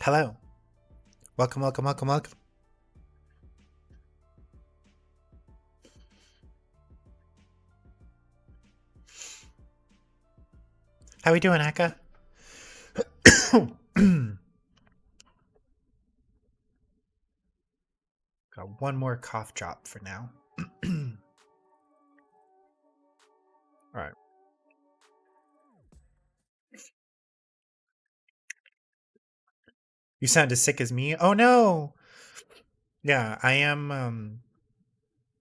Hello. Welcome, welcome, welcome, welcome. How we doing, Akka? Got one more cough drop for now. All right. You sound as sick as me. Oh no. Yeah, I am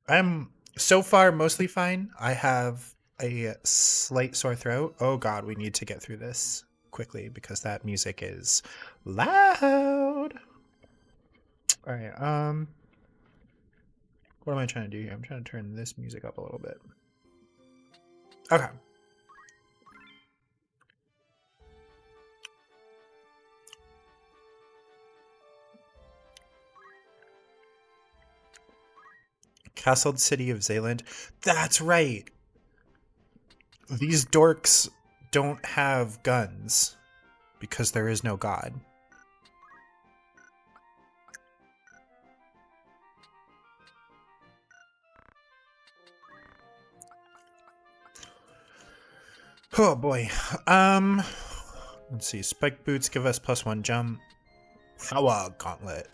I'm so far mostly fine. I have a slight sore throat. Oh god, we need to get through this quickly because that music is loud. All right. What am I trying to do here? I'm trying to turn this music up a little bit. Okay. Castled City of Zealand. That's right. These dorks don't have guns because there is no god. Oh boy. Let's see. Spike boots give us +1 jump. Power gauntlet.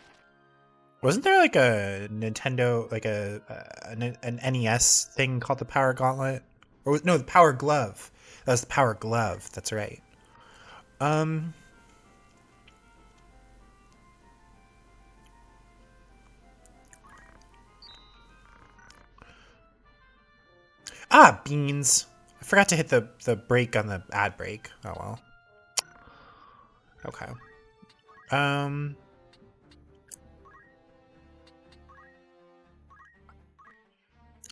Wasn't there like a Nintendo, like an NES thing called the Power Gauntlet? Or no, the Power Glove. That was the Power Glove. That's right. Um. Beans. I forgot to hit the brake on the ad break. Oh well. Okay. Um.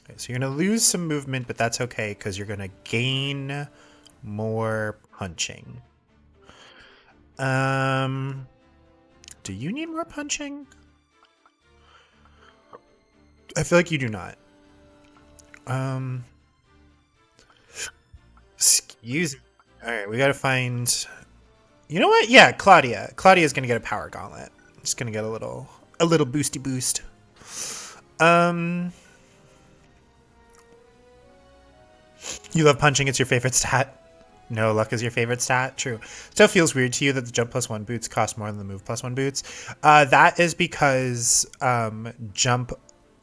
Okay, so you're gonna lose some movement, but that's okay because you're gonna gain more punching. Do you need more punching? I feel like you do not. Excuse me. All right, we gotta find. You know what? Yeah, Claudia. Claudia's gonna get a power gauntlet. Just gonna get a little boosty boost. You love punching. It's your favorite stat. No, luck is your favorite stat. True. Still feels weird to you that the jump +1 boots cost more than the move +1 boots. That is because jump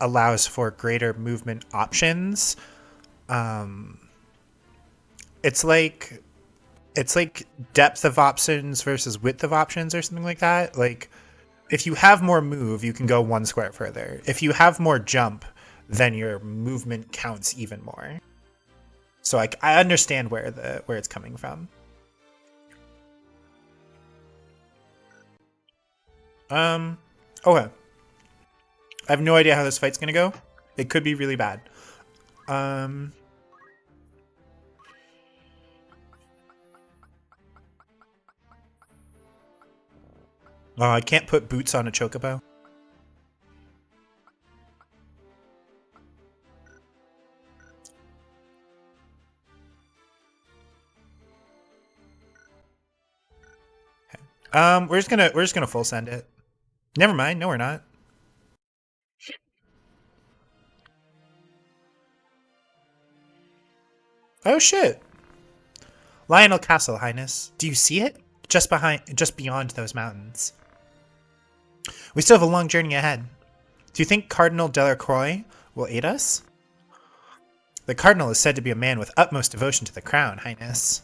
allows for greater movement options. It's like depth of options versus width of options or something like that. Like if you have more move, you can go 1 square further. If you have more jump, then your movement counts even more. So I understand where it's coming from. Okay. I have no idea how this fight's gonna go. It could be really bad. Oh, I can't put boots on a chocobo. Okay. We're just gonna full send it. Never mind. No, we're not. Oh shit. Lionel Castle, Highness. Do you see it? Just beyond those mountains. We still have a long journey ahead. Do you think Cardinal Delacroix will aid us? The Cardinal is said to be a man with utmost devotion to the crown, Highness.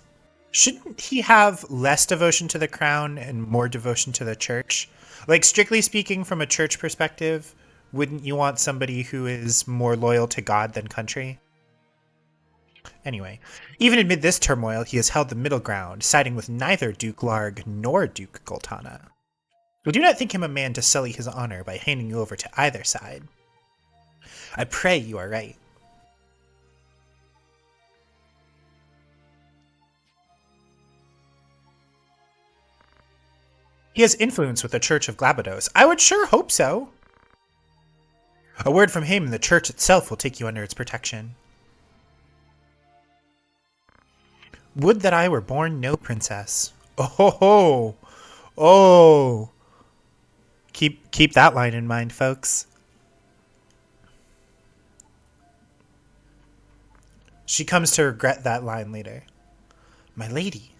Shouldn't he have less devotion to the crown and more devotion to the church? Like, strictly speaking, from a church perspective, wouldn't you want somebody who is more loyal to God than country? Anyway, even amid this turmoil, he has held the middle ground, siding with neither Duke Larg nor Duke Goltana. We do not think him a man to sully his honor by handing you over to either side. I pray you are right. He has influence with the Church of Glabados. I would sure hope so. A word from him and the church itself will take you under its protection. Would that I were born no princess. Oh ho ho! Oh! Keep that line in mind, folks. She comes to regret that line later. My lady.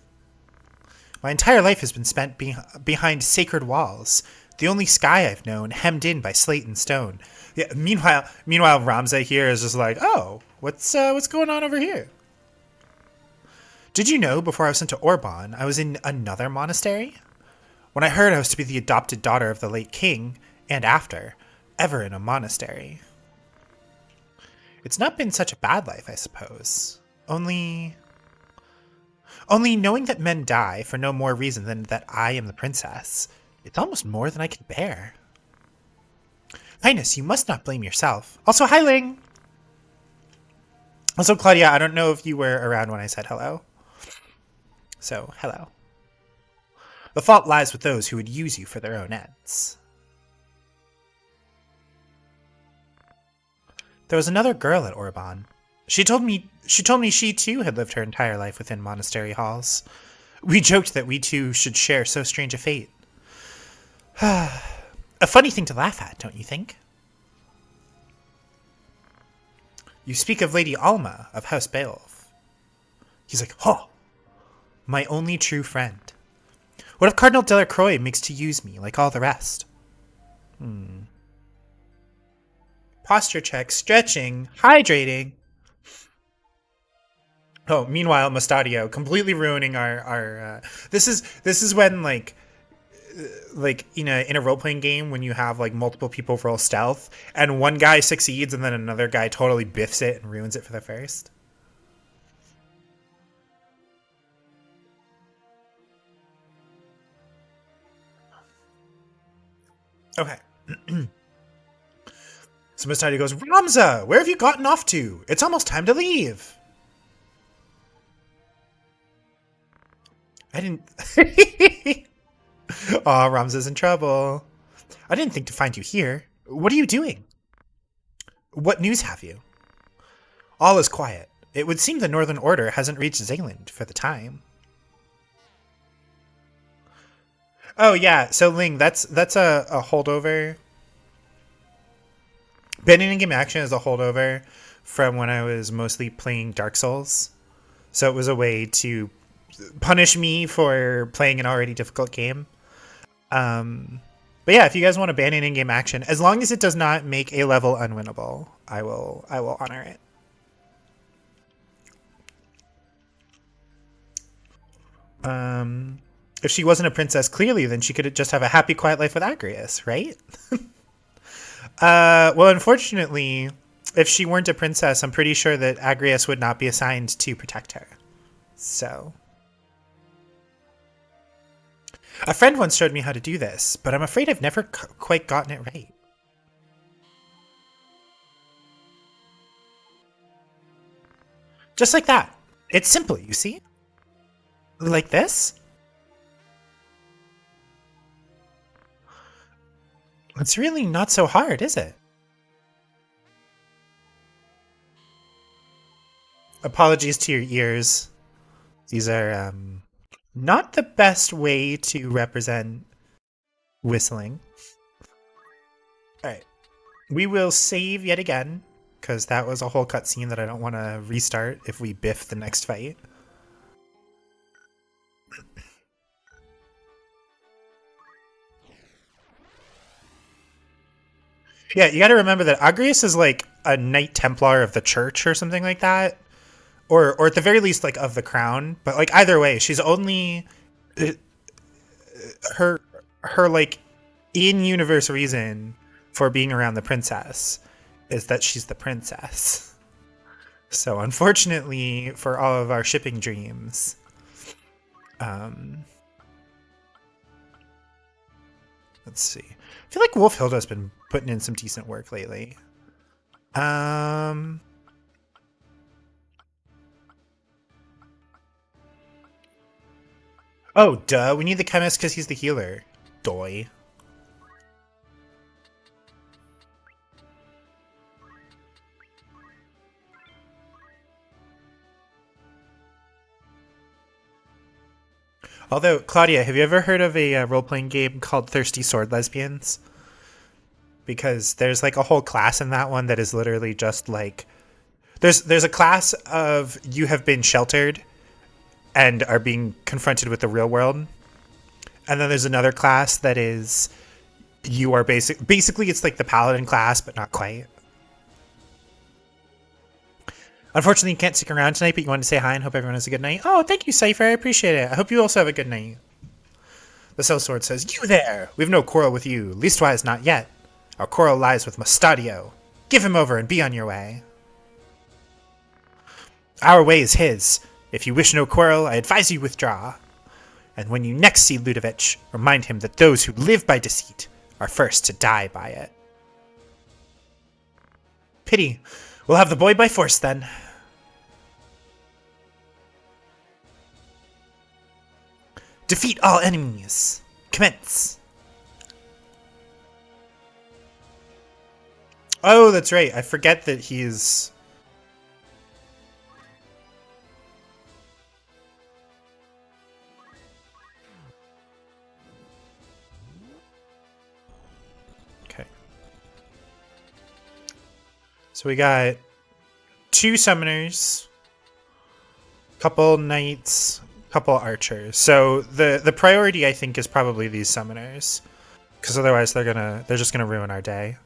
My entire life has been spent behind sacred walls. The only sky I've known, hemmed in by slate and stone. Yeah. Meanwhile, Ramza here is just like, oh, what's going on over here? Did you know before I was sent to Orban, I was in another monastery? When I heard I was to be the adopted daughter of the late king, and after, ever in a monastery. It's not been such a bad life, I suppose. Only knowing that men die for no more reason than that I am the princess, it's almost more than I can bear. Highness, you must not blame yourself. Also, hi, Ling! Also, Claudia, I don't know if you were around when I said hello. So, hello. The fault lies with those who would use you for their own ends. There was another girl at Orban. She told me she too had lived her entire life within monastery halls. We joked that we two should share so strange a fate. A funny thing to laugh at, don't you think? You speak of Lady Alma of House Beowulf. He's like, huh, my only true friend. What if Cardinal Delacroix makes to use me like all the rest? Posture check, stretching, hydrating. Oh, meanwhile, Mustadio completely ruining our this is when like in a role-playing game when you have like multiple people roll stealth and one guy succeeds and then another guy totally biffs it and ruins it for the first. Okay. So Mustadio goes, Ramza, where have you gotten off to? It's almost time to leave. I didn't... Aw, Ramza's in trouble. I didn't think to find you here. What are you doing? What news have you? All is quiet. It would seem the Northern Order hasn't reached Zealand for the time. Oh, yeah. So, Ling, that's a holdover. Bending in game action is a holdover from when I was mostly playing Dark Souls. So it was a way to punish me for playing an already difficult game. But yeah, if you guys want to ban in-game action, as long as it does not make a level unwinnable, I will honor it. If she wasn't a princess, clearly, then she could just have a happy, quiet life with Agrias, right? Well, unfortunately, if she weren't a princess, I'm pretty sure that Agrias would not be assigned to protect her. So... A friend once showed me how to do this, but I'm afraid I've never quite gotten it right. Just like that. It's simple, you see? Like this? It's really not so hard, is it? Apologies to your ears. These are, not the best way to represent whistling. Alright. We will save yet again, because that was a whole cutscene that I don't want to restart if we biff the next fight. Yeah, you gotta remember that Agrias is like a Knight Templar of the Church or something like that. Or at the very least, like, of the crown. But, like, either way, she's only... Her like, in-universe reason for being around the princess is that she's the princess. So, unfortunately, for all of our shipping dreams... let's see. I feel like Wolfhilda's been putting in some decent work lately. Oh, duh. We need the chemist because he's the healer. Doy. Although, Claudia, have you ever heard of a role-playing game called Thirsty Sword Lesbians? Because there's like a whole class in that one that is literally just like there's a class of you have been sheltered and are being confronted with the real world, and then there's another class that is you are basically it's like the paladin class, but not quite. Unfortunately, you can't stick around tonight, but you wanted to say hi and hope everyone has a good night. Oh, thank you, Cypher. I appreciate it. I hope you also have a good night. The sellsword says, "You there! We've no quarrel with you, leastwise not yet. Our quarrel lies with Mustadio. Give him over and be on your way." Our way is his. If you wish no quarrel, I advise you withdraw. And when you next see Ludovic, remind him that those who live by deceit are first to die by it. Pity. We'll have the boy by force then. Defeat all enemies. Commence. Oh, that's right. I forget that he's... Okay. So we got 2 summoners, couple knights, couple archers. So the priority, I think, is probably these summoners, because otherwise they're just gonna ruin our day.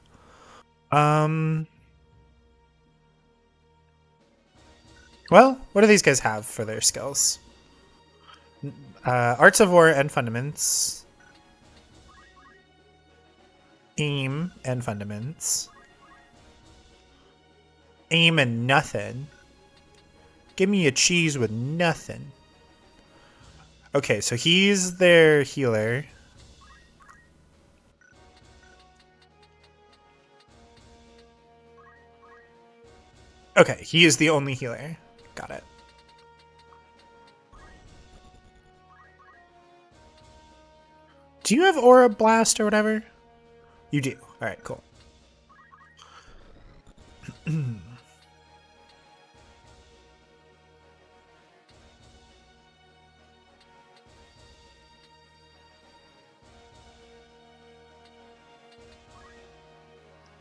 Well, what do these guys have for their skills? Arts of War and Fundaments. Aim and Fundaments. Aim and nothing. Give me a cheese with nothing. Okay, so he's their healer. Okay, he is the only healer. Got it. Do you have Aura Blast or whatever? You do. Alright, cool.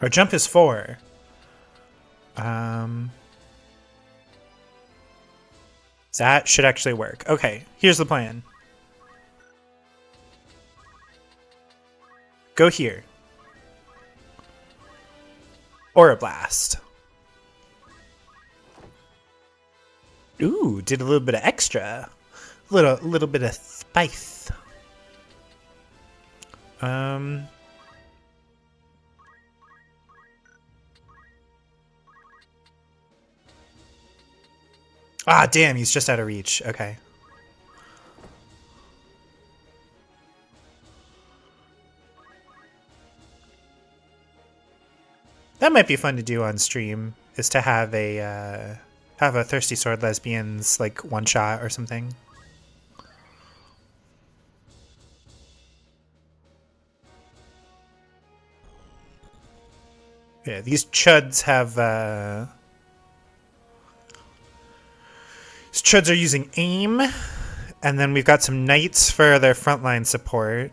Our jump is 4. That should actually work. Okay, here's the plan. Go here. Aura Blast. Ooh, did a little bit of extra. Little bit of spice. Ah, damn, he's just out of reach. Okay. That might be fun to do on stream, is to have a Thirsty Sword Lesbians like one shot or something. Yeah, these chuds have these chuds are using aim, and then we've got some knights for their frontline support.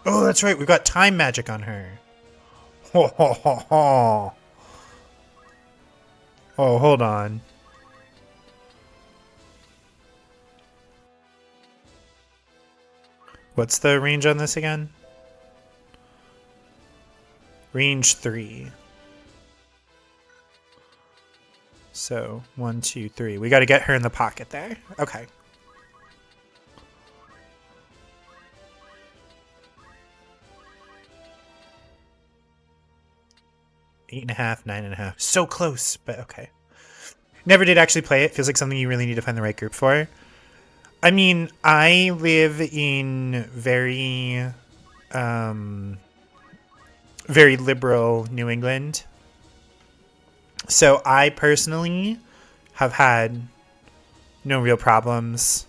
Oh, that's right. We've got time magic on her. Ho, ho, ho, ho. Oh, hold on. What's the range on this again? Range 3. So, 1, 2, 3. We got to get her in the pocket there. Okay. Eight and a half, 9.5. So close, but okay. Never did actually play it. Feels like something you really need to find the right group for. I mean, I live in very liberal New England. So I personally have had no real problems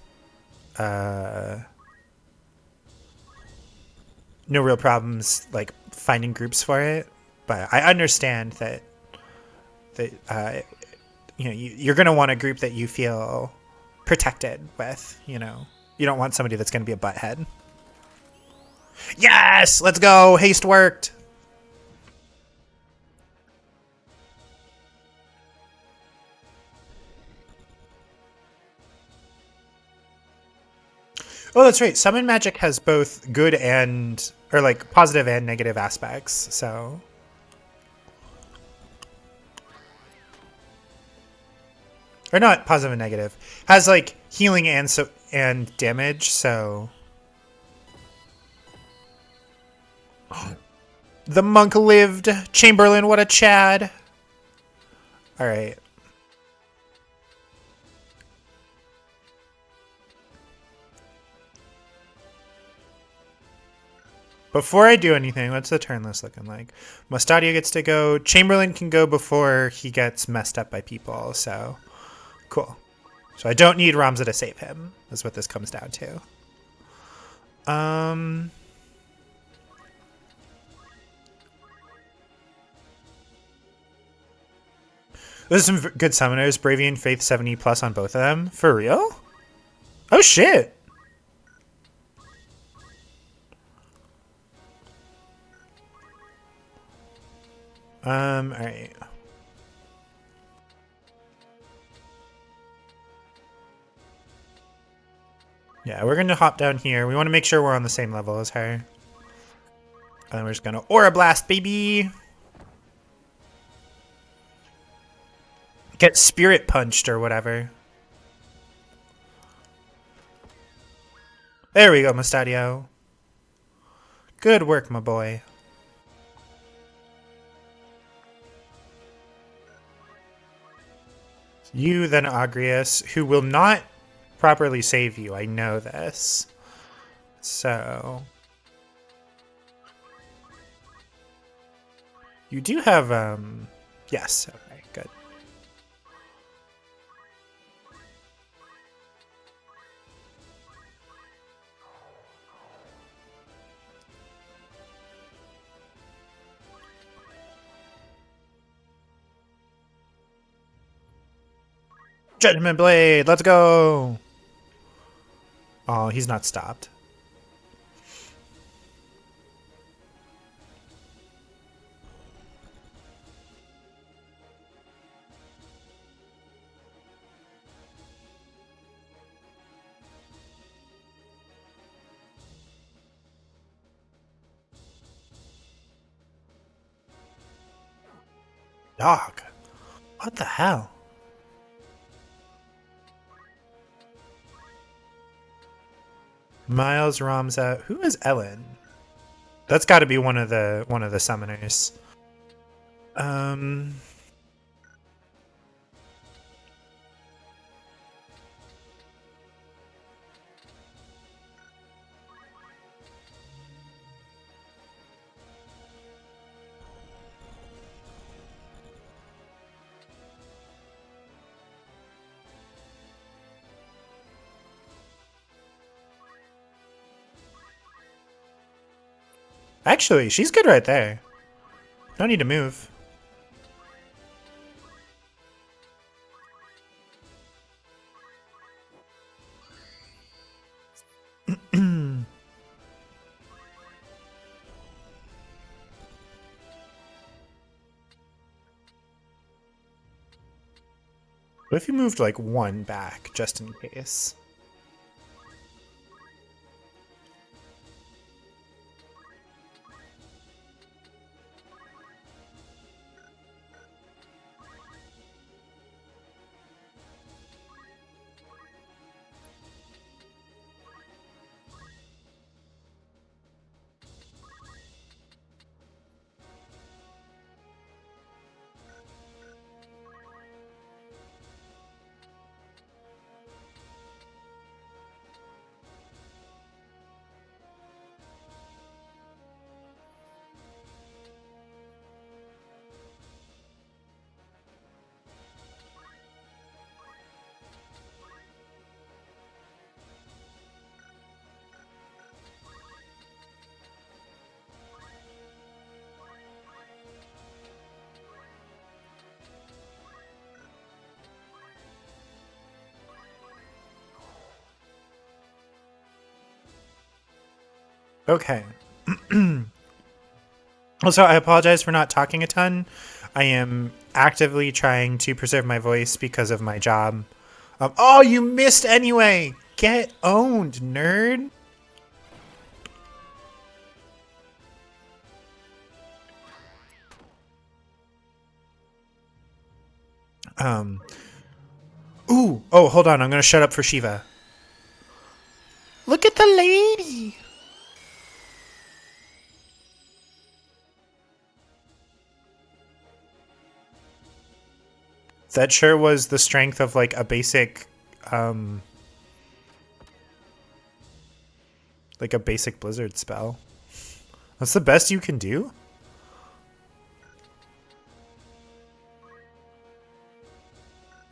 no real problems like finding groups for it, but I understand that you're going to want a group that you feel protected with. You don't want somebody that's going to be a butthead. Yes, let's go. Haste worked. Oh, that's right. Summon magic has both good or like positive and negative aspects. So, or not positive and negative, has like healing and damage. So, the monk lived. Chamberlain, what a Chad. All right. Before I do anything, what's the turn list looking like? Mustadio gets to go. Chamberlain can go before he gets messed up by people. So, cool. So I don't need Ramza to save him, is what this comes down to. Those are some good summoners. Bravian Faith 70 plus on both of them. For real? Oh, shit. Alright. Yeah, we're going to hop down here. We want to make sure we're on the same level as her. And we're just going to Aura Blast, baby! Get Spirit Punched or whatever. There we go, Mustadio. Good work, my boy. You, then Agrius, who will not properly save you. I know this. So... You do have, Yes, okay, good. Judgment Blade, let's go! Oh, he's not stopped. Dog. What the hell? Miles Ramza. Who is Ellen? That's got to be one of the summoners. Actually, she's good right there. No need to move. What if you moved like one back, just in case? Okay. Also, I apologize for not talking a ton. I am actively trying to preserve my voice because of my job. Oh, you missed anyway! Get owned, nerd! Um. Ooh. Oh, hold on. I'm gonna shut up for Shiva. Look at the lady! That sure was the strength of like a basic, um, like a basic Blizzard spell. That's the best you can do?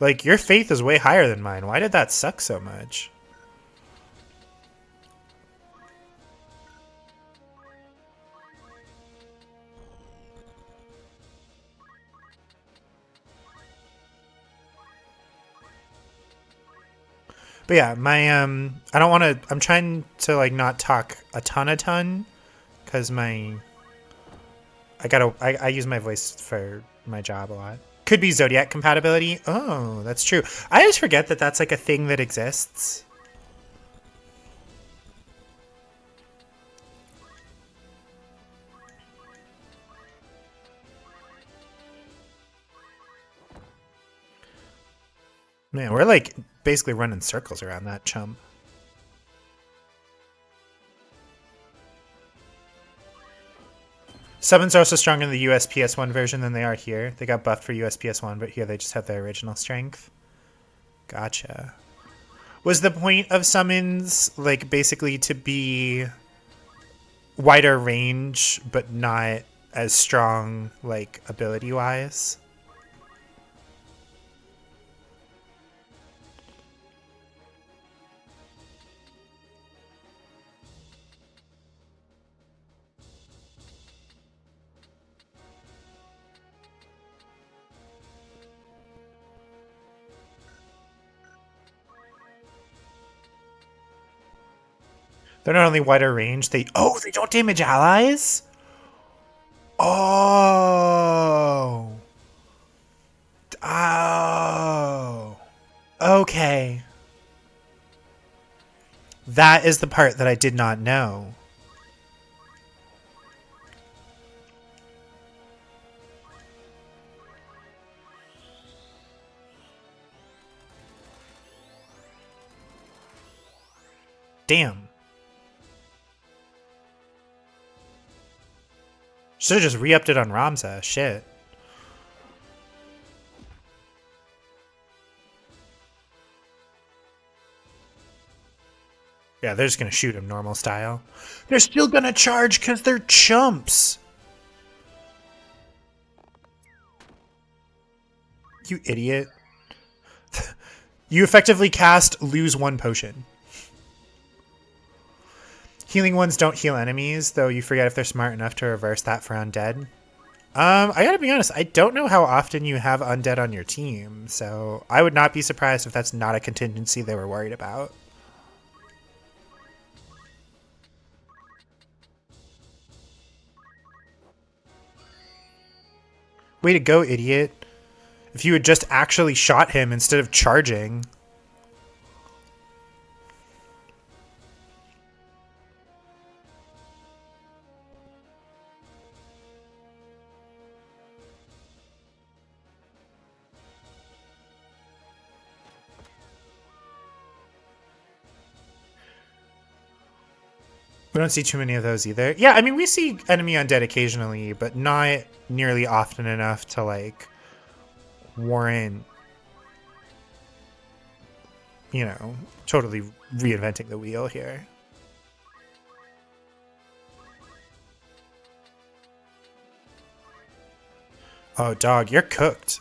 Like, your faith is way higher than mine. Why did that suck so much? But yeah, my I don't want to. I'm trying to like not talk a ton, because I use my voice for my job a lot. Could be Zodiac compatibility. Oh, that's true. I always forget that that's like a thing that exists. Man, we're like basically running circles around that chump. Summons are also stronger in the USPS1 version than they are here. They got buffed for USPS1, but here they just have their original strength. Gotcha. Was the point of summons like basically to be wider range, but not as strong, like ability wise? They're not only wider range, they don't damage allies? Oh. Oh. Okay. That is the part that I did not know. Damn. Should have just re-upped it on Ramza. Shit. Yeah, they're just gonna shoot him normal style. They're still gonna charge because they're chumps. You idiot. You effectively cast lose one potion. Healing ones don't heal enemies, though you forget if they're smart enough to reverse that for undead. I gotta be honest, I don't know how often you have undead on your team, so I would not be surprised if that's not a contingency they were worried about. Way to go, idiot. If you had just actually shot him instead of charging. We don't see too many of those either. Yeah, I mean, we see enemy undead occasionally, but not nearly often enough to, like, warrant, you know, totally reinventing the wheel here. Oh, dog, you're cooked.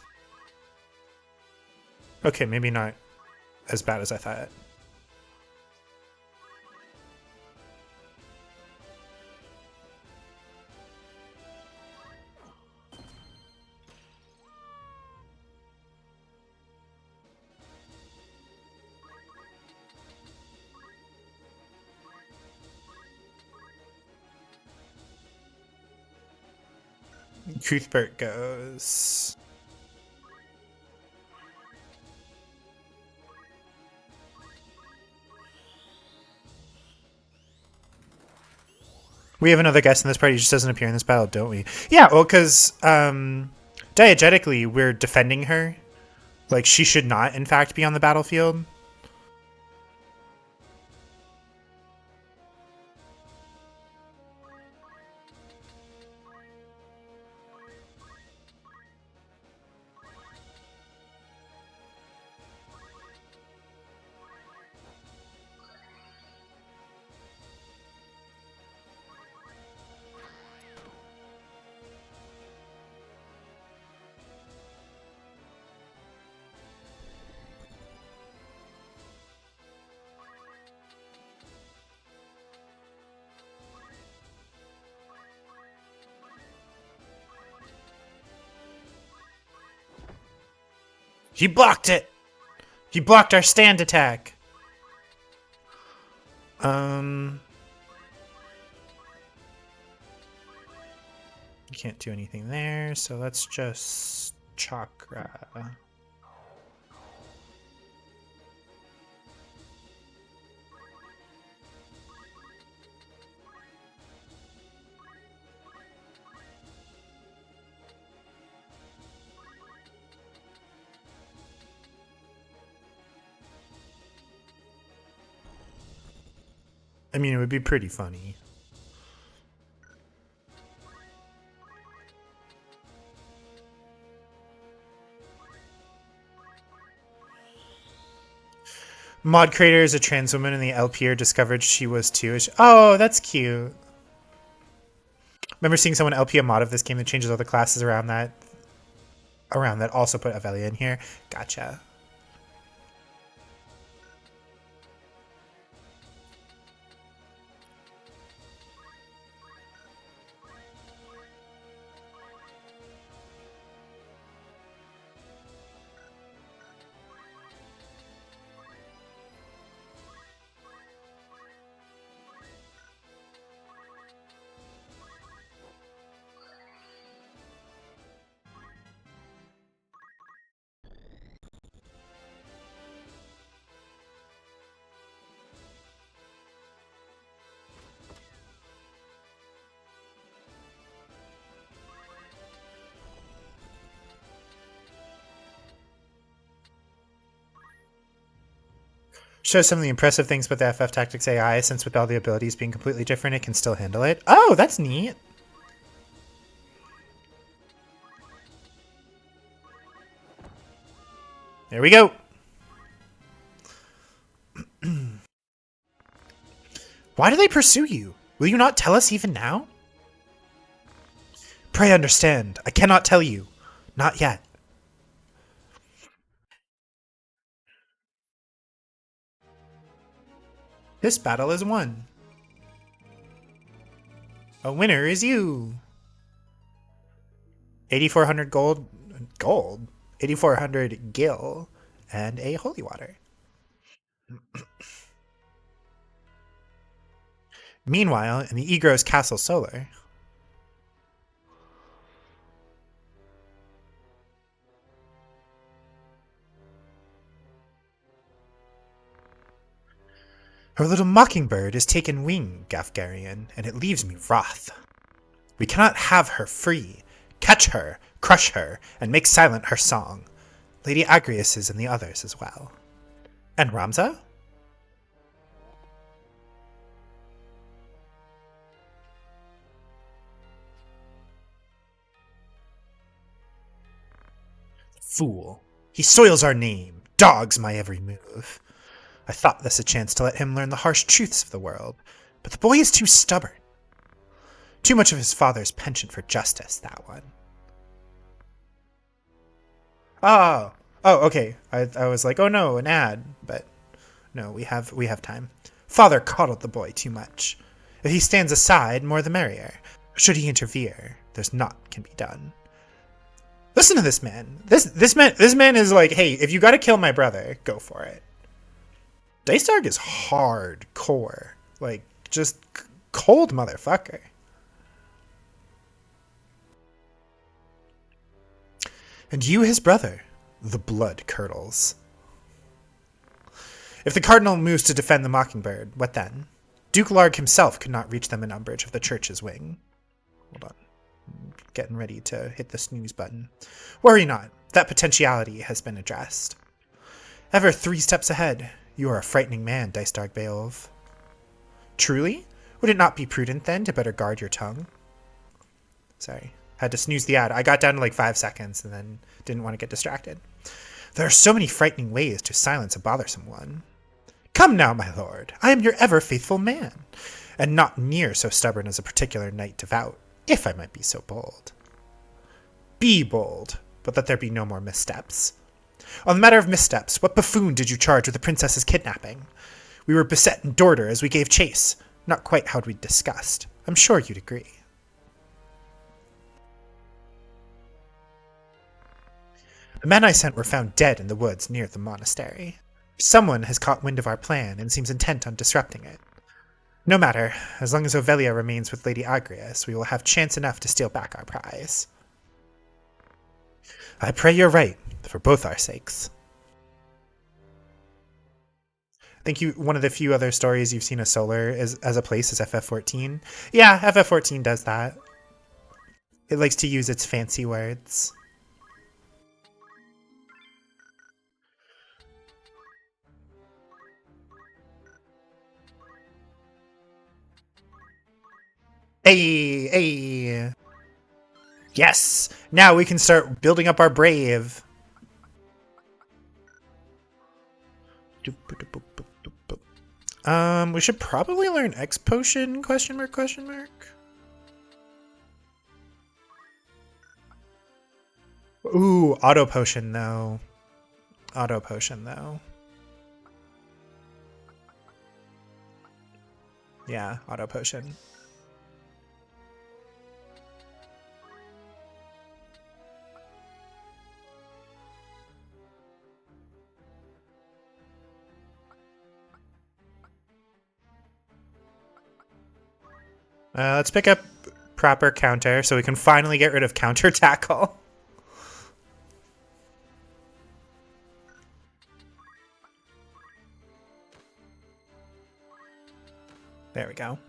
Okay, maybe not as bad as I thought. Cuthbert goes. We have another guest in this party. He just doesn't appear in this battle, don't we? Yeah, well, because diegetically, we're defending her. Like, she should not, in fact, be on the battlefield. He blocked it! He blocked our stand attack! You can't do anything there, so let's just chakra. I mean, it would be pretty funny. Mod creator is a trans woman, and the LPer discovered she was too. Oh, that's cute. Remember seeing someone LP a mod of this game that changes all the classes around that. Also put Avelia in here. Gotcha. Shows some of the impressive things about the FF Tactics AI, since with all the abilities being completely different, it can still handle it. Oh, that's neat. There we go. Why do they pursue you? Will you not tell us even now? Pray understand. I cannot tell you. Not yet. This battle is won. A winner is you. 8,400 gold. 8,400 gil. And a holy water. Meanwhile, in the Egros Castle Solar. Her little mockingbird has taken wing, Gafgarian, and it leaves me wroth. We cannot have her free. Catch her, crush her, and make silent her song. Lady Agrius's and the others as well. And Ramza? Fool. He soils our name, dogs my every move. I thought this a chance to let him learn the harsh truths of the world, but the boy is too stubborn. Too much of his father's penchant for justice, that one. Oh, okay. I was like, oh no, an ad, but no, we have time. Father coddled the boy too much. If he stands aside, more the merrier. Should he interfere, there's naught can be done. Listen to this man. This man is like, hey, if you got to kill my brother, go for it. Dice Dark is hardcore, like just cold motherfucker. And you his brother. The blood curdles. If the cardinal moves to defend the mockingbird, what then? Duke Larg himself could not reach them in umbrage of the church's wing. Hold on. Getting ready to hit the snooze button. Worry not. That potentiality has been addressed. Ever 3 steps ahead. You are a frightening man, Dicedarg Beowulf. Truly? Would it not be prudent, then, to better guard your tongue? Sorry. Had to snooze the ad. I got down to like 5 seconds and then didn't want to get distracted. There are so many frightening ways to silence a bothersome one. Come now, my lord. I am your ever faithful man, and not near so stubborn as a particular knight devout, if I might be so bold. Be bold, but let there be no more missteps. On the matter of missteps, what buffoon did you charge with the princess's kidnapping? We were beset in Dorder as we gave chase, not quite how we'd discussed. I'm sure you'd agree. The men I sent were found dead in the woods near the monastery. Someone has caught wind of our plan and seems intent on disrupting it. No matter, as long as Ovelia remains with Lady Agrias, we will have chance enough to steal back our prize. I pray you're right, for both our sakes. I think one of the few other stories you've seen of Solar as a place is FF14. Yeah, FF14 does that. It likes to use its fancy words. Hey, hey. Yes! Now we can start building up our brave. We should probably learn X potion, question mark, question mark. Ooh, auto potion though. Auto potion though. Yeah, auto potion. Let's pick up proper counter so we can finally get rid of counter tackle. There we go.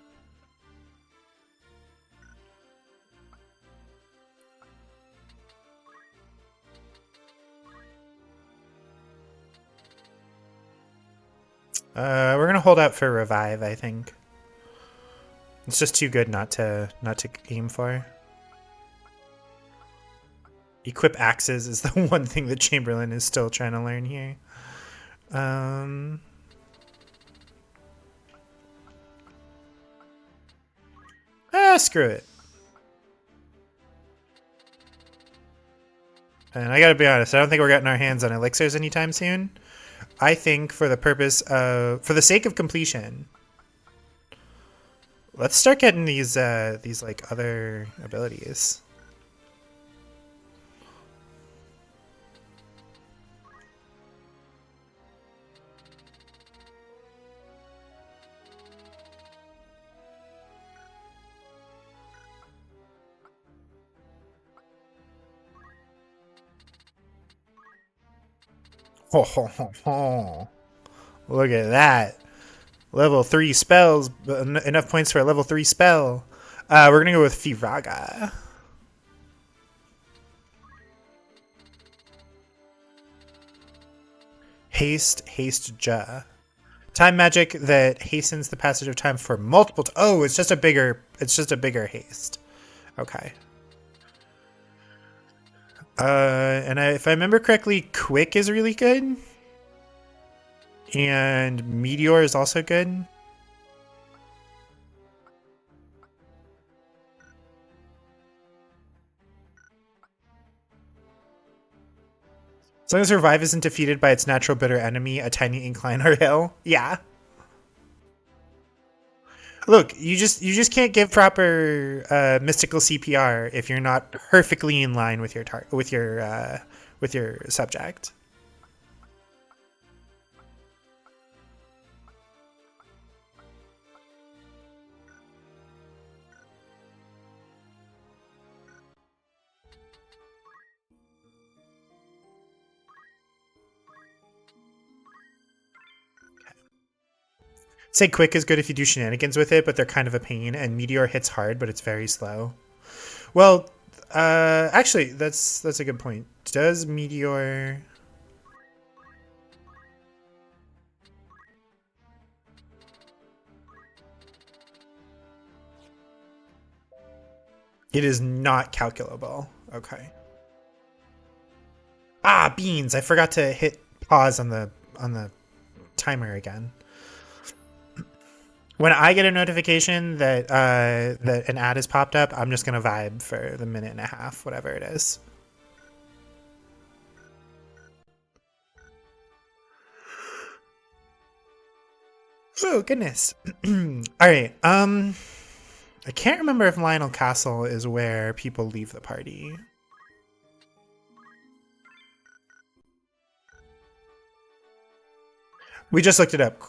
We're gonna hold out for revive, I think. It's just too good not to aim for. Equip axes is the one thing that Chamberlain is still trying to learn here. Screw it. And I gotta be honest, I don't think we're getting our hands on elixirs anytime soon. I think for the sake of completion, let's start getting these like other abilities. Ho ho ho ho. Look at that. Level 3 spells, enough points for a level 3 spell. We're gonna go with Firaga. Haste Ja. Time magic that hastens the passage of time for multiple. Oh, it's just a bigger haste. Okay. And if I remember correctly, Quick is really good. And Meteor is also good. As long as Revive isn't defeated by its natural bitter enemy, a tiny incline or hill. Yeah. Look, you just can't give proper mystical CPR if you're not perfectly in line with your subject. Say quick is good if you do shenanigans with it, but they're kind of a pain. And meteor hits hard, but it's very slow. Well, actually, that's a good point. Does meteor? It is not calculable. Okay. Ah, beans! I forgot to hit pause on the timer again. When I get a notification that that an ad has popped up, I'm just gonna vibe for the minute and a half, whatever it is. Oh goodness! All right. I can't remember if Lionel Castle is where people leave the party. We just looked it up.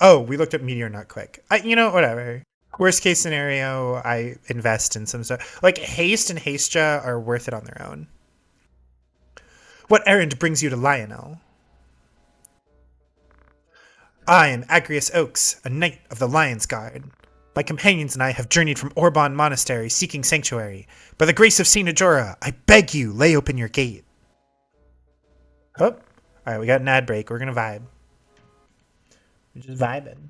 Oh, we looked up Meteor Not Quick. Whatever. Worst case scenario, I invest in some stuff. Like Haste and Hastia are worth it on their own. What errand brings you to Lionel? I am Agrius Oaks, a knight of the Lion's Guard. My companions and I have journeyed from Orban Monastery seeking sanctuary. By the grace of Saint Ajora, I beg you, lay open your gate. Oh, all right, we got an ad break. We're gonna vibe. We're just vibing.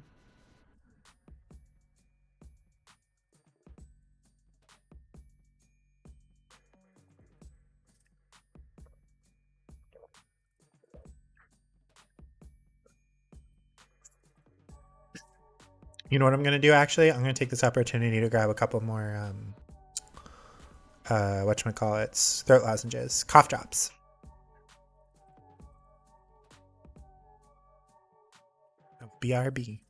You know what I'm gonna do? Actually, I'm gonna take this opportunity to grab a couple more whatchamacallits, throat lozenges, cough drops. BRB.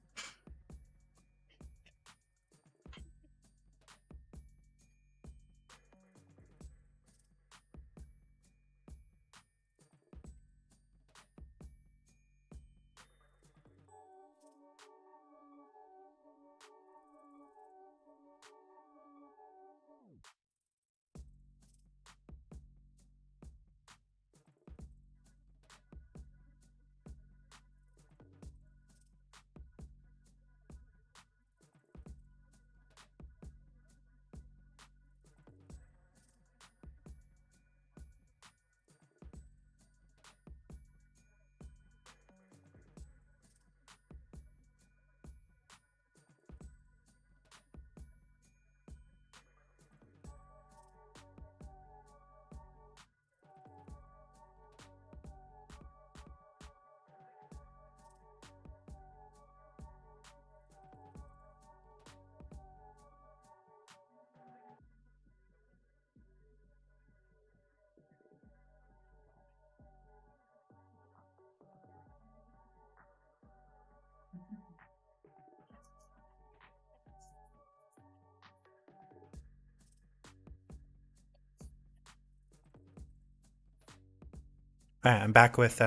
All right, I'm back with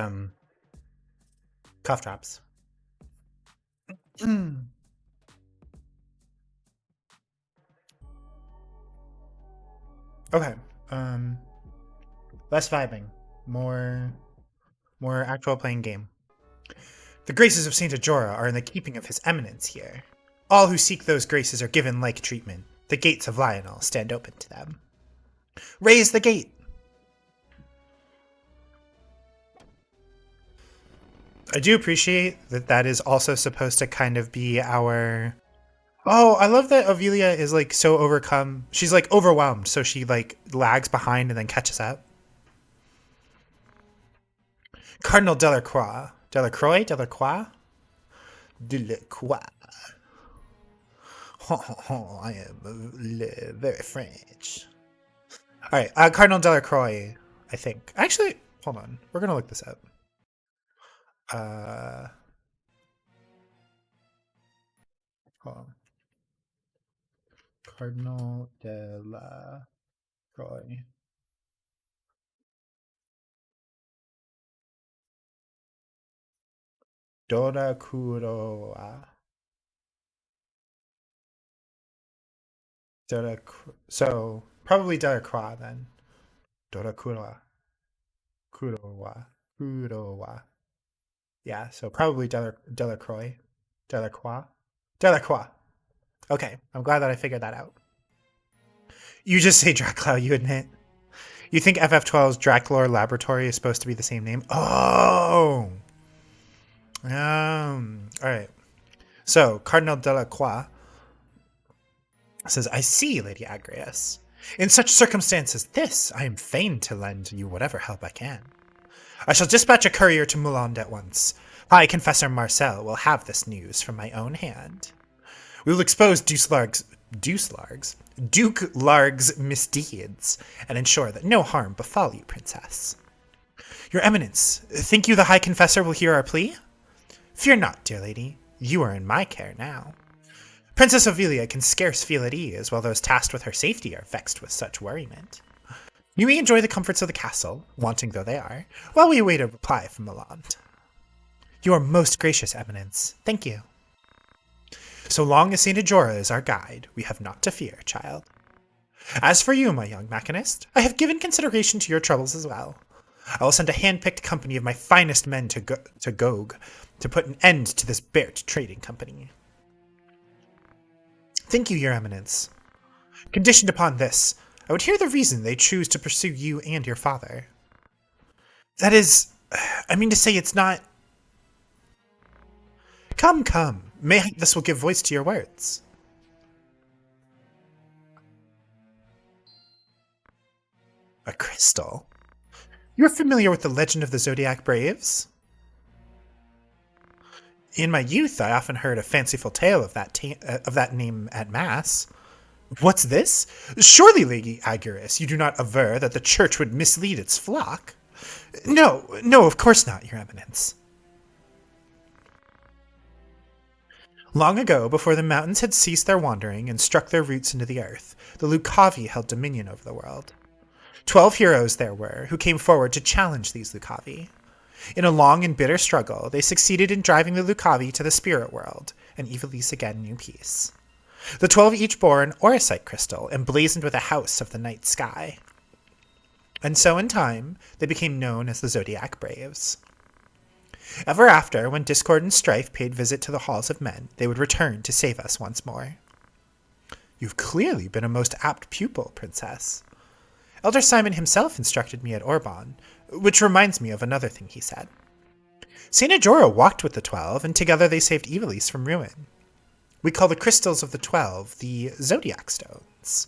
cough drops. Okay. Um, less vibing, more actual playing game. The graces of Saint Ajora are in the keeping of His Eminence here. All who seek those graces are given like treatment. The gates of Lionel stand open to them. Raise the gate! I do appreciate that that is also supposed to kind of be our. Oh, I love that Ovelia is like so overcome. She's like overwhelmed, so she like lags behind and then catches up. Cardinal Delacroix. Delacroix? Delacroix? Delacroix. I am very French. All right, Cardinal Delacroix, I think. Actually, hold on. We're going to look this up. Uh, hold on. Cardinal Delacroix. Dorakuroa. So, probably Delacroix then. Dorakuroa. Kurowa. Kurowa. Yeah, so probably Delacroix. Delacroix? Delacroix. Okay, I'm glad that I figured that out. You just say Dracula, you admit. You think FF12's Draclore Laboratory is supposed to be the same name? Oh! Alright. So, Cardinal Delacroix says, I see, Lady Agrias. In such circumstance as this, I am fain to lend you whatever help I can. I shall dispatch a courier to Moulin at once. High Confessor Marcel will have this news from my own hand. We will expose Duke Larg's misdeeds and ensure that no harm befall you, Princess. Your Eminence, think you the High Confessor will hear our plea? Fear not, dear lady. You are in my care now. Princess Ophelia can scarce feel at ease, while those tasked with her safety are vexed with such worriment. You may enjoy the comforts of the castle, wanting though they are, while we await a reply from Milan. You are most gracious, Eminence. Thank you. So long as Saint Ajora is our guide, we have naught to fear, child. As for you, my young machinist, I have given consideration to your troubles as well. I will send a hand-picked company of my finest men to Gog to put an end to this Bert trading company. Thank you, your Eminence. Conditioned upon this, I would hear the reason they choose to pursue you and your father. That is, I mean to say it's not... Come. This will give voice to your words. A crystal? You're familiar with the legend of the Zodiac Braves? In my youth, I often heard a fanciful tale of that name at Mass. What's this? Surely, Lady Agurus, you do not aver that the Church would mislead its flock? No, of course not, Your Eminence. Long ago, before the mountains had ceased their wandering and struck their roots into the earth, the Lucavi held dominion over the world. 12 heroes there were, who came forward to challenge these Lucavi. In a long and bitter struggle, they succeeded in driving the Lucavi to the spirit world, and Ivalice again knew peace. The 12 each bore an Orosite crystal, emblazoned with a house of the night sky. And so in time, they became known as the Zodiac Braves. Ever after, when discord and strife paid visit to the halls of men, they would return to save us once more. You've clearly been a most apt pupil, Princess. Elder Simon himself instructed me at Orban, which reminds me of another thing he said. Saint Ajora walked with the 12, and together they saved Ivalice from ruin. We call the crystals of the 12 the Zodiac Stones.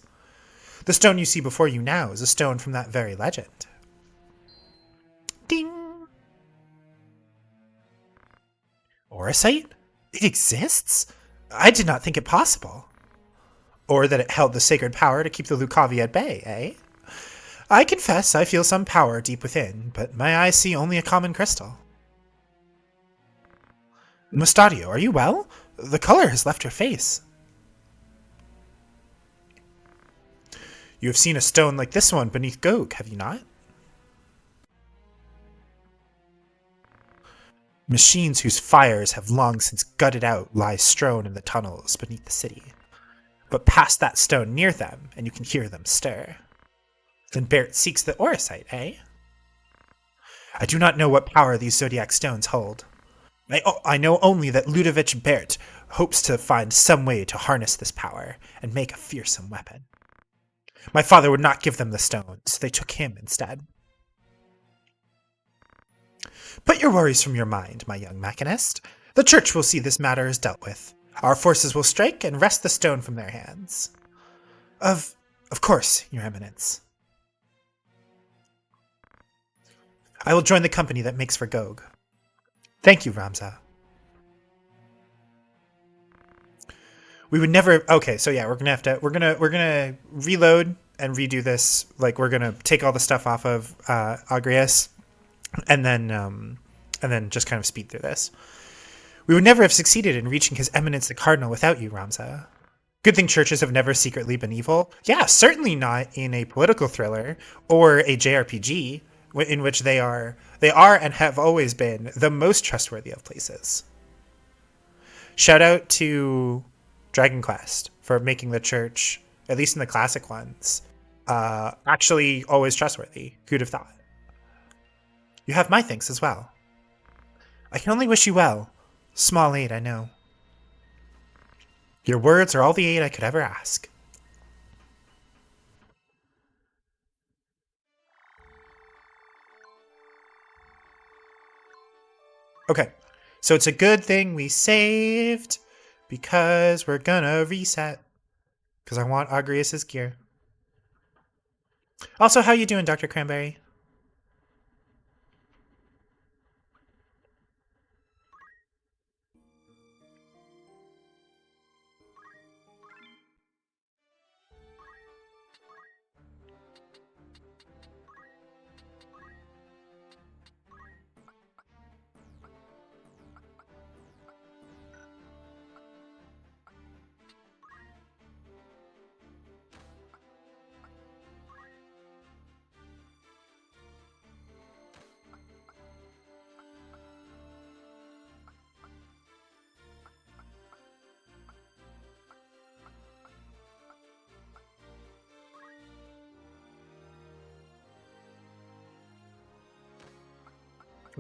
The stone you see before you now is a stone from that very legend. Ding! Orosite? It exists? I did not think it possible. Or that it held the sacred power to keep the Lucavi at bay, eh? I confess I feel some power deep within, but my eyes see only a common crystal. Mustadio, are you well? The color has left your face. You have seen a stone like this one beneath Gog, have you not? Machines whose fires have long since gutted out lie strewn in the tunnels beneath the city. But pass that stone near them, and you can hear them stir. Then Bert seeks the Orosite, eh? I do not know what power these Zodiac Stones hold. I know only that Ludovic Bert hopes to find some way to harness this power and make a fearsome weapon. My father would not give them the stones. They took him instead. Put your worries from your mind, my young machinist. The Church will see this matter is dealt with. Our forces will strike and wrest the stone from their hands. Of course, Your Eminence. I will join the company that makes for Gog. Thank you, Ramza. We would never. Okay, so yeah, we're gonna reload and redo this. Like, we're gonna take all the stuff off of Agrias, and then just kind of speed through this. We would never have succeeded in reaching His Eminence the Cardinal without you, Ramza. Good thing churches have never secretly been evil. Yeah, certainly not in a political thriller or a JRPG, in which they are and have always been the most trustworthy of places. Shout out to Dragon Quest for making the church, at least in the classic ones, actually always trustworthy. Who'd have thought? You have my thanks as well. I can only wish you well. Small aid, I know. Your words are all the aid I could ever ask. Okay, so it's a good thing we saved because we're gonna reset because I want Agrius's gear. Also, how you doing, Dr. Cranberry?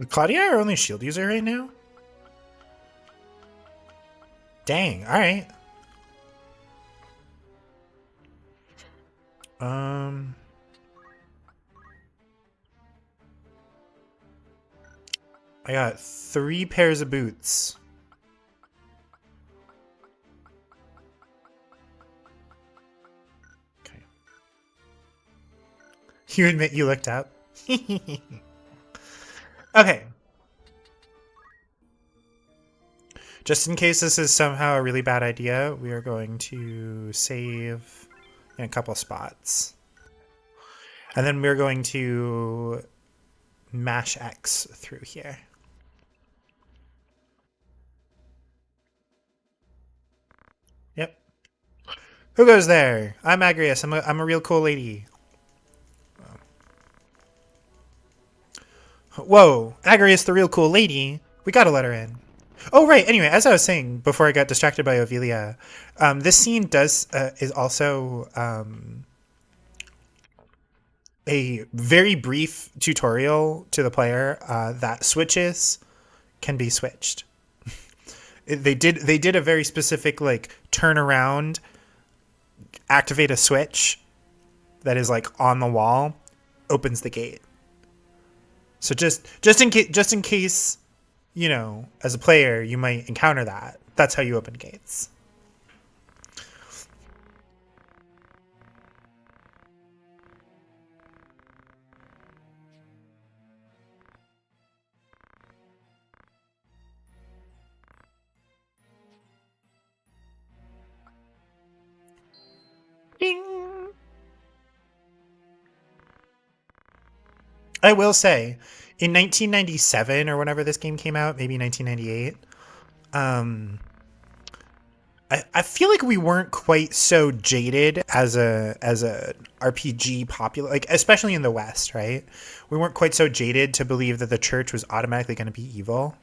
Claudia, our only shield user right now? Dang, alright. Um, I got 3 pairs of boots. Okay. You admit you looked up? Okay. Just in case this is somehow a really bad idea, we are going to save in a couple spots. And then we're going to mash X through here. Yep. Who goes there? I'm Agrius. I'm a real cool lady. Whoa, Agrius, the real cool lady. We gotta let her in. Oh, right. Anyway, as I was saying before I got distracted by Ovelia, this scene is also a very brief tutorial to the player that switches can be switched. They did a very specific like turn around, activate a switch that is like on the wall, opens the gate. So just in case, you know, as a player you might encounter that. That's how you open gates. Ding. I will say, in 1997 or whenever this game came out, maybe 1998, I feel like we weren't quite so jaded as a RPG popular, like especially in the West, right? We weren't quite so jaded to believe that the church was automatically going to be evil.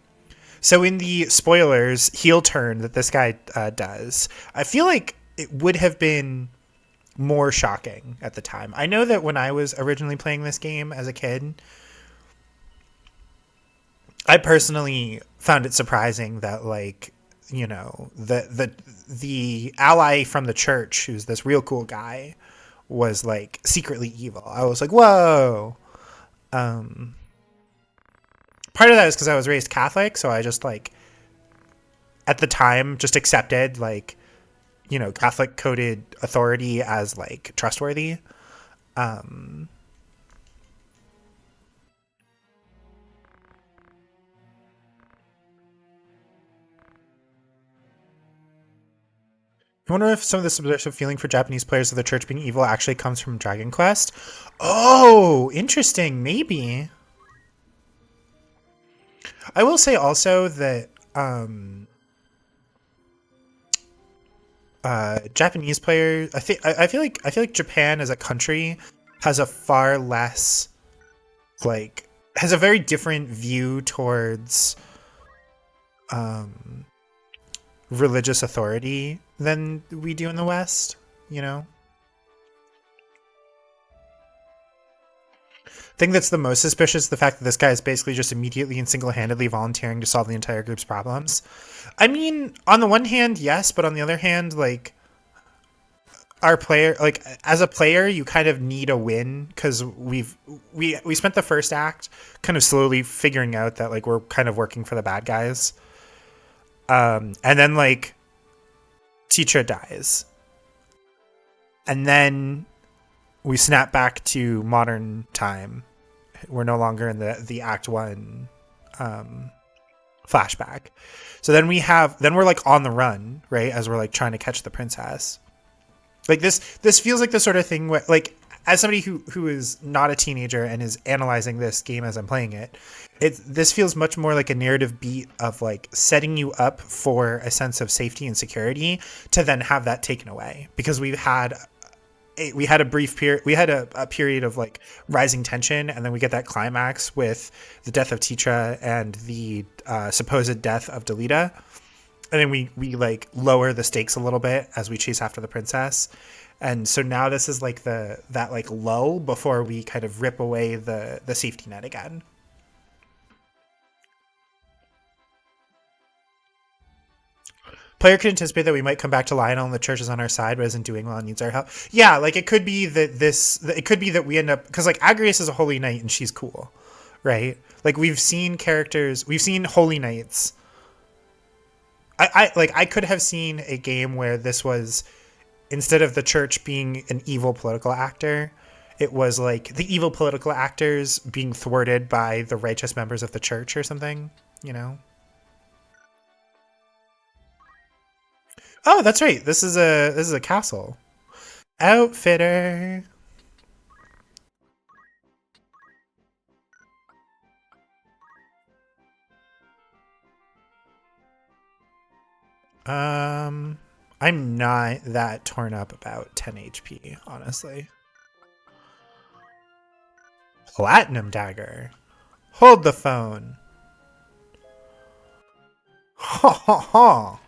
So in the spoilers heel turn that this guy does, I feel like it would have been more shocking at the time. I know that when I was originally playing this game as a kid, I personally found it surprising that, like, you know, the ally from the church, who's this real cool guy, was like secretly evil. I was like, whoa. Part of that is because I was raised Catholic, so I just like at the time just accepted like, you know, Catholic coded authority as like trustworthy. I wonder if some of the subversive feeling for Japanese players of the church being evil actually comes from Dragon Quest. Oh, interesting. Maybe. I will say also that Japanese players, I feel like Japan as a country has a far less like has a very different view towards religious authority than we do in the West, you know? thing that's the most suspicious is the fact that this guy is basically just immediately and single-handedly volunteering to solve the entire group's problems. I mean, on the one hand, yes, but on the other hand, like, our player, like, as a player, you kind of need a win because we spent the first act kind of slowly figuring out that, like, we're kind of working for the bad guys. And then, like, Teacher dies. And then we snap back to modern time. We're no longer in the Act 1 flashback. So then we're like on the run, right? As we're like trying to catch the princess. Like this feels like the sort of thing where, like, as somebody who is not a teenager and is analyzing this game as I'm playing it, this feels much more like a narrative beat of like setting you up for a sense of safety and security to then have that taken away, because we had a brief period, we had a period of like rising tension, and then we get that climax with the death of Titra and the supposed death of Delita. And then we like lower the stakes a little bit as we chase after the princess. And so now this is like that like lull before we kind of rip away the safety net again. Player could anticipate that we might come back to Lionel and the church is on our side, but isn't doing well and needs our help. Yeah, like it could be that we end up, because like Agrius is a holy knight and she's cool, right? Like we've seen holy knights. I could have seen a game where this was, instead of the church being an evil political actor, it was like the evil political actors being thwarted by the righteous members of the church or something, you know? Oh, that's right. This is a castle. Outfitter. I'm not that torn up about 10 HP, honestly. Platinum dagger. Hold the phone. Ha ha ha.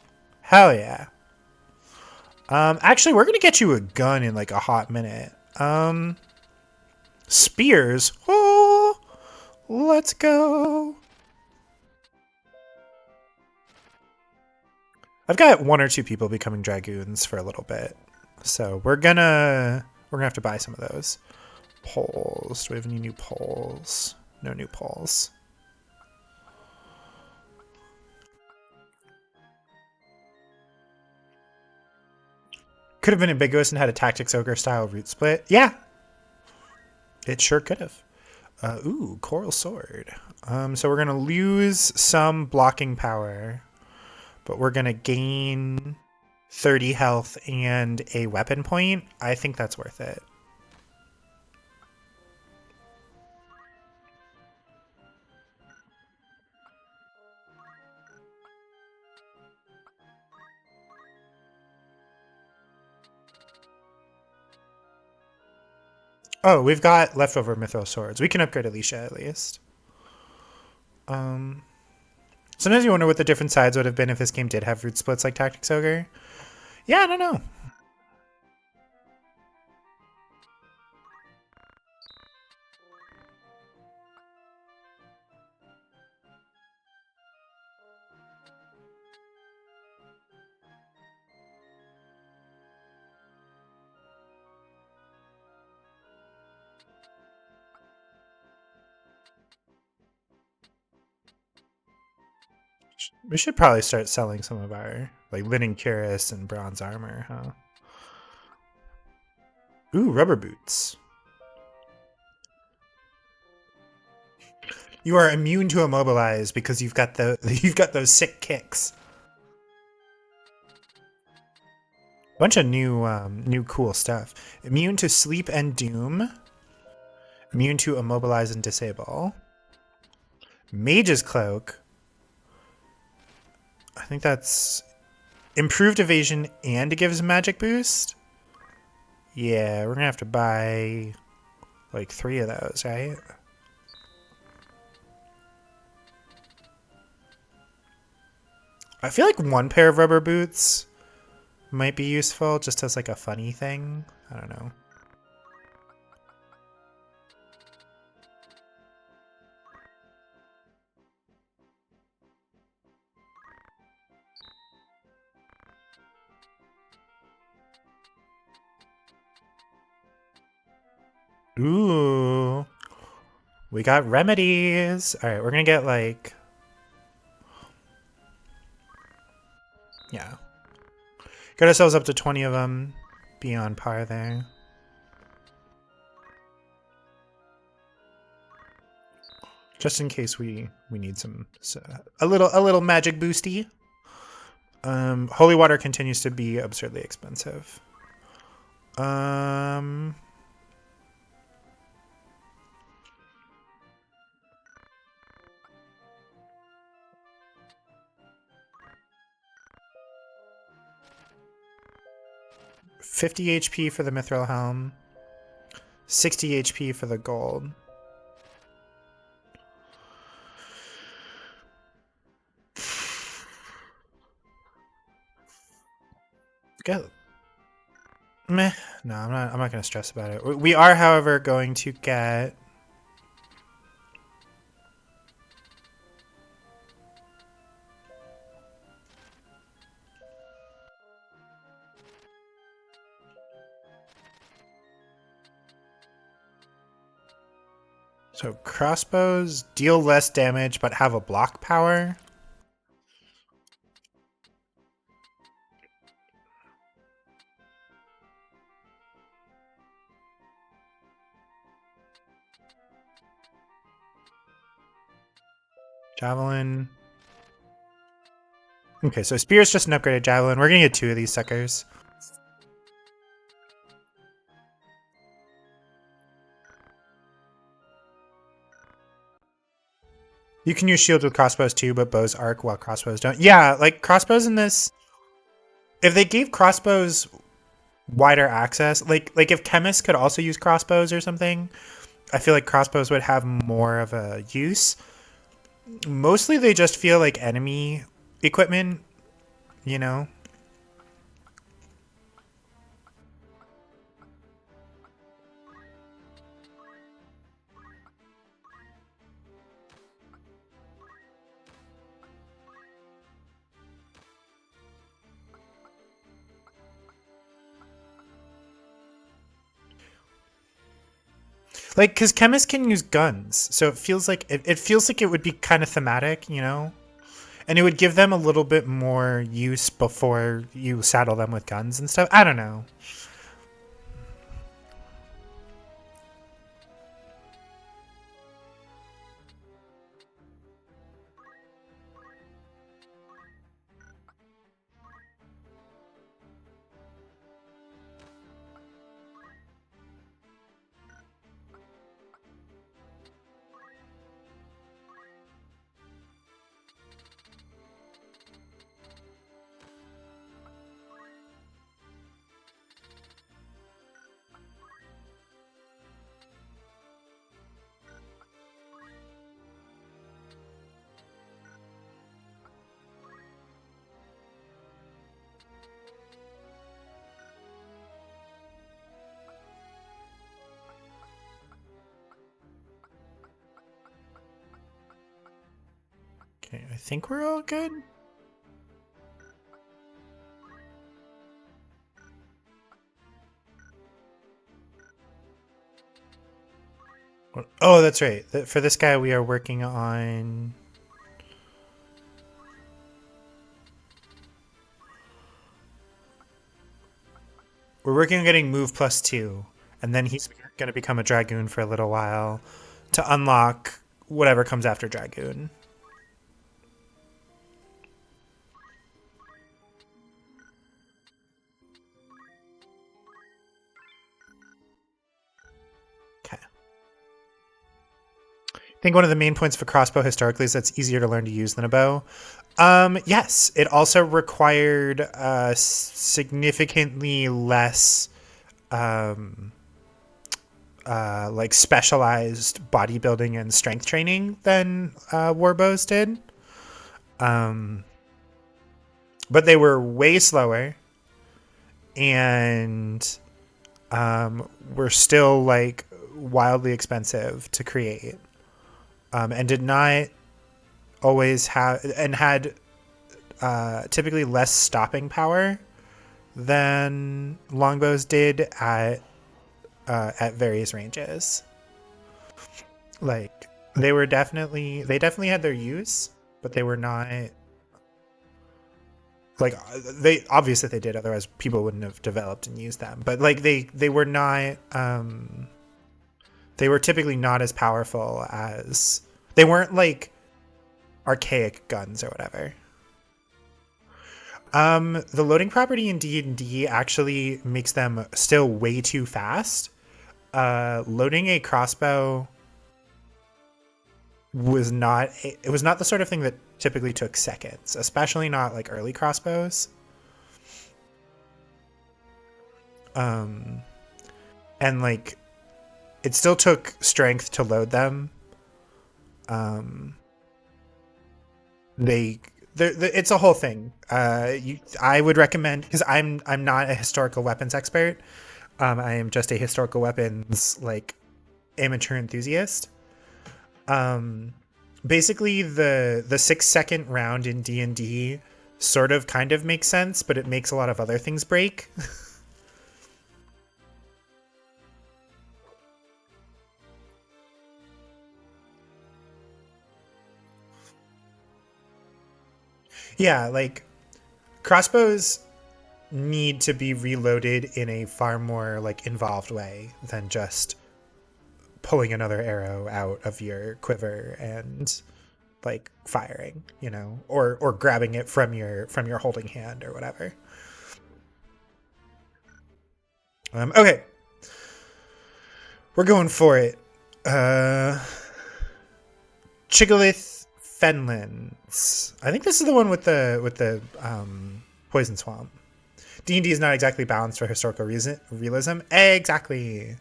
Hell yeah. Actually, we're gonna get you a gun in like a hot minute. Spears. Oh, let's go. I've got one or two people becoming dragoons for a little bit, so we're gonna have to buy some of those. Poles. Do we have any new poles? No new poles. Could have been ambiguous and had a Tactics Ogre style root split. Yeah, it sure could have. Ooh, Coral Sword. So we're gonna lose some blocking power, but we're gonna gain 30 health and a weapon point. I think that's worth it. Oh, we've got leftover Mythos swords. We can upgrade Alicia at least. Sometimes you wonder what the different sides would have been if this game did have root splits like Tactics Ogre. Yeah, I don't know. We should probably start selling some of our like linen cuirass and bronze armor, huh? Ooh, rubber boots. You are immune to immobilize because you've got those sick kicks. Bunch of new cool stuff. Immune to sleep and doom. Immune to immobilize and disable. Mage's cloak. I think that's improved evasion and it gives a magic boost. Yeah, we're gonna have to buy like 3 of those, right? I feel like one pair of rubber boots might be useful just as like a funny thing. I don't know. Ooh. We got remedies. All right, we're going to get like... Yeah. Got ourselves up to 20 of them. Be on par there. Just in case we need some... a little magic boosty. Holy water continues to be absurdly expensive. 50 HP for the mithril helm. 60 HP for the gold. Go. Meh. No, I'm not gonna stress about it. We are, however, going to get... So crossbows deal less damage but have a block power. Javelin. Okay, so spear's just an upgraded javelin. We're gonna get 2 of these suckers. You can use shields with crossbows too, but bows arc while crossbows don't. Yeah, like crossbows in this... If they gave crossbows wider access, like if chemists could also use crossbows or something, I feel like crossbows would have more of a use. Mostly they just feel like enemy equipment, you know? Like, because chemists can use guns, so it feels like it would be kind of thematic, you know, and it would give them a little bit more use before you saddle them with guns and stuff. I don't know. Okay, I think we're all good. Oh, that's right. For this guy, we are working on... We're working on getting move +2, and then he's going to become a Dragoon for a little while to unlock whatever comes after Dragoon. Okay. I think one of the main points of a crossbow historically is that it's easier to learn to use than a bow. Yes, it also required significantly less like specialized bodybuilding and strength training than warbows did. But they were way slower and were still like wildly expensive to create, and did not always have, and had typically less stopping power than longbows did at at various ranges. Like they definitely had their use, but they were not like they obviously they did, otherwise people wouldn't have developed and used them. But like they were not they were typically not as powerful as they weren't like archaic guns or whatever. The loading property in D&D actually makes them still way too fast. Loading a crossbow was not it was not the sort of thing that typically took seconds, especially not like early crossbows. And like it still took strength to load them. It's a whole thing. I would recommend, because I'm not a historical weapons expert. I am just a historical weapons like amateur enthusiast. Basically the 6-second round in D&D sort of kind of makes sense, but it makes a lot of other things break. Yeah, like crossbows need to be reloaded in a far more like involved way than just pulling another arrow out of your quiver and like firing, you know, or grabbing it from your holding hand or whatever. Okay, we're going for it. Chigolith Fenlands. I think this is the one with the poison swamp. D&D is not exactly balanced for historical realism. Exactly.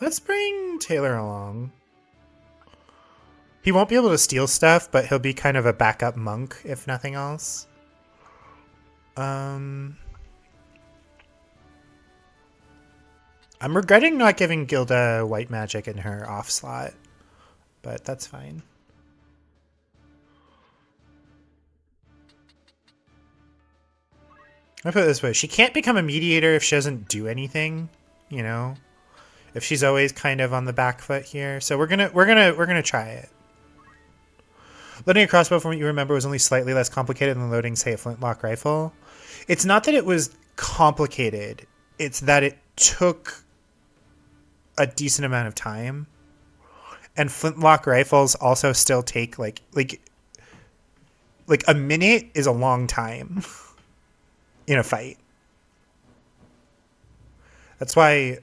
Let's bring Taylor along. He won't be able to steal stuff, but he'll be kind of a backup monk, if nothing else. I'm regretting not giving Gilda white magic in her off slot, but that's fine. I put it this way: she can't become a mediator if she doesn't do anything, you know. If she's always kind of on the back foot here, so we're gonna try it. Loading a crossbow, from what you remember, was only slightly less complicated than loading, say, a flintlock rifle. It's not that it was complicated; it's that it took a decent amount of time, and flintlock rifles also still take like a minute is a long time in a fight. That's why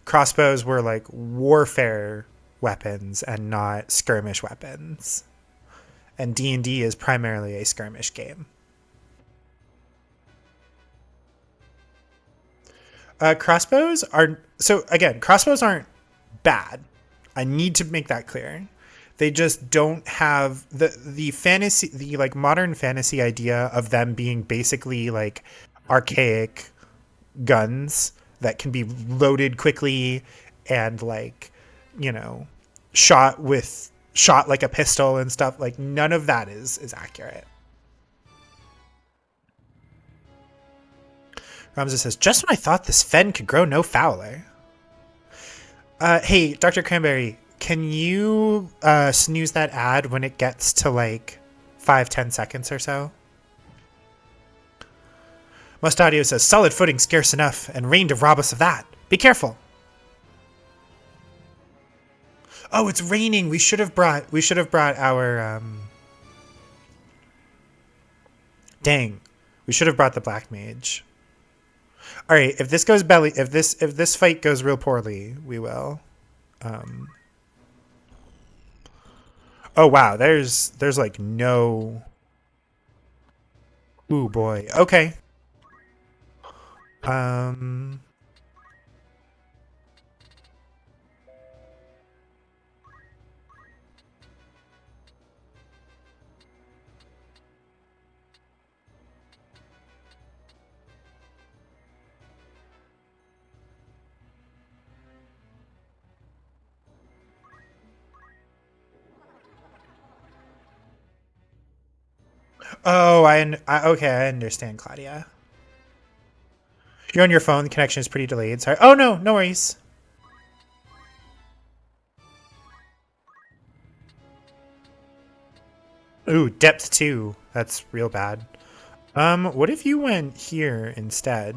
crossbows were like warfare weapons and not skirmish weapons. And D&D is primarily a skirmish game. Crossbows aren't bad. I need to make that clear. They just don't have the fantasy, the like modern fantasy idea of them being basically like archaic guns that can be loaded quickly and like, you know, shot like a pistol and stuff. Like none of that is accurate. Ramza says, just when I thought this fen could grow no fouler. Hey, Dr. Cranberry, can you snooze that ad when it gets to like 5-10 seconds or so? Must Audio says, solid footing scarce enough, and rain to rob us of that. Be careful. Oh, it's raining. We should have brought our dang. We should have brought the black mage. All right, if this fight goes real poorly, we will. Oh wow, there's like no. Ooh, boy. Okay. Um... Oh, okay, I understand, Claudia. You're on your phone. The connection is pretty delayed. Sorry. Oh, no. No worries. Ooh, depth 2. That's real bad. What if you went here instead?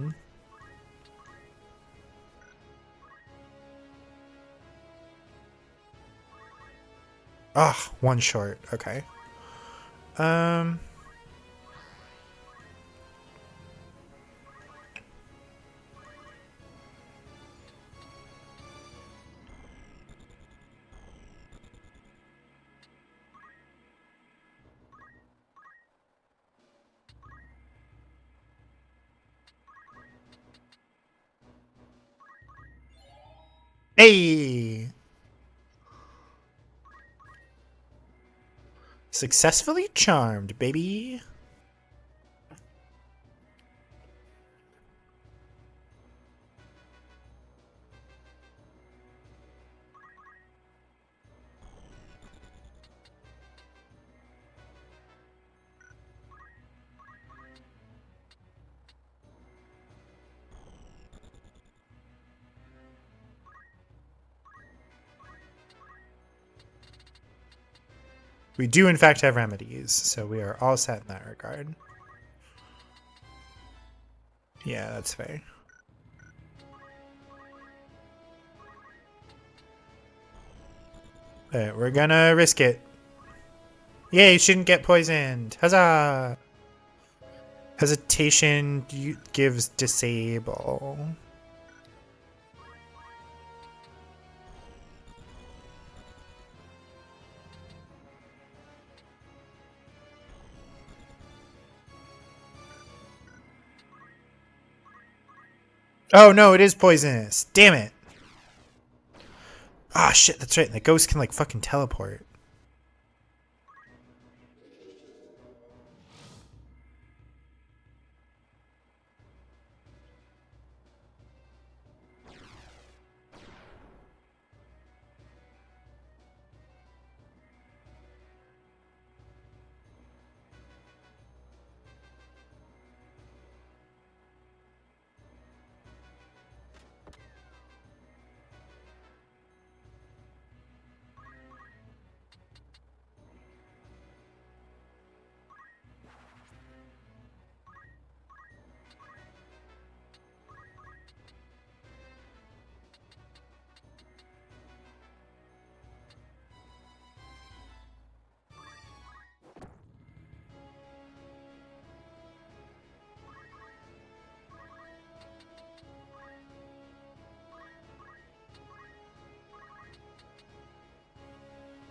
Ah, one short. Okay. Um... Hey! Successfully charmed, baby. We do, in fact, have remedies, so we are all set in that regard. Yeah, that's fair. Alright, we're gonna risk it. Yay, you shouldn't get poisoned. Huzzah! Hesitation gives disable. Oh no, it is poisonous. Damn it. Ah, shit, that's right. The ghost can, like, fucking teleport.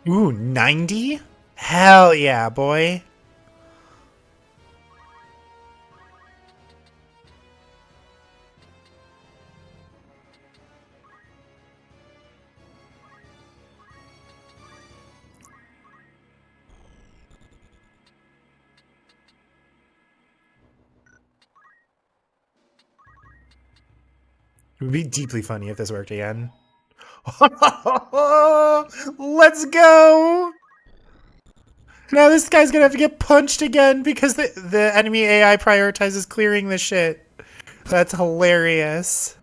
Ooh, 90? Hell yeah, boy. It would be deeply funny if this worked again. Let's go! Now this guy's gonna have to get punched again because the enemy AI prioritizes clearing the shit. That's hilarious.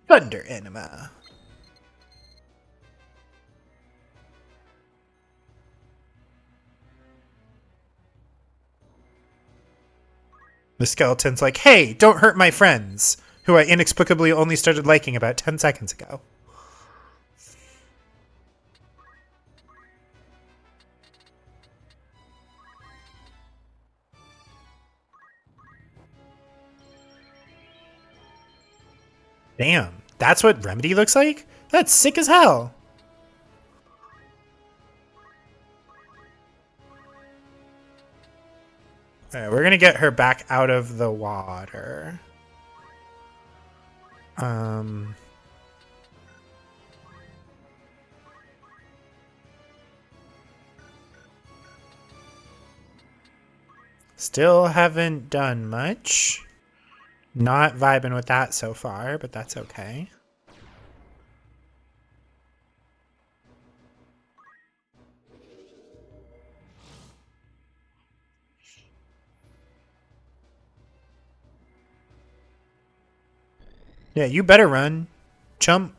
Thunder Anima. The skeleton's like, hey, don't hurt my friends, who I inexplicably only started liking about 10 seconds ago. Damn. That's what Remedy looks like? That's sick as hell. Alright, we're gonna get her back out of the water. Still haven't done much. Not vibing with that so far, but that's okay. Yeah, you better run, chump.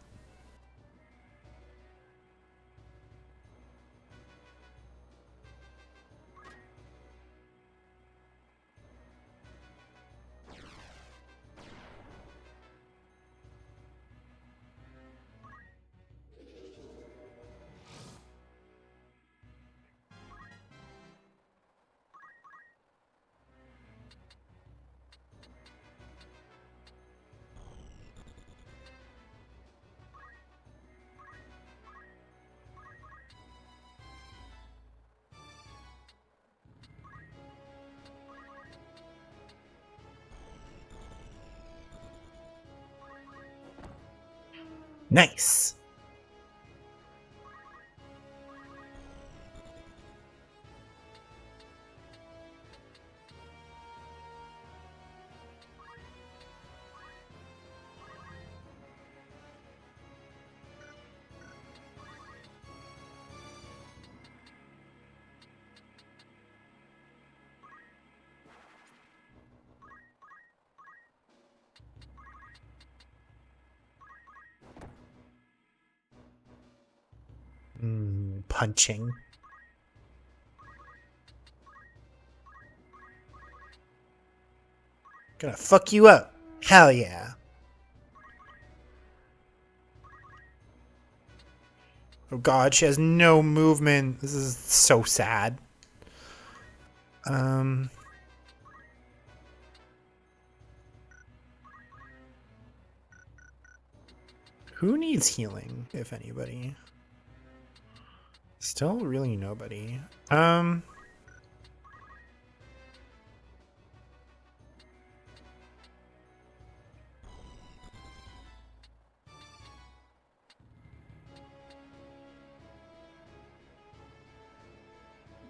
Nice. Punching. Gonna fuck you up. Hell yeah. Oh god, she has no movement. This is so sad. Who needs healing, if anybody? Still really nobody.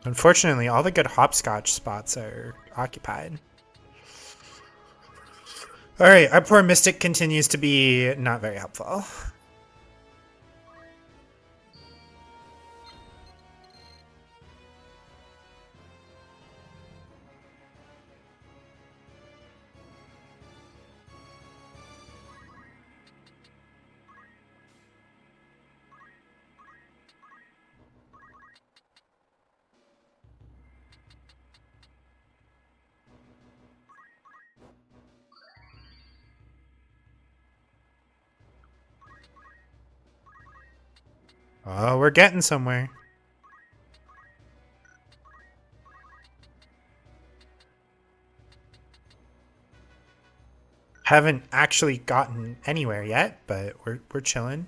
Unfortunately, all the good hopscotch spots are occupied. Alright, our poor Mystic continues to be not very helpful. Oh, we're getting somewhere. Haven't actually gotten anywhere yet, but we're chilling.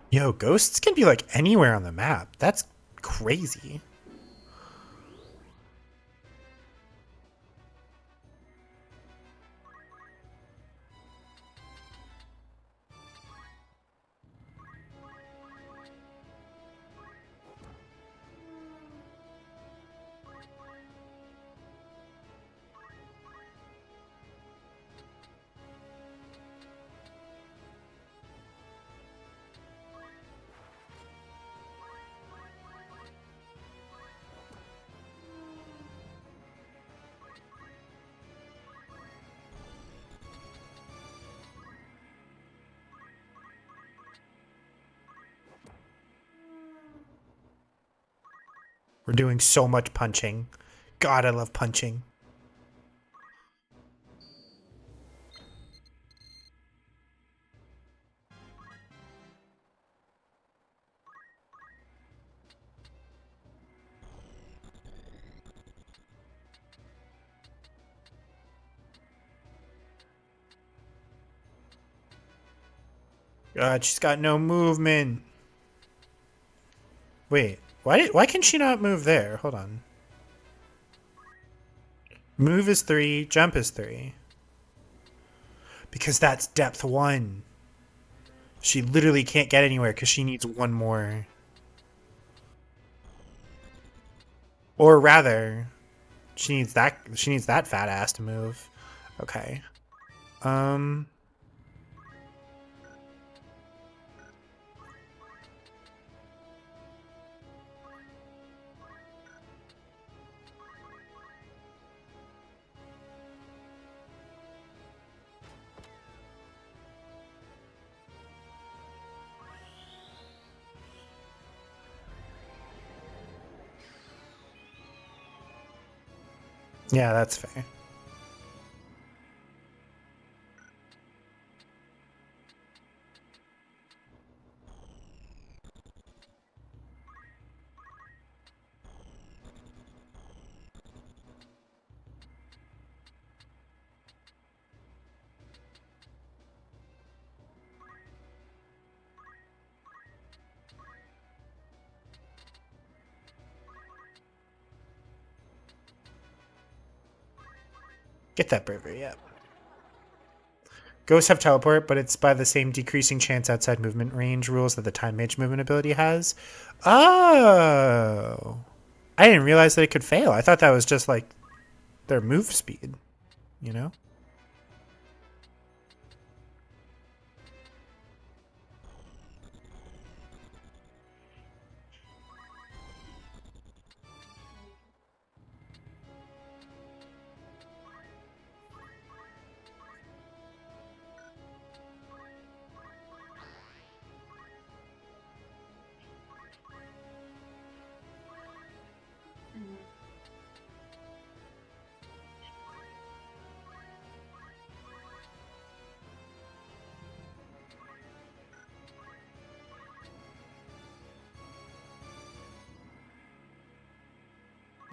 Yo, ghosts can be like anywhere on the map. That's crazy. We're doing so much punching. God, I love punching. God, she's got no movement. Wait, why can she not move there? Hold on. Move is 3, jump is 3. Because that's depth 1. She literally can't get anywhere because she needs one more. Or rather, she needs that fat ass to move. Okay. Yeah, that's fair. Get that bravery, yeah. Ghosts have teleport, but it's by the same decreasing chance outside movement range rules that the time mage movement ability has. Oh. I didn't realize that it could fail. I thought that was just like their move speed, you know?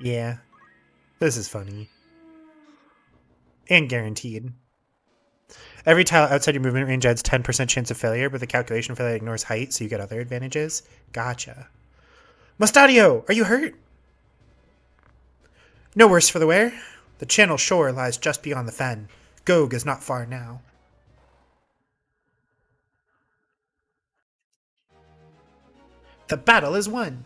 Yeah. This is funny. And guaranteed. Every tile outside your movement range adds 10% chance of failure, but the calculation for that ignores height, so you get other advantages. Gotcha. Mustadio, are you hurt? No worse for the wear. The channel shore lies just beyond the fen. Gog is not far now. The battle is won.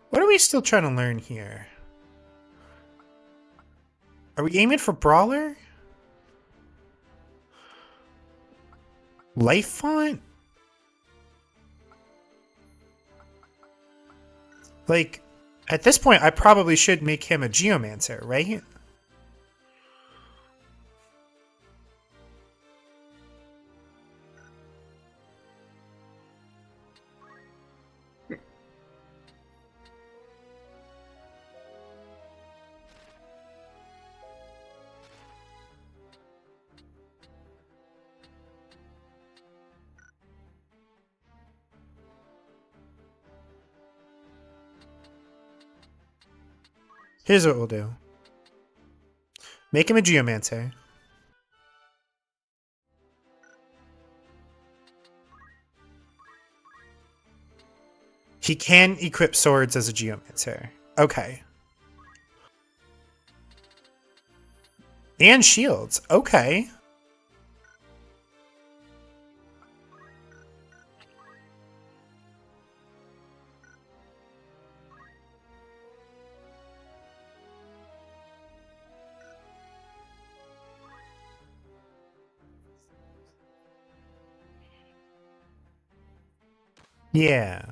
What are we still trying to learn here? Are we aiming for Brawler? Life font? Like, at this point, I probably should make him a Geomancer, right? Here's what we'll do. Make him a Geomancer. He can equip swords as a Geomancer. Okay. And shields. Okay. Yeah.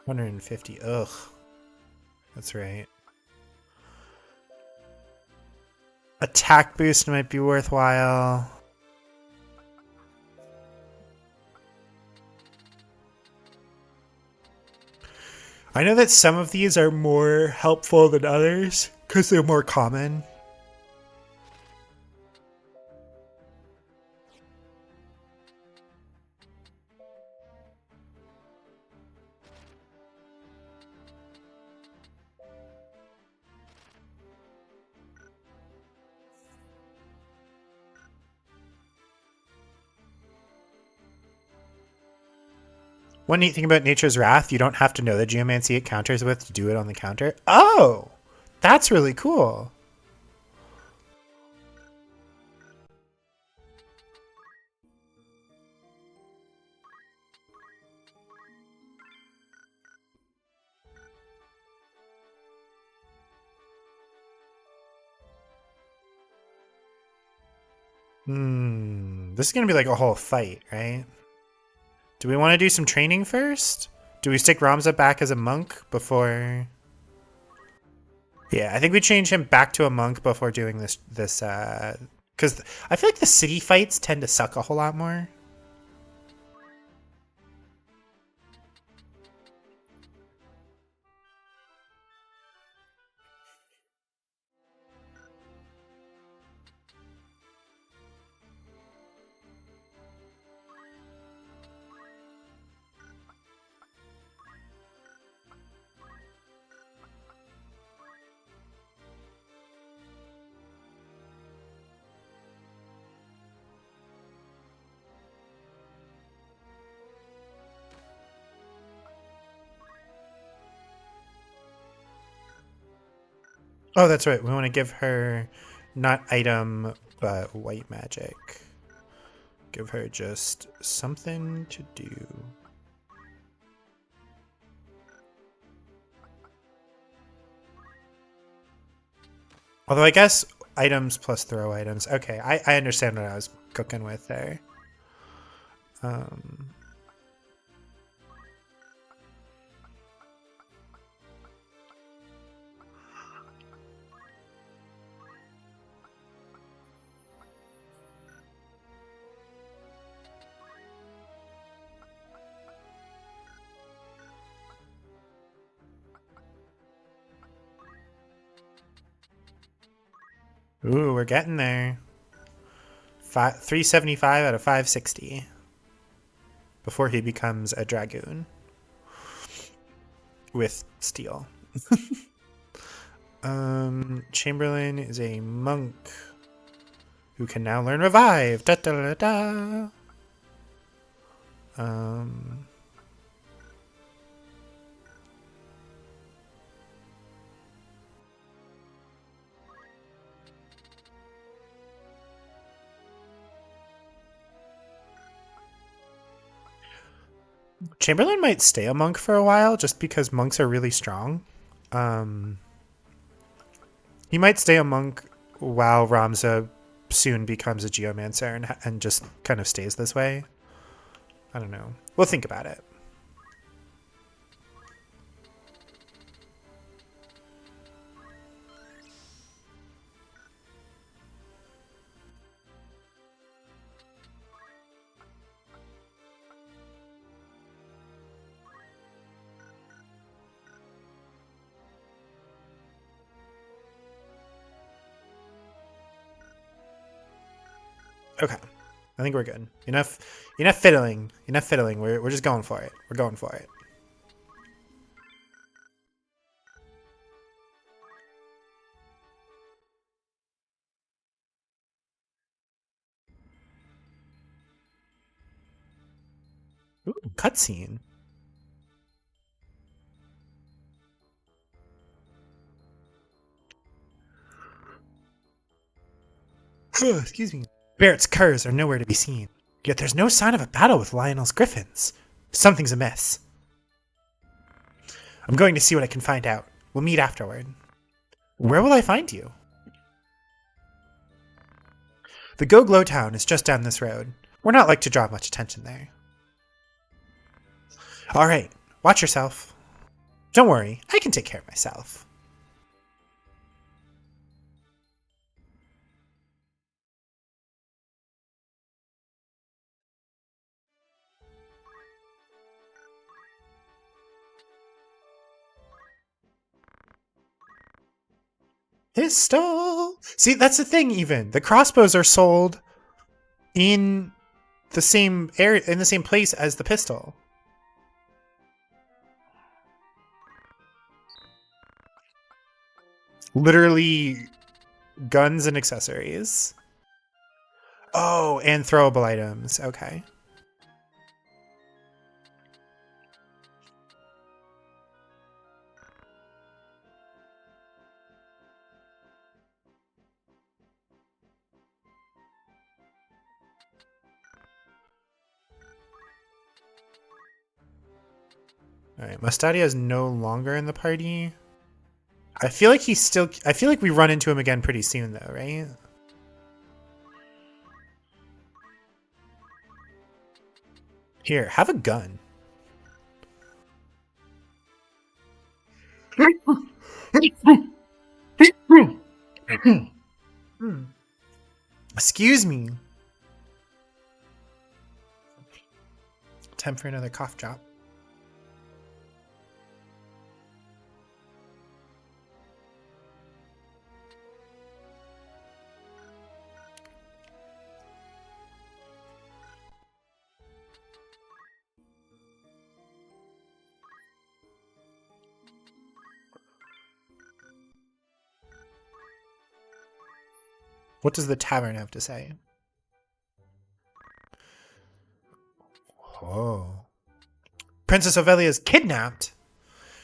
$150. Ugh. That's right. Attack boost might be worthwhile. I know that some of these are more helpful than others because they're more common. One neat thing about Nature's Wrath, you don't have to know the geomancy it counters with to do it on the counter. Oh, that's really cool. This is going to be like a whole fight, right? Do we want to do some training first? Do we stick Ramza back as a monk before... Yeah, I think we change him back to a monk before doing this, because I feel like the city fights tend to suck a whole lot more. Oh, that's right. We want to give her not item, but white magic. Give her just something to do. Although I guess items plus throw items. Okay, I understand what I was cooking with there. Ooh, we're getting there. 375 out of 560 before he becomes a dragoon with steel. Chamberlain is a monk who can now learn revive. Da, da, da, da. Chamberlain might stay a monk for a while just because monks are really strong. He might stay a monk while Ramza soon becomes a geomancer and just kind of stays this way. I don't know. We'll think about it. Okay. I think we're good. Enough fiddling. Enough fiddling. We're just going for it. We're going for it. Ooh, cutscene. Excuse me. Barrett's curs are nowhere to be seen. Yet there's no sign of a battle with Lionel's griffins. Something's amiss. I'm going to see what I can find out. We'll meet afterward. Where will I find you? The Go Glow town is just down this road. We're not like to draw much attention there. All right, watch yourself. Don't worry, I can take care of myself. Pistol. See, that's the thing. Even the crossbows are sold in the same area, in the same place as the pistol. Literally, guns and accessories. Oh, and throwable items. Okay. All right, Mustadia is no longer in the party. I feel like he's still. I feel like we run into him again pretty soon, though, right? Here, have a gun. Excuse me. Time for another cough drop. What does the tavern have to say? Oh. Princess Ovelia is kidnapped.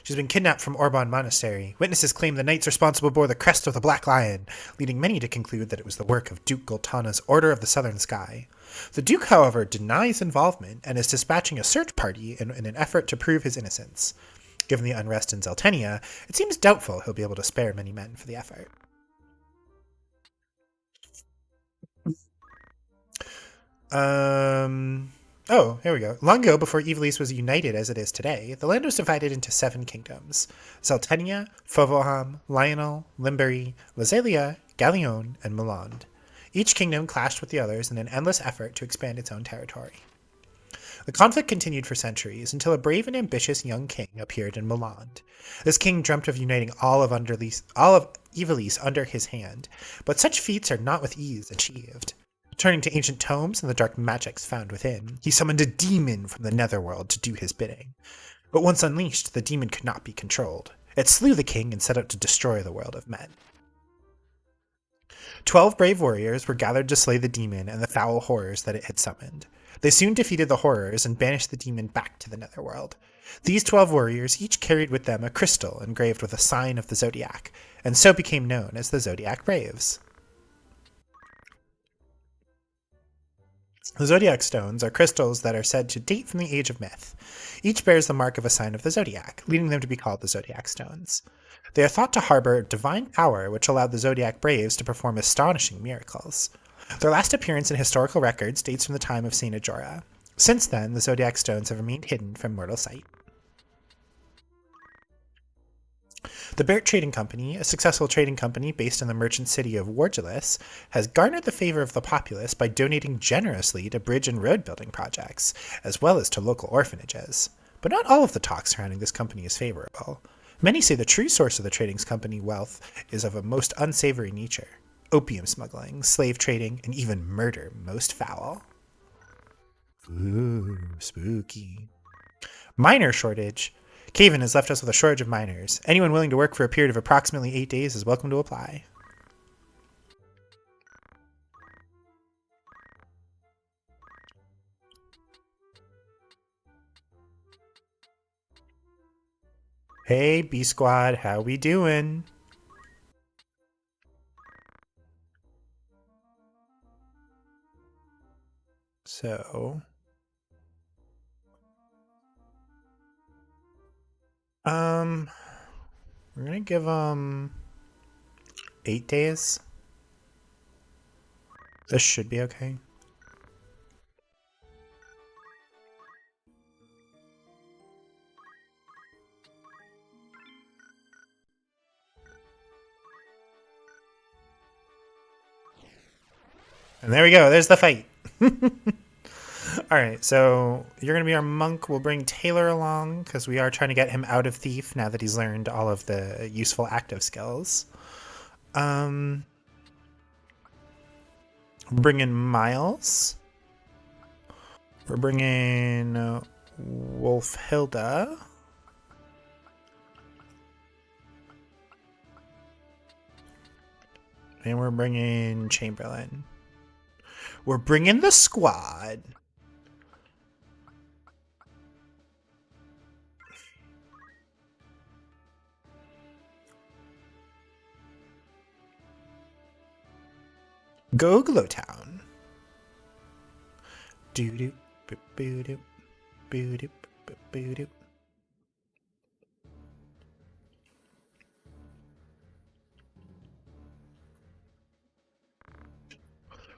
She's been kidnapped from Orban Monastery. Witnesses claim the knights responsible bore the crest of the Black Lion, leading many to conclude that it was the work of Duke Gultana's Order of the Southern Sky. The Duke, however, denies involvement and is dispatching a search party in an effort to prove his innocence. Given the unrest in Zeltenia, it seems doubtful he'll be able to spare many men for the effort. Oh, here we go. Long ago, before Ivalice was united as it is today, the land was divided into 7 kingdoms: Zeltenia, Fovoham, Lionel, Limbury, Lazalia, Gallion, and Muland. Each kingdom clashed with the others in an endless effort to expand its own territory. The conflict continued for centuries until a brave and ambitious young king appeared in Muland. This king dreamt of uniting all of Ivalice under his hand, but such feats are not with ease achieved. Turning to ancient tomes and the dark magics found within, he summoned a demon from the netherworld to do his bidding. But once unleashed, the demon could not be controlled. It slew the king and set out to destroy the world of men. 12 brave warriors were gathered to slay the demon and the foul horrors that it had summoned. They soon defeated the horrors and banished the demon back to the netherworld. These 12 warriors each carried with them a crystal engraved with a sign of the zodiac, and so became known as the Zodiac Braves. The zodiac stones are crystals that are said to date from the age of myth. Each bears the mark of a sign of the zodiac, leading them to be called the zodiac stones. They are thought to harbor divine power, which allowed the zodiac braves to perform astonishing miracles. Their last appearance in historical records dates from the time of Saint Ajora. Since then, the zodiac stones have remained hidden from mortal sight. The Bert Trading Company, a successful trading company based in the merchant city of Wargelis, has garnered the favor of the populace by donating generously to bridge and road building projects, as well as to local orphanages. But not all of the talk surrounding this company is favorable. Many say the true source of the trading company wealth is of a most unsavory nature: opium smuggling, slave trading, and even murder, most foul. Ooh, spooky. Miner shortage. Caven has left us with a shortage of miners. Anyone willing to work for a period of approximately 8 days is welcome to apply. Hey, B Squad, how we doing? So, we're gonna give 8 days. This should be okay. And there we go. There's the fight. All right, so you're going to be our monk. We'll bring Taylor along because we are trying to get him out of Thief now that he's learned all of the useful active skills. Um, we're bringing Miles. We're bringing Wolf Hilda. And we're bringing Chamberlain. We're bringing the squad. Go Glowtown. Doo doo boo doo boo doo boo doo.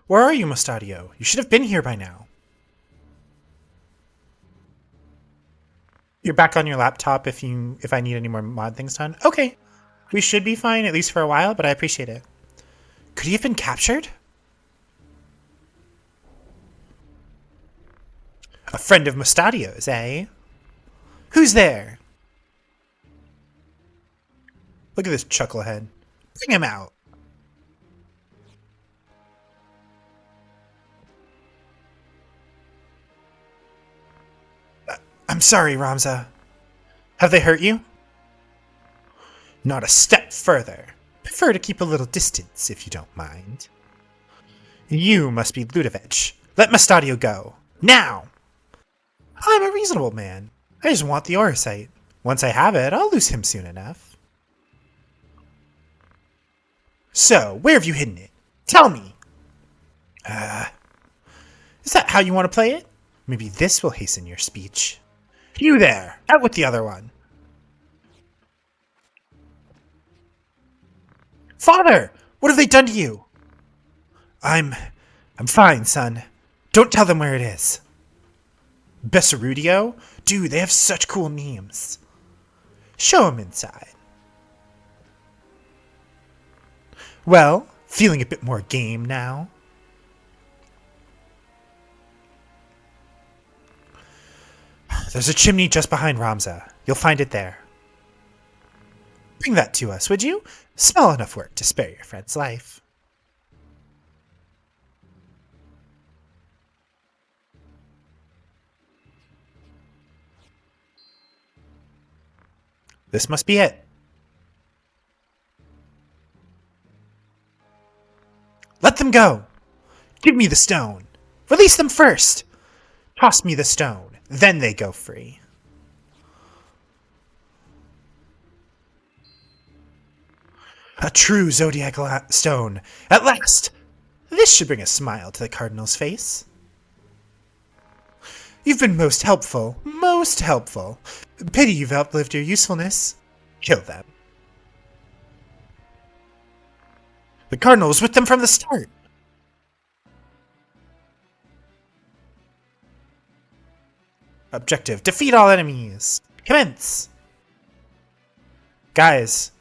Where are you, Mustadio? You should have been here by now. You're back on your laptop if I need any more mod things done. Okay. We should be fine, at least for a while, but I appreciate it. Could he have been captured? A friend of Mustadio's, eh? Who's there? Look at this chucklehead. Bring him out. I'm sorry, Ramza. Have they hurt you? Not a step further. Prefer to keep a little distance, if you don't mind. You must be Ludovic. Let Mustadio go. Now! I'm a reasonable man. I just want the Orosite. Once I have it, I'll lose him soon enough. So, where have you hidden it? Tell me! Is that how you want to play it? Maybe this will hasten your speech. You there! Out with the other one! Father! What have they done to you? I'm fine, son. Don't tell them where it is. Bessarudio? Dude, they have such cool names. Show him inside. Well, feeling a bit more game now? There's a chimney just behind Ramza. You'll find it there. Bring that to us, would you? Small enough work to spare your friend's life. This must be it. Let them go! Give me the stone! Release them first! Toss me the stone, then they go free. A true zodiac stone. At last! This should bring a smile to the Cardinal's face. You've been most helpful. Most helpful. Pity you've outlived your usefulness. Kill them. The Cardinal was with them from the start. Objective. Defeat all enemies. Commence. Guys,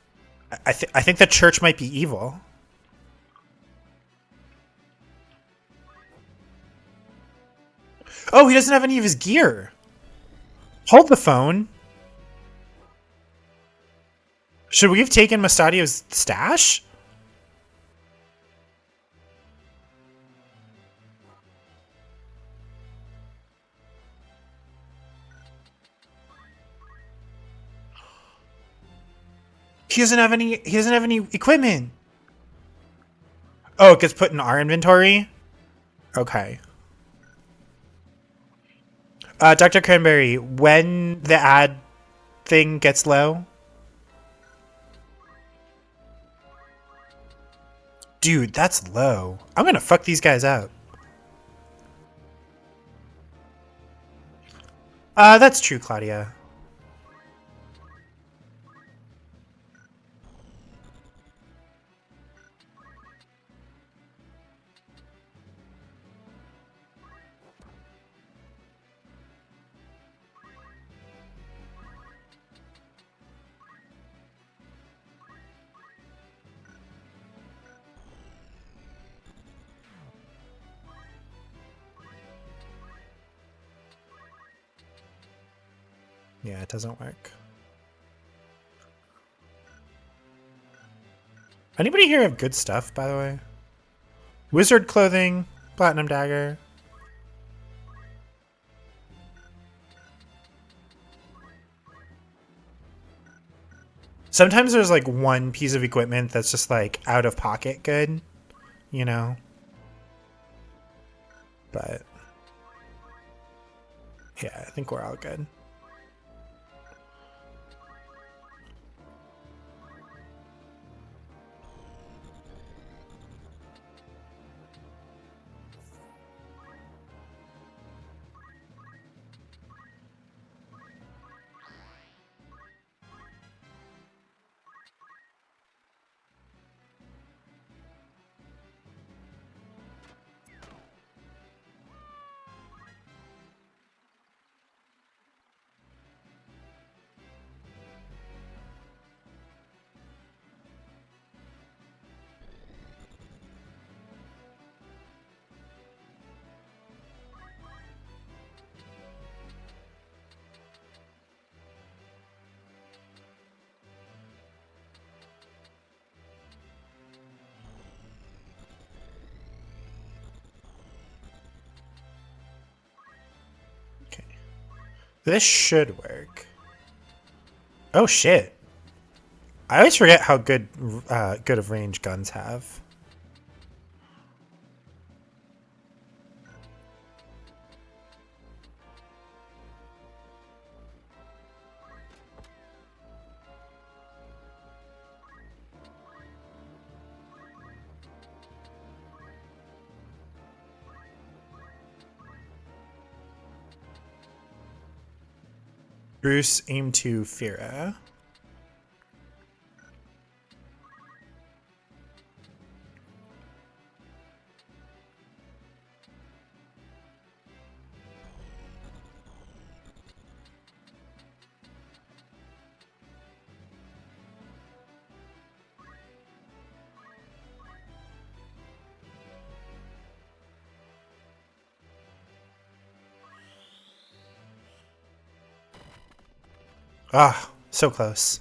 I think the church might be evil. Oh, he doesn't have any of his gear. Hold the phone. Should we have taken Mustadio's stash? He doesn't have any equipment. Oh, it gets put in our inventory? Okay. Dr. Cranberry, when the ad thing gets low? Dude, that's low. I'm gonna fuck these guys out. That's true, Claudia. Yeah, it doesn't work. Anybody here have good stuff, by the way? Wizard clothing, platinum dagger. Sometimes there's like one piece of equipment that's just like out of pocket good, you know? But yeah, I think we're all good. Okay. This should work. Oh shit. I always forget how good good of range guns have. Bruce, aim to Fira. Ah, so close.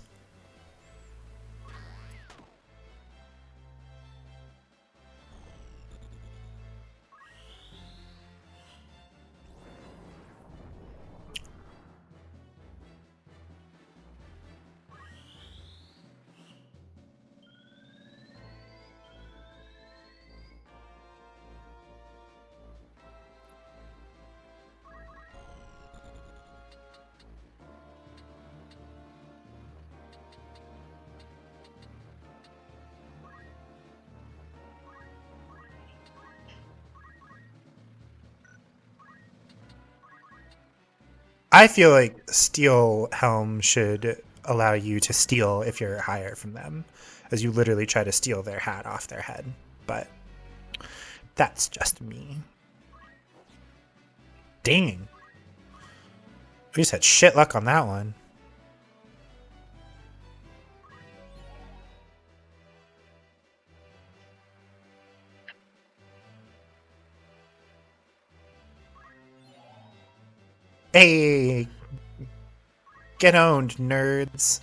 I feel like Steel Helm should allow you to steal if you're higher from them, as you literally try to steal their hat off their head. But that's just me. Dang. We just had shit luck on that one. Hey, get owned, nerds.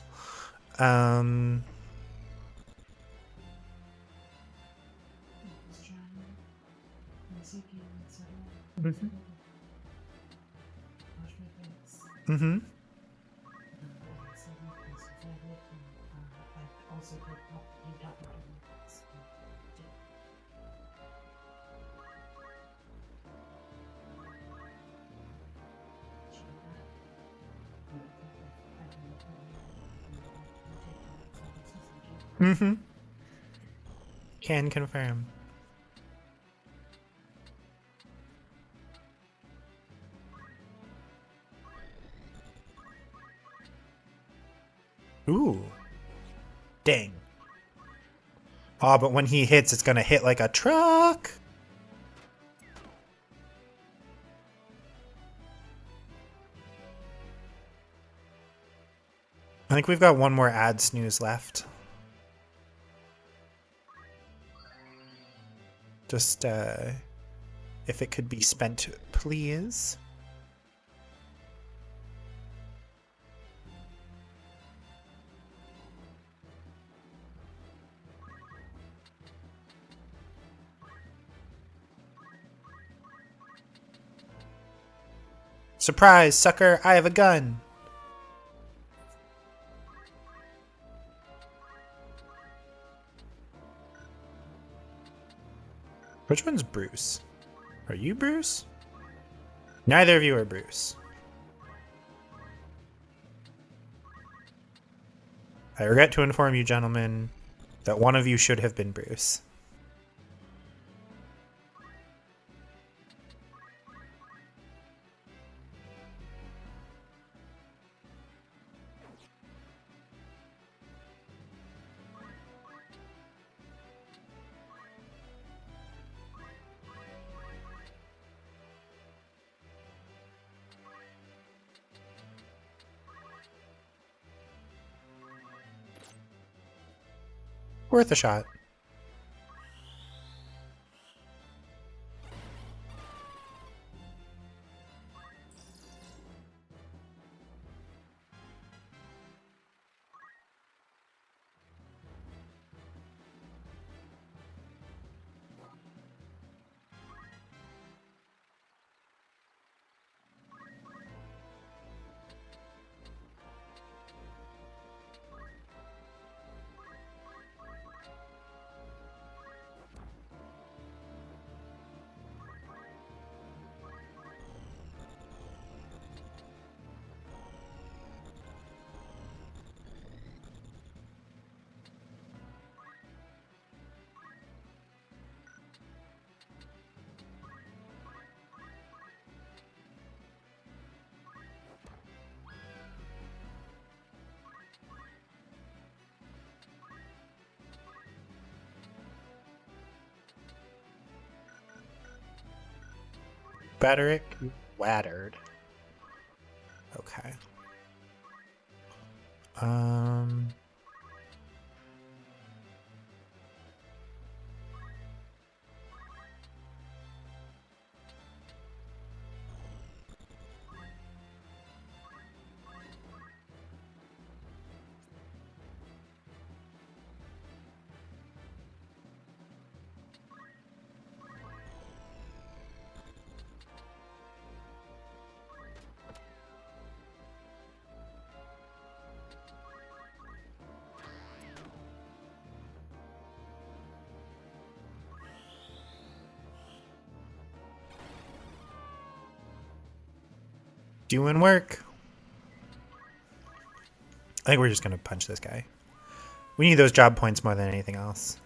Um, mhm. Mhm. Mhm. Can confirm. Ooh. Dang. Oh, but when he hits, it's gonna hit like a truck. I think we've got one more ad snooze left. Just, if it could be spent, please. Surprise, sucker, I have a gun. Which one's Bruce? Are you Bruce? Neither of you are Bruce. I regret to inform you, gentlemen, that one of you should have been Bruce. Worth a shot. Batterick Waddered. Okay. Doing work. I think we're just going to punch this guy. We need those job points more than anything else.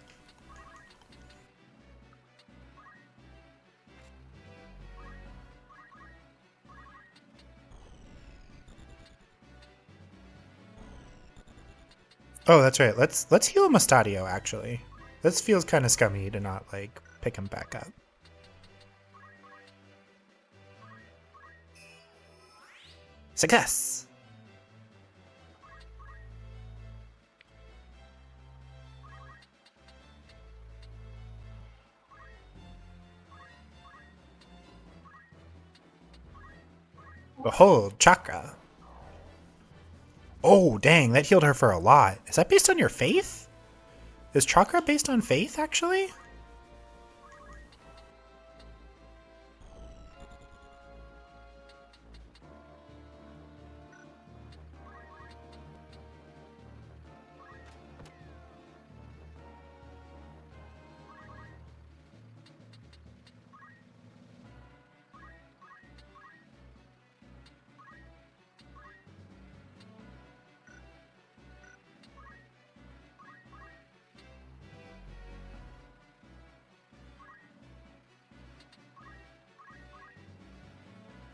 Oh, that's right. Let's heal Mustadio, actually. This feels kind of scummy to not, like, pick him back up. Success! Behold, chakra. Oh, dang, that healed her for a lot. Is that based on your faith? Is chakra based on faith, actually?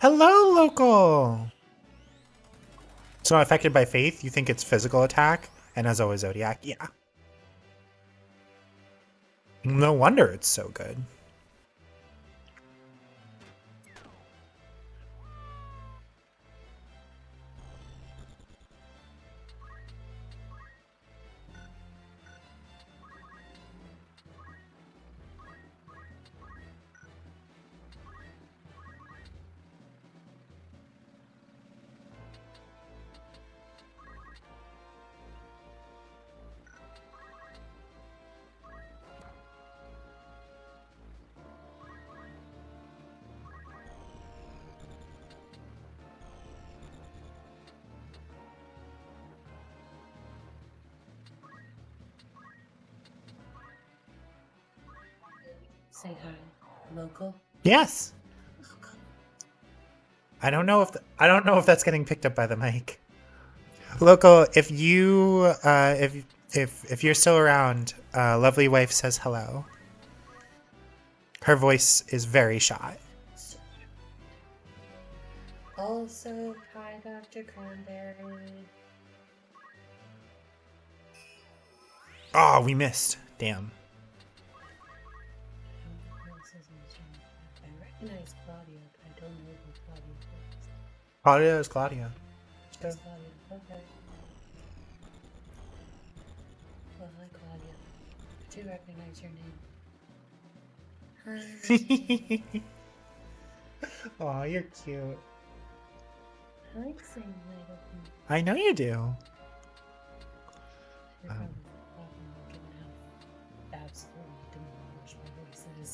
Hello, local! It's not affected by faith? You think it's physical attack? And as always, Zodiac? Yeah. No wonder it's so good. Say hi. Local? Yes. I don't know if that's getting picked up by the mic. Local, if you if you're still around, lovely wife says hello. Her voice is very shy. Also, hi, Dr. Cranberry. Oh, we missed. Damn. I recognize Claudia, but I don't know who Claudia is. Claudia is Claudia. Just Claudia. Okay. Well, hi, Claudia. I do recognize your name. Hi. Aw, you're cute. I like saying hi to people. I know you do. You're probably laughing given how absolutely demolished my voice is.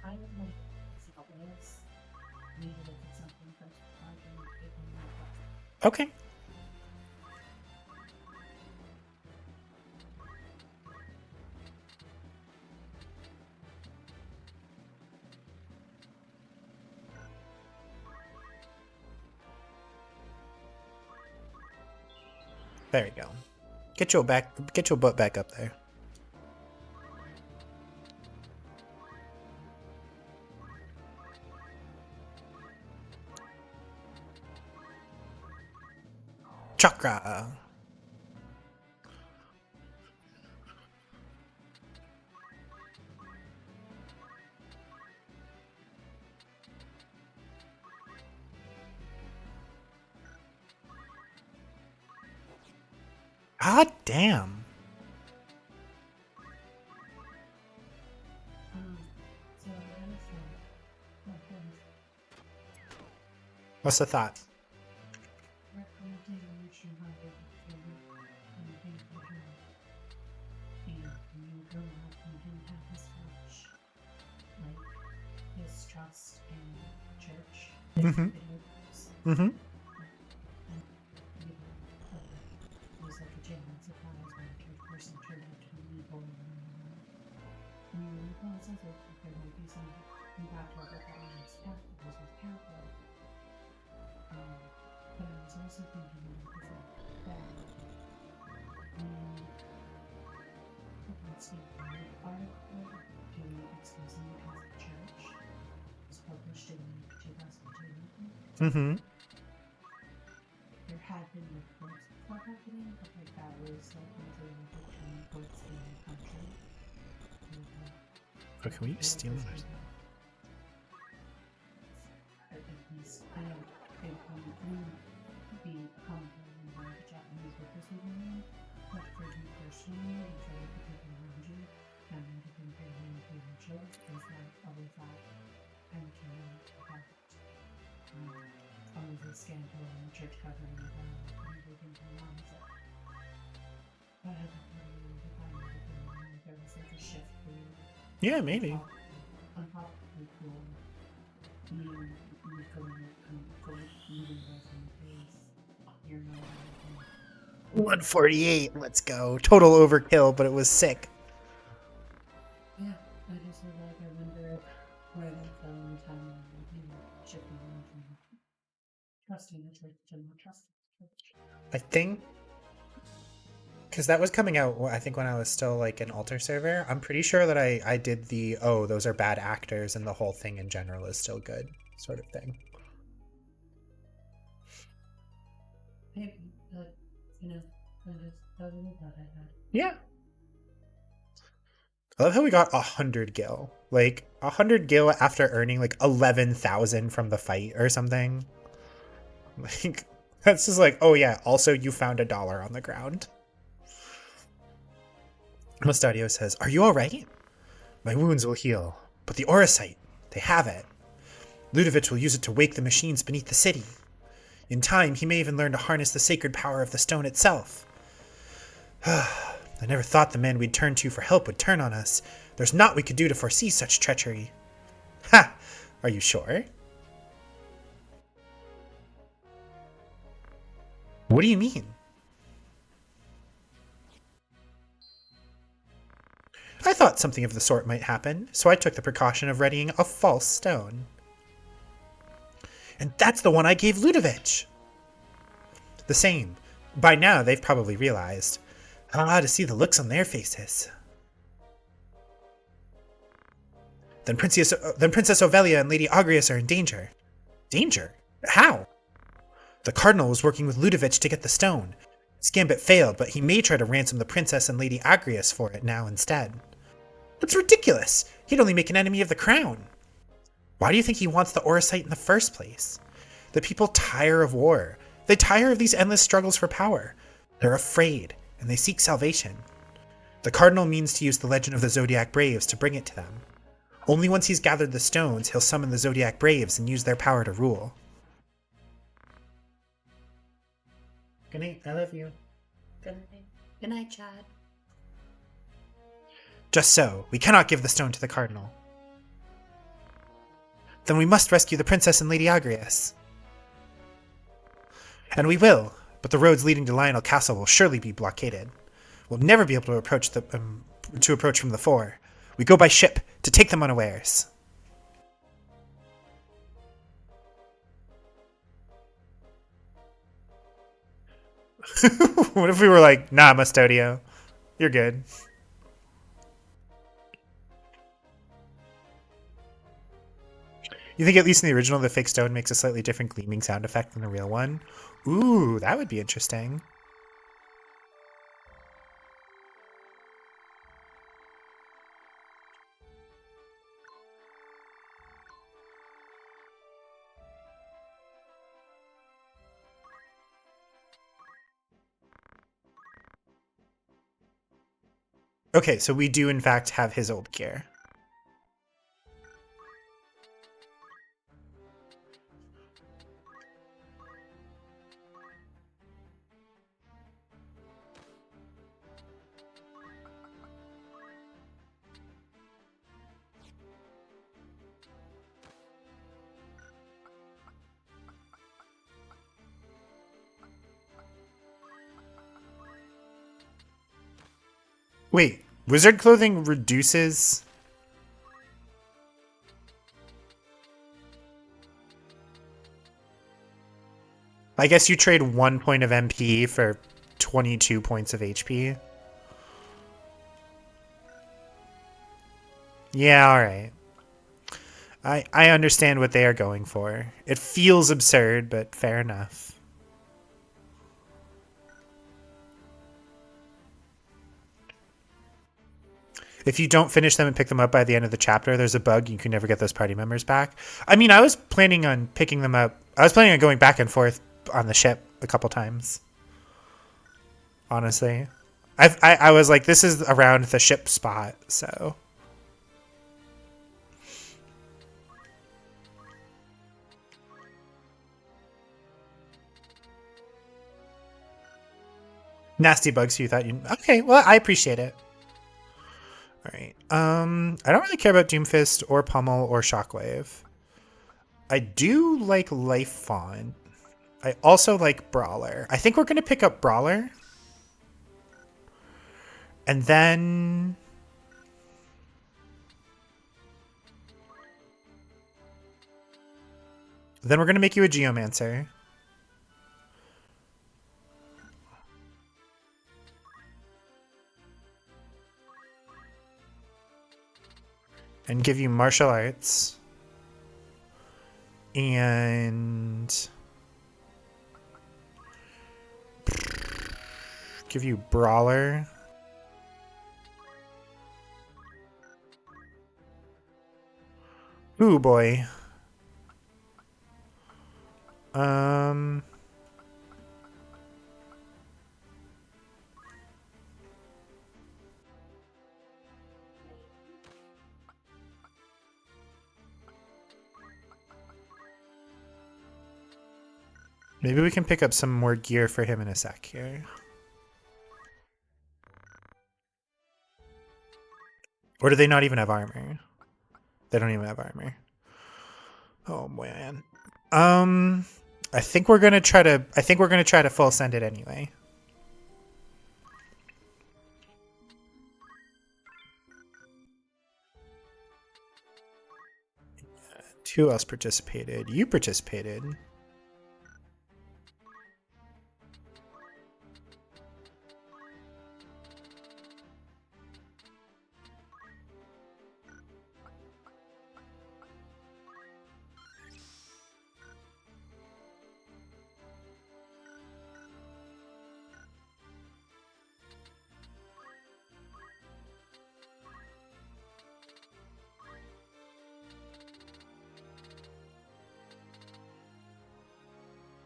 I would like to see how it is. Maybe look at something first before I can give them my thoughts. Okay. There you go. Get your butt back up there. Chakra. God damn. So I had a thought. What's the thought? Recommending a mission how they can and think for him. And when you grow up, you do have his flesh. Like his trust in the church. Mm-hmm. Mm-hmm. It was like a genuine surprise when a church person turned out to be evil. Well, it sounds like there might be some impact of what that man's path was with Catholic. But I was also thinking about the fact that let's see, one article doing exposing the Catholic Church was published in 2002. Mm-hmm. There had been reports of that happening, but like that was like major turning points in the country. Oh, can we steal this? At least, I know it wouldn't be comfortable in the Japanese workers living there, but for me personally, and for the people around you, and the people very influential, is that always that and can about always a scandal and the church covering it and everything around it. But I don't really define everything around. There was like a shift through. Yeah, maybe. Unpopularly cool. Meaning you feeling it fully eating those in the face. You're not everything. 148. Let's go. Total overkill, but it was sick. Yeah, I just feel like I wonder where that fell in the timeline of shifting away from trusting the church to not trusting the church. I think because that was coming out, I think, when I was still like an altar server. I'm pretty sure that I did the those are bad actors and the whole thing in general is still good sort of thing. Maybe, but that is a little that I had. Yeah. I love how we got 100 gil. Like 100 gil after earning like 11,000 from the fight or something. Like That's just like, oh yeah, also you found $1 on the ground. Mustadio says, are you alright? My wounds will heal, but the Auracite, they have it. Ludovic will use it to wake the machines beneath the city. In time, he may even learn to harness the sacred power of the stone itself. I never thought the man we'd turn to for help would turn on us. There's naught we could do to foresee such treachery. Ha! Are you sure? What do you mean? I thought something of the sort might happen, so I took the precaution of readying a false stone. And that's the one I gave Ludovic! The same. By now, they've probably realized. Ah, to see the looks on their faces. Then Princess Ovelia and Lady Agrias are in danger. Danger? How? The Cardinal was working with Ludovic to get the stone. His gambit failed, but he may try to ransom the Princess and Lady Agrias for it now instead. That's ridiculous! He'd only make an enemy of the crown. Why do you think he wants the Auracite in the first place? The people tire of war. They tire of these endless struggles for power. They're afraid, and they seek salvation. The Cardinal means to use the legend of the Zodiac Braves to bring it to them. Only once he's gathered the stones, he'll summon the Zodiac Braves and use their power to rule. Good night, I love you. Good night. Good night, Chad. Just so, we cannot give the stone to the Cardinal. Then we must rescue the Princess and Lady Agrias. And we will, but the roads leading to Lionel Castle will surely be blockaded. We'll never be able to approach from the fore. We go by ship to take them unawares. What if we were like, nah, Mustodio, you're good. You think at least in the original, the fake stone makes a slightly different gleaming sound effect than the real one? Ooh, that would be interesting. Okay, so we do in fact have his old gear. Wait, wizard clothing reduces... I guess you trade 1 point of MP for 22 points of HP. Yeah, alright. I understand what they are going for. It feels absurd, but fair enough. If you don't finish them and pick them up by the end of the chapter, there's a bug. You can never get those party members back. I mean, I was planning on picking them up. I was planning on going back and forth on the ship a couple times. Honestly. I was like, this is around the ship spot, so... Nasty bugs, you thought you... Okay, well, I appreciate it. Alright, I don't really care about Doomfist or Pummel or Shockwave. I do like Life Fawn. I also like Brawler. I think we're going to pick up Brawler. And then... Then we're going to make you a Geomancer. And give you martial arts. And give you brawler. Ooh boy. Maybe we can pick up some more gear for him in a sec here. Or do they not even have armor? They don't even have armor. Oh man. I think we're gonna try to full send it anyway. Who else participated? You participated.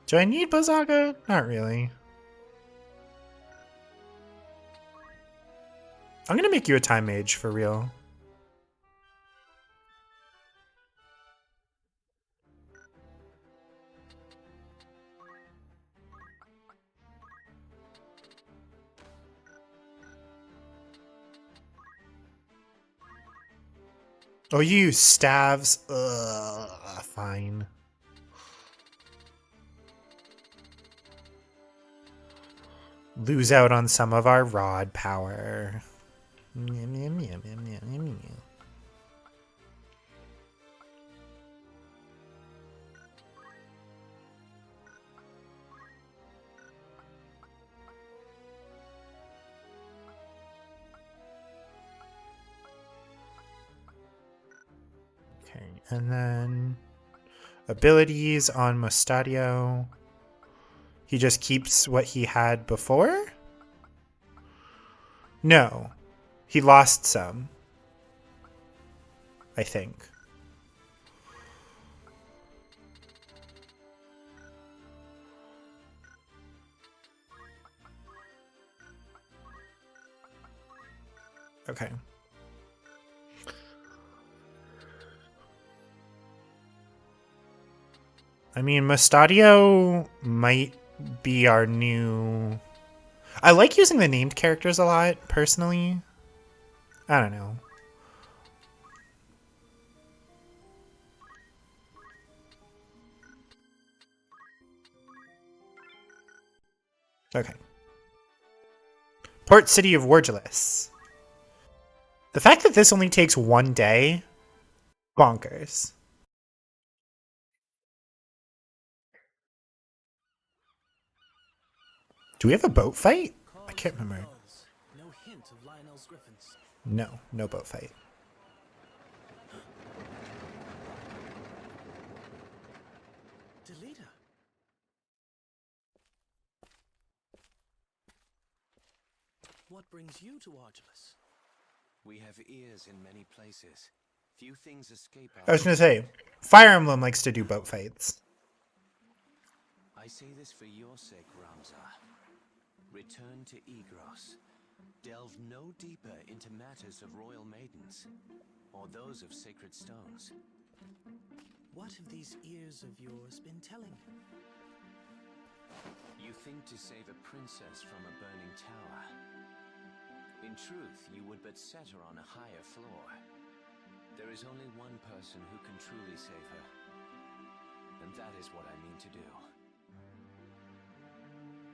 Do I need Bazaga? Not really. I'm gonna make you a time mage for real. Oh, you use staves? Ugh, fine. Lose out on some of our rod power. Meow, meow, meow, meow, meow, meow, meow. Okay, and then abilities on Mustadio. He just keeps what he had before? No. He lost some. I think. Okay. I mean, Mustadio might be our new... I like using the named characters a lot, personally. I don't know. Okay. Port City of Wargelis. The fact that this only takes 1 day, bonkers. Do we have a boat fight? I can't remember. No hint of Lionel's griffins. No, no boat fight. Delita. What brings you to Argelus? We have ears in many places. Few things escape I our... was gonna say, Fire Emblem likes to do boat fights. I say this for your sake, Ramza. Return to Egros. Delve no deeper into matters of royal maidens, or those of sacred stones. What have these ears of yours been telling you? You think to save a princess from a burning tower. In truth, you would but set her on a higher floor. There is only one person who can truly save her, and that is what I mean to do.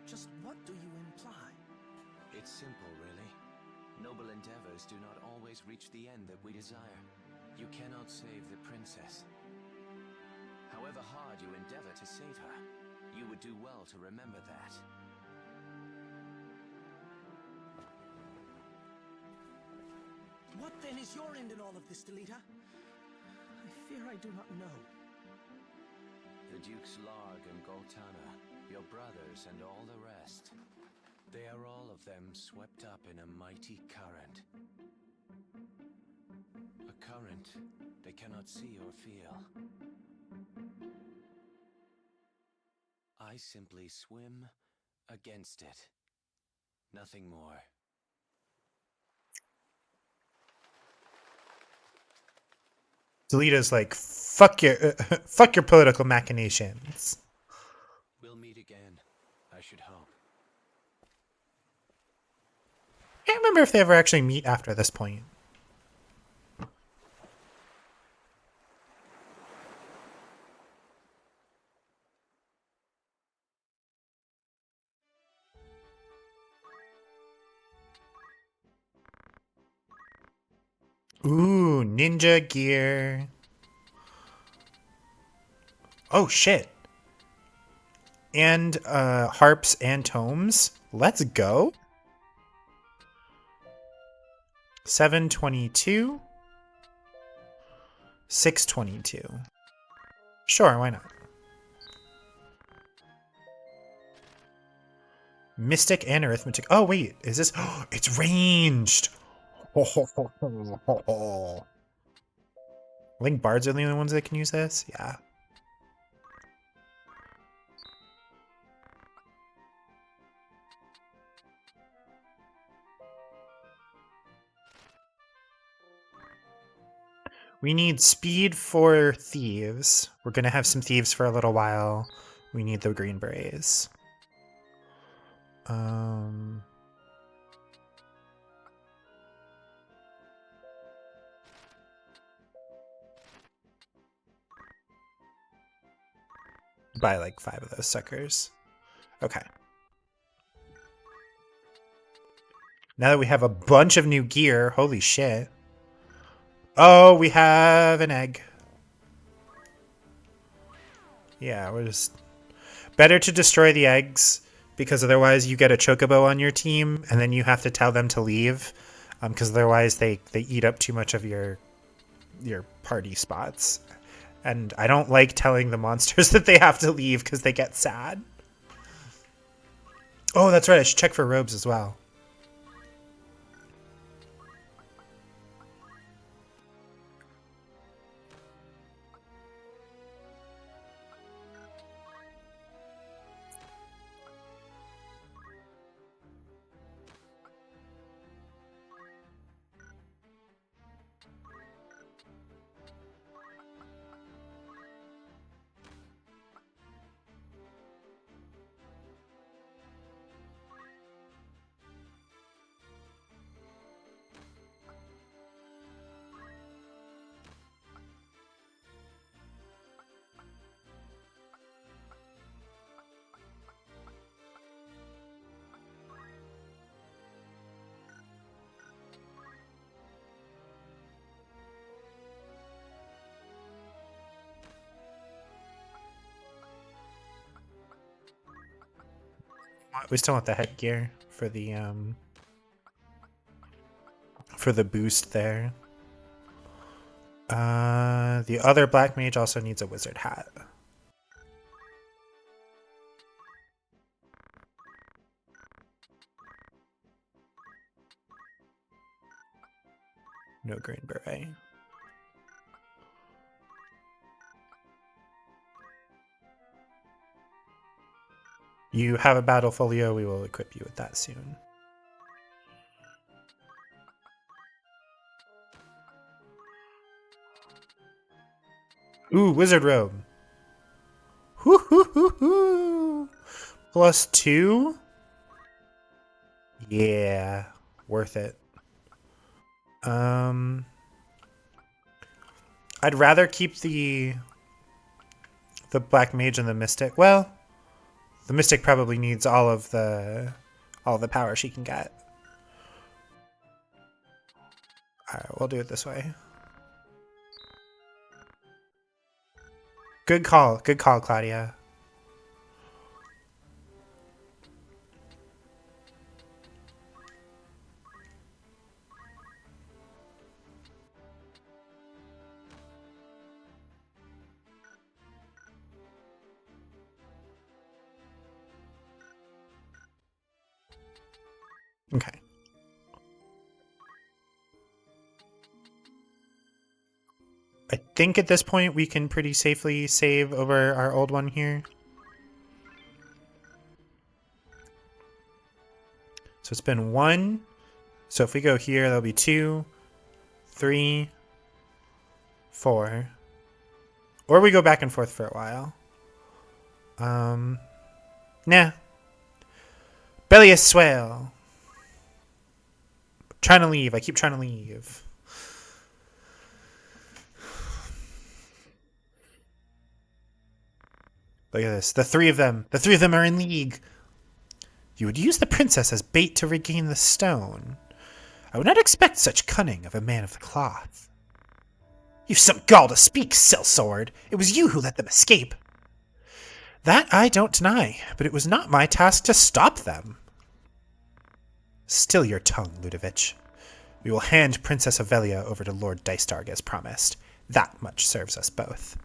Just what do you imply? It's simple, really. Noble endeavors do not always reach the end that we desire. You cannot save the princess. However hard you endeavor to save her, you would do well to remember that. What then is your end in all of this, Delita? I fear I do not know. The Dukes Larg and Goltana, your brothers and all the rest. They are all of them swept up in a mighty current. A current they cannot see or feel. I simply swim against it. Nothing more. Delita's like, fuck your political machinations. We'll meet can't remember if they ever actually meet after this point. Ooh, ninja gear. Oh, shit. And harps and tomes. Let's go. 722. 622. Sure, why not? Mystic and arithmetic. Oh, wait. Is this... Oh, it's ranged. I think bards are the only ones that can use this. Yeah. We need speed for thieves. We're going to have some thieves for a little while. We need the green berets. Buy like 5 of those suckers. Okay. Now that we have a bunch of new gear, holy shit. Oh, we have an egg. Yeah, we're just... Better to destroy the eggs, because otherwise you get a chocobo on your team, and then you have to tell them to leave, because otherwise they eat up too much of your party spots. And I don't like telling the monsters that they have to leave because they get sad. Oh, that's right. I should check for robes as well. We still want the headgear for the boost there. The other black mage also needs a wizard hat. No green beret. You have a battle folio. We will equip you with that soon. Ooh, wizard robe. Hoo hoo hoo hoo. +2? Yeah, worth it. I'd rather keep the black mage and the mystic. Well, the mystic probably needs all the power she can get. Alright, we'll do it this way. Good call, Claudia. Okay. I think at this point we can pretty safely save over our old one here. So it's been 1. So if we go here, that'll be 2, 3, 4. Or we go back and forth for a while. Nah. Bellius Swale. Trying to leave. I keep trying to leave. Look at this. The three of them are in league. You would use the princess as bait to regain the stone. I would not expect such cunning of a man of the cloth. You've some gall to speak, sellsword. It was you who let them escape. That I don't deny, but it was not my task to stop them. Still your tongue, Ludovic. We will hand Princess Avelia over to Lord Dystarg as promised. That much serves us both.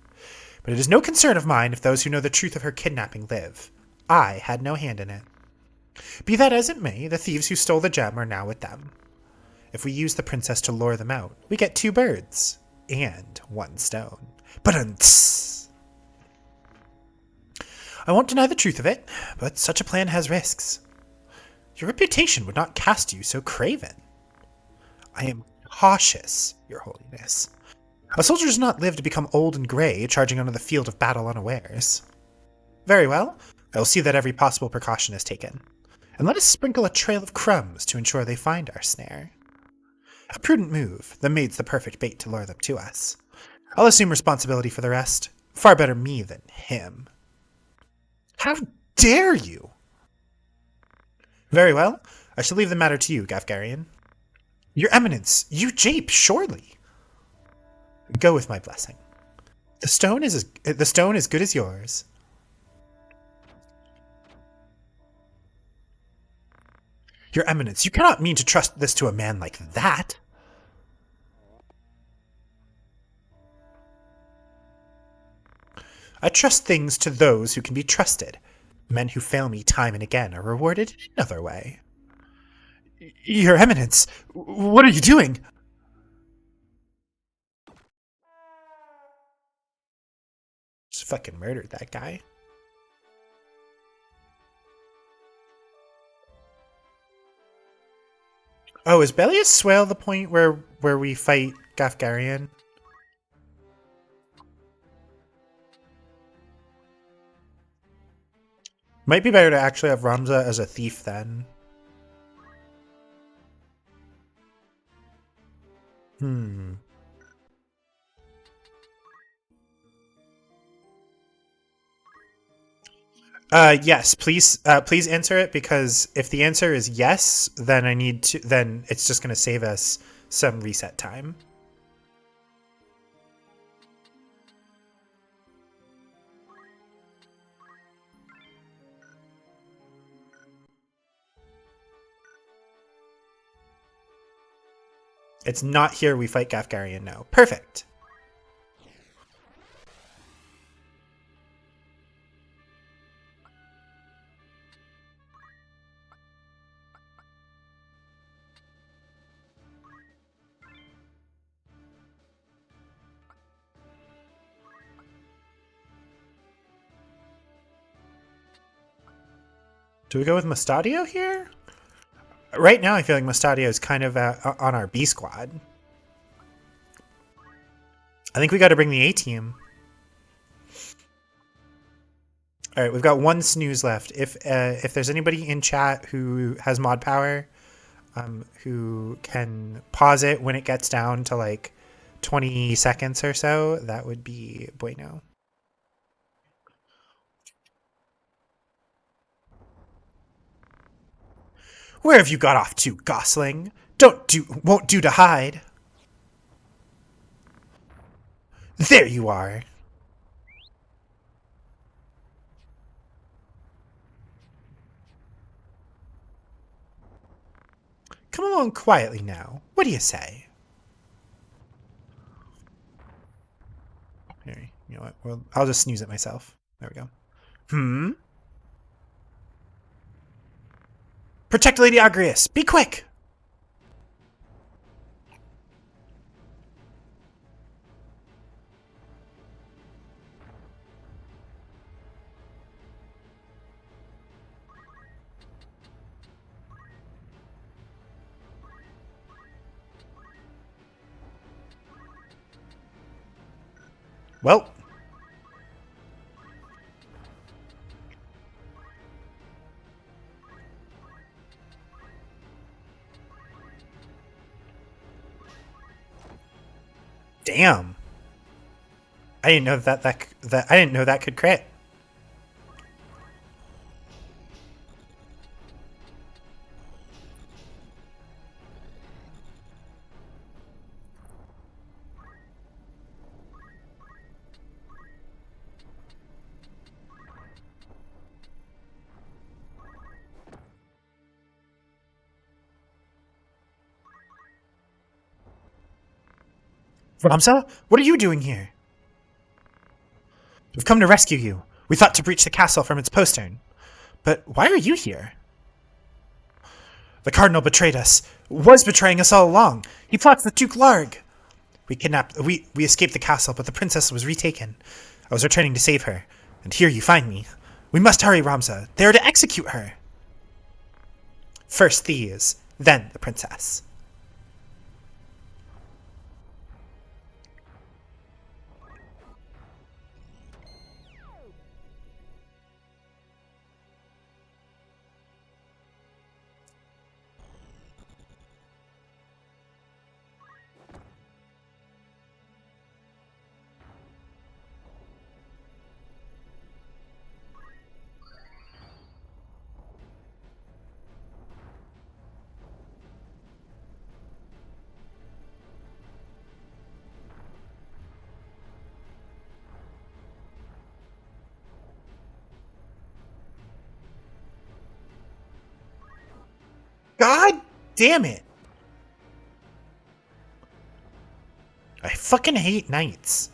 But it is no concern of mine if those who know the truth of her kidnapping live. I had no hand in it. Be that as it may, the thieves who stole the gem are now with them. If we use the princess to lure them out, we get 2 birds and 1 stone. Ba-dum-ts. I won't deny the truth of it, but such a plan has risks. Your reputation would not cast you so craven. I am cautious, your holiness. A soldier does not live to become old and grey, charging onto the field of battle unawares. Very well, I will see that every possible precaution is taken. And let us sprinkle a trail of crumbs to ensure they find our snare. A prudent move. The maid's the perfect bait to lure them to us. I'll assume responsibility for the rest. Far better me than him. How dare you? Very well. I shall leave the matter to you, Gafgarian. Your Eminence, you jape, surely. Go with my blessing. The stone is good as yours. Your Eminence, you cannot mean to trust this to a man like that. I trust things to those who can be trusted. Men who fail me time and again are rewarded in another way. Your Eminence, what are you doing? Just fucking murdered that guy. Oh, is Belius Swale the point where we fight Gafgarian? Might be better to actually have Ramza as a thief then. Yes, please answer it, because if the answer is yes, then then it's just gonna save us some reset time. It's not here we fight Gafgarian, no. Perfect. Do we go with Mustadio here? Right now I feel like Mustadio is kind of on our B squad. I think we got to bring the A-team. All right, we've got 1 snooze left. If there's anybody in chat who has mod power, who can pause it when it gets down to like 20 seconds or so, that would be bueno. Where have you got off to, Gosling? Won't do to hide. There you are. Come along quietly now. What do you say? Here, you know what? Well, I'll just snooze it myself. There we go. Protect Lady Agrius! Be quick! Well, Damn. I didn't know that I didn't know that could crit. Ramza, what are you doing here? We've come to rescue you. We thought to breach the castle from its postern. But why are you here? The Cardinal betrayed us. Was betraying us all along. He plots with Duke Larg. We escaped the castle, but the princess was retaken. I was returning to save her. And here you find me. We must hurry, Ramza. They are to execute her. First these, then the princess. God damn it. I fucking hate knights.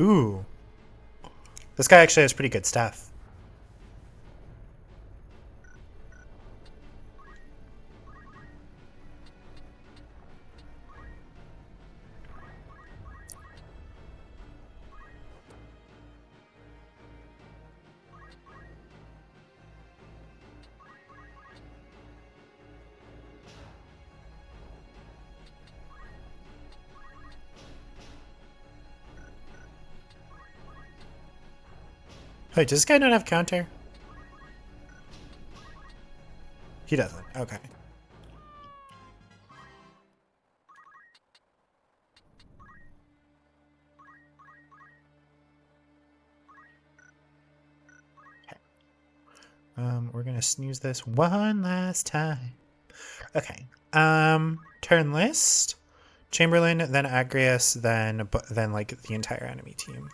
Ooh. This guy actually has pretty good stuff. Wait, does this guy not have counter? He doesn't. Okay. We're gonna snooze this one last time. Okay. Turn list. Chamberlain, then Agrius, then like the entire enemy team.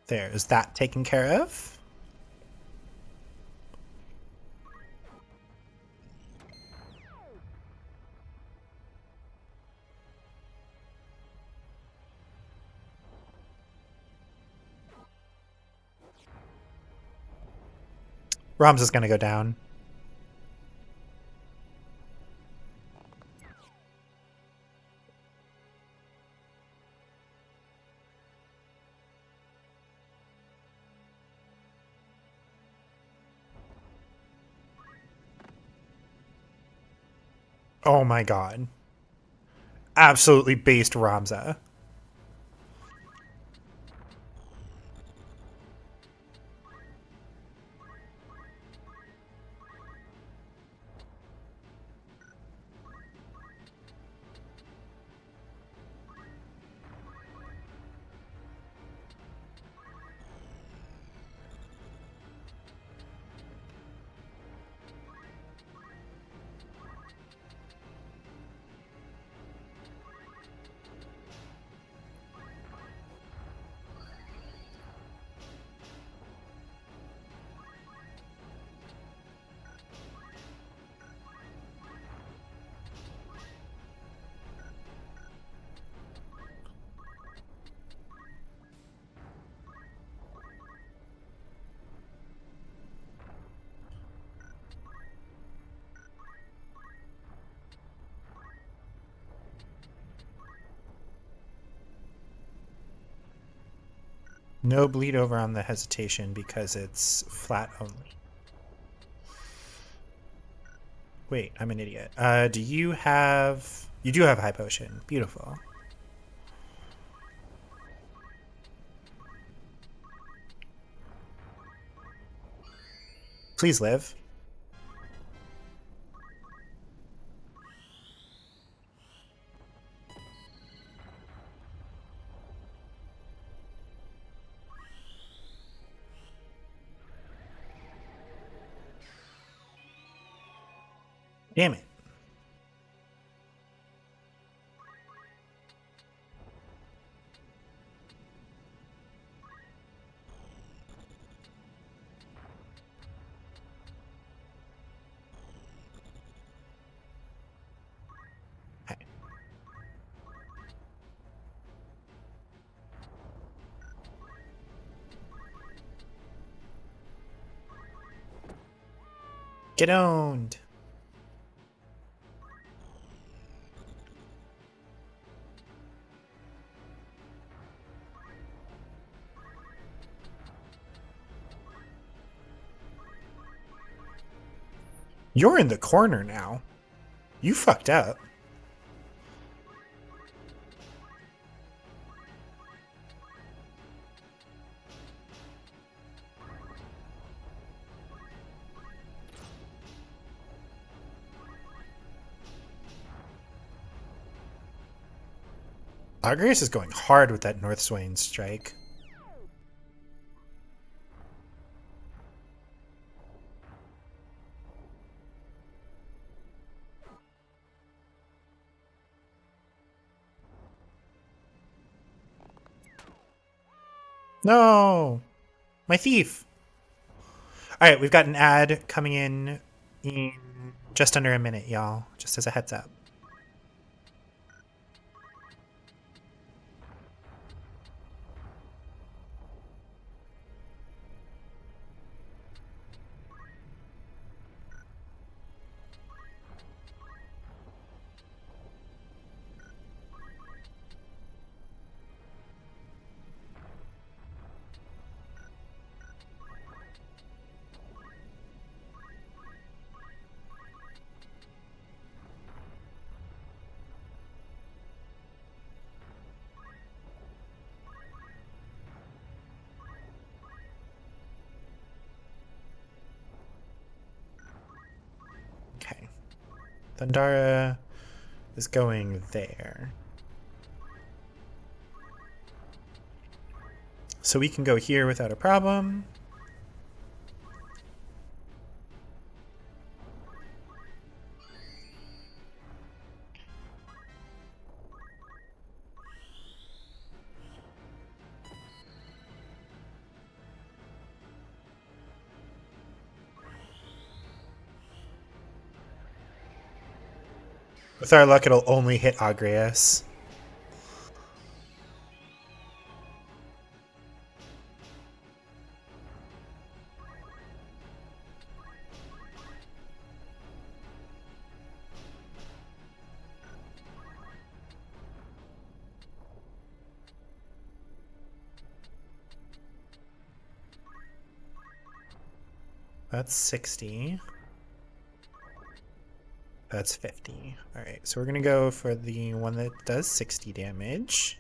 There, is that taken care of? Ram's is gonna go down. Oh my god. Absolutely based Ramza. No bleed over on the hesitation because it's flat only. Wait, I'm an idiot. Do you have... You do have high potion. Beautiful. Please live. Damn it. Okay. Get owned. You're in the corner now. You fucked up. Agrius is going hard with that North Swain strike. No! My thief! Alright, we've got an ad coming in just under a minute, y'all. Just as a heads up. Okay. Thundara is going there. So we can go here without a problem. With our luck, it'll only hit Agrius. That's 60. That's 50. Alright, so we're going to go for the one that does 60 damage.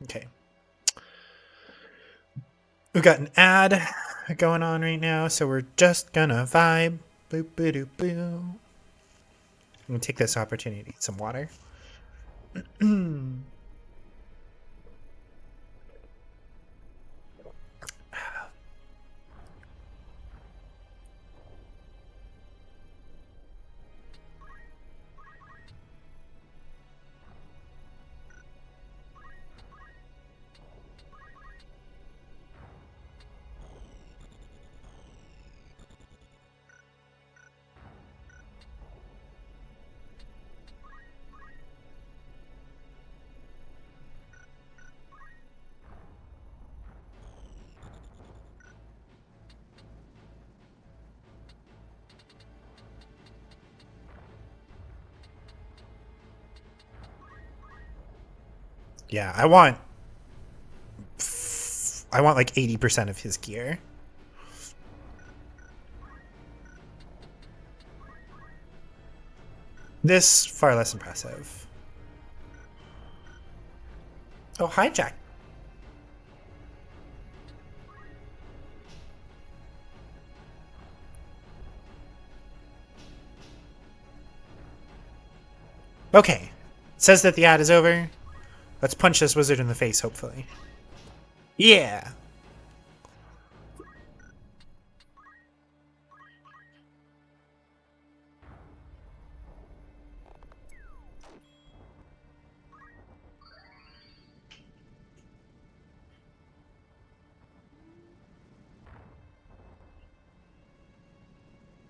Okay. We've got an ad going on right now, so we're just gonna vibe. Boop, boop, boop, boop. I'm gonna take this opportunity to get some water. Yeah, I want like 80% of his gear. This far less impressive. Oh, hi, Jack. Okay. Says that the ad is over. Let's punch this wizard in the face, hopefully. Yeah.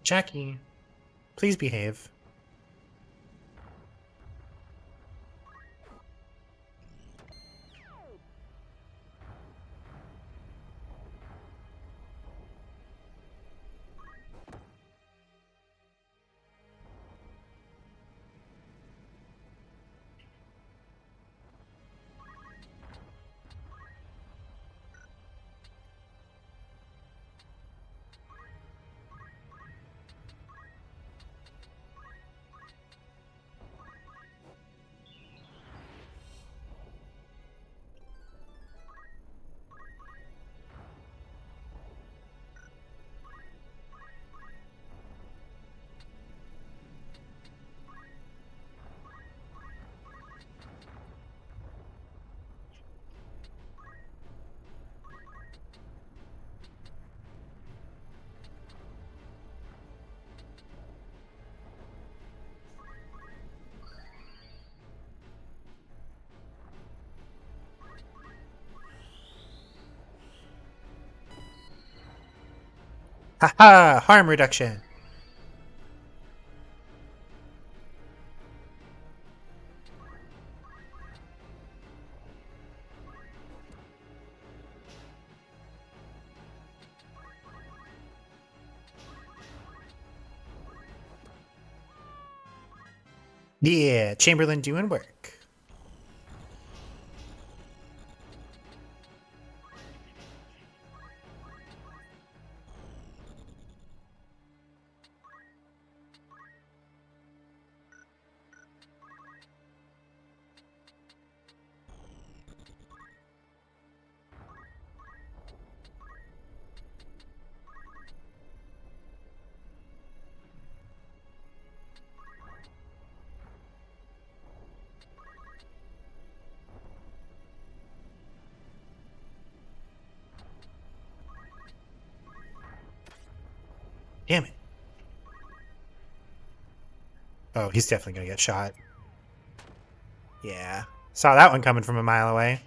Jackie, please behave. Haha, harm reduction. Yeah, Chamberlain doing work. Damn it. Oh, he's definitely gonna get shot. Yeah. Saw that one coming from a mile away.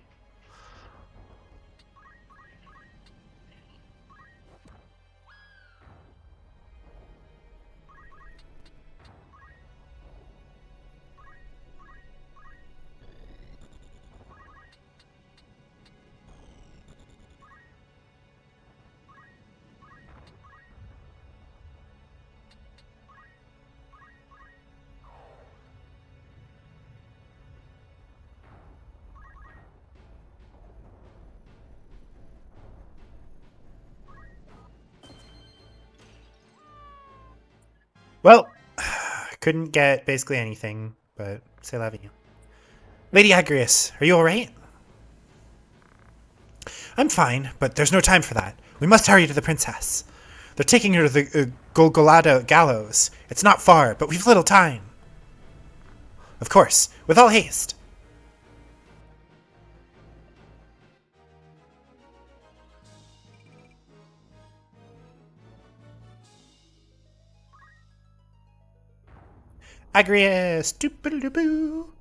Well, couldn't get basically anything, but say la vie. Lady Agrius, are you alright? I'm fine, but there's no time for that. We must hurry to the princess. They're taking her to the Golgolada gallows. It's not far, but we've little time. Of course, with all haste. Agrius! Doop-a-doo-boo!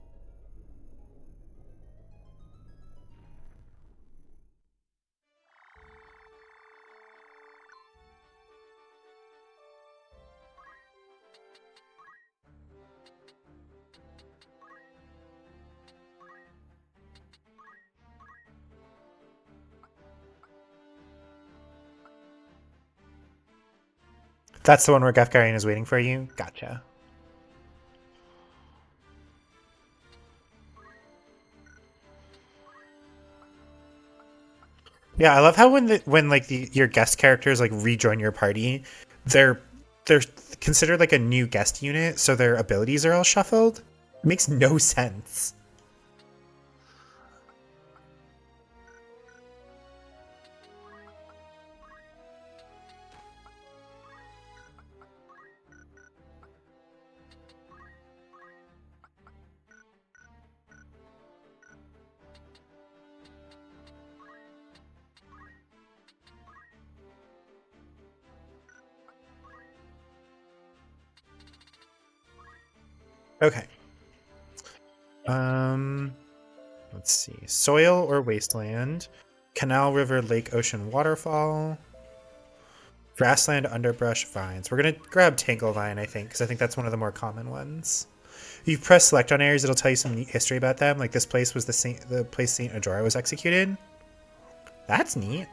That's the one where Gafgarian is waiting for you? Gotcha. Yeah, I love how when like your guest characters like rejoin your party, they're they're considered like a new guest unit, so their abilities are all shuffled. It makes no sense. Okay. Let's see. Soil or wasteland, canal, river, lake, ocean, waterfall, grassland, underbrush, vines. We're gonna grab Tanglevine, I think, because I think that's one of the more common ones. If you press select on areas, it'll tell you some neat history about them. Like this place was the place Saint Ajora was executed. That's neat.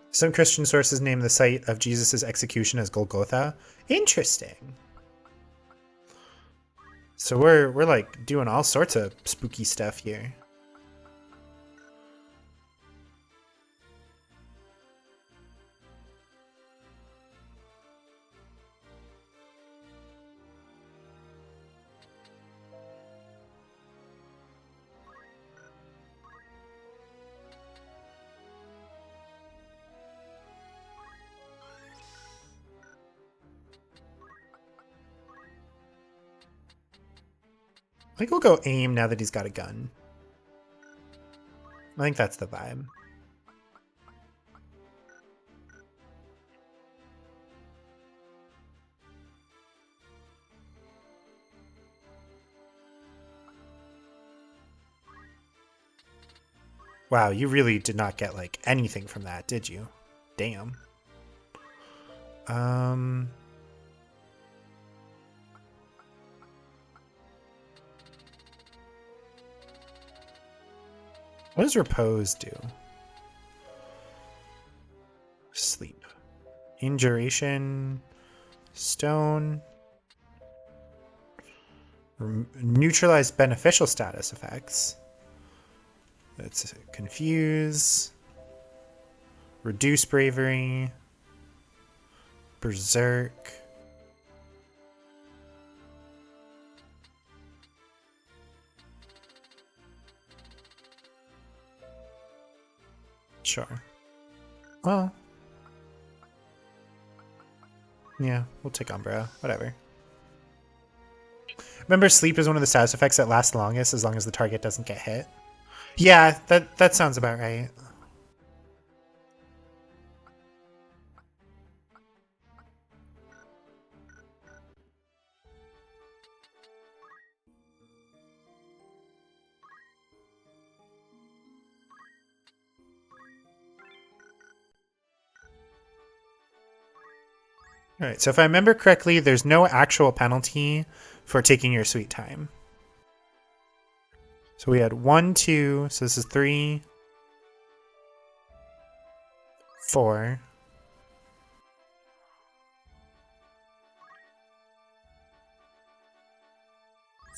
Some Christian sources name the site of Jesus' execution as Golgotha. Interesting. So we're like doing all sorts of spooky stuff here. I think we'll go aim now that he's got a gun. I think that's the vibe. Wow, you really did not get like anything from that, did you? Damn. What does repose do? Sleep. Induration. Stone. Neutralize beneficial status effects. Let's confuse. Reduce bravery. Berserk. Sure. Well. Yeah, we'll take Umbra. Whatever. Remember, sleep is one of the status effects that lasts longest as long as the target doesn't get hit. Yeah, that sounds about right. All right, so if I remember correctly, there's no actual penalty for taking your sweet time. So we had 1, 2, so this is 3, 4.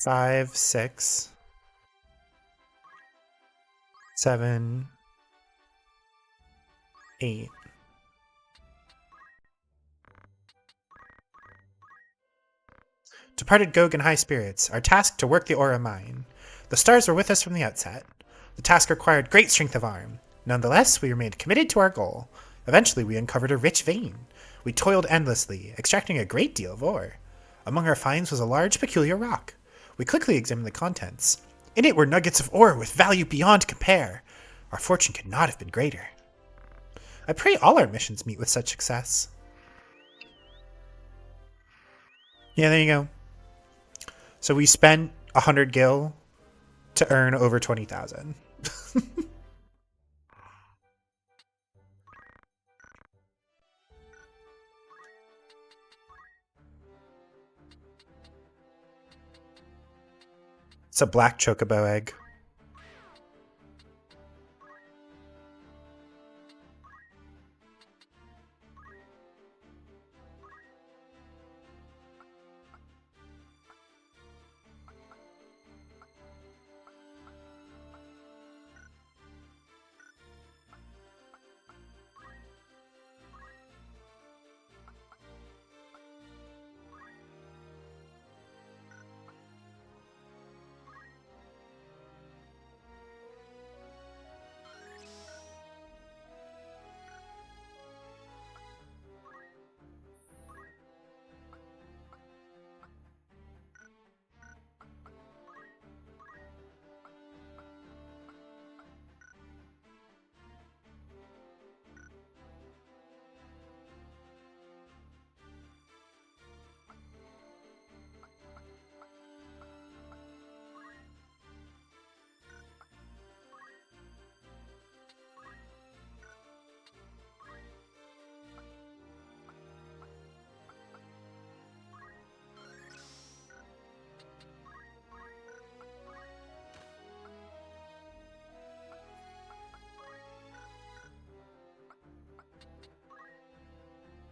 5, 6, 7, 8. Departed Gog in high spirits, our task to work the Aura mine. The stars were with us from the outset. The task required great strength of arm. Nonetheless, we remained committed to our goal. Eventually, we uncovered a rich vein. We toiled endlessly, extracting a great deal of ore. Among our finds was a large, peculiar rock. We quickly examined the contents. In it were nuggets of ore with value beyond compare. Our fortune could not have been greater. I pray all our missions meet with such success. Yeah, there you go. So we spent 100 gil to earn over 20,000. It's a black chocobo egg.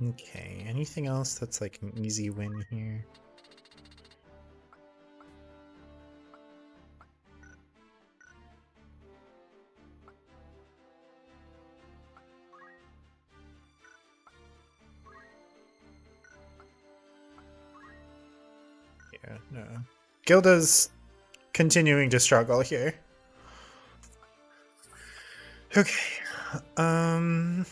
Okay, anything else that's like an easy win here? Yeah, no. Gilda's continuing to struggle here. Okay. Um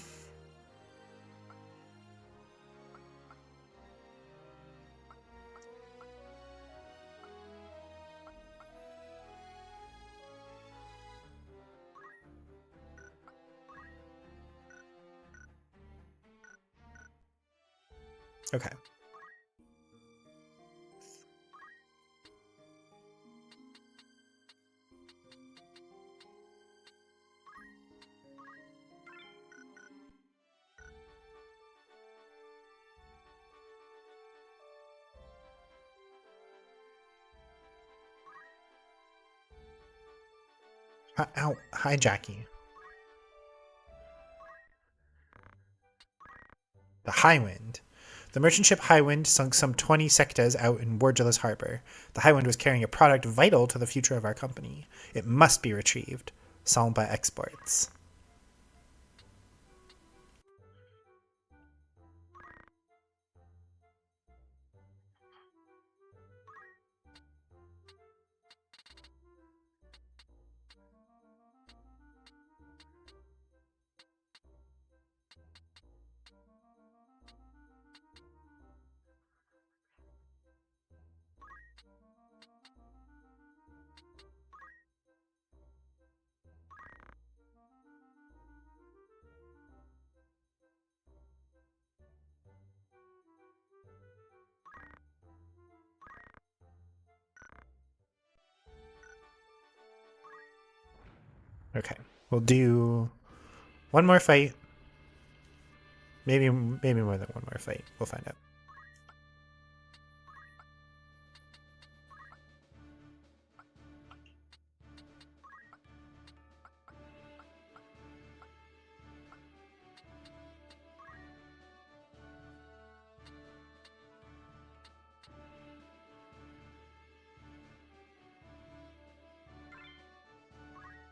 Okay. Ow, hi Jackie. The Highwind. The merchant ship Highwind sunk some 20 sectas out in Wardulus Harbor. The Highwind was carrying a product vital to the future of our company. It must be retrieved. Salmba Exports. Okay, we'll do one more fight. Maybe more than one more fight. We'll find out.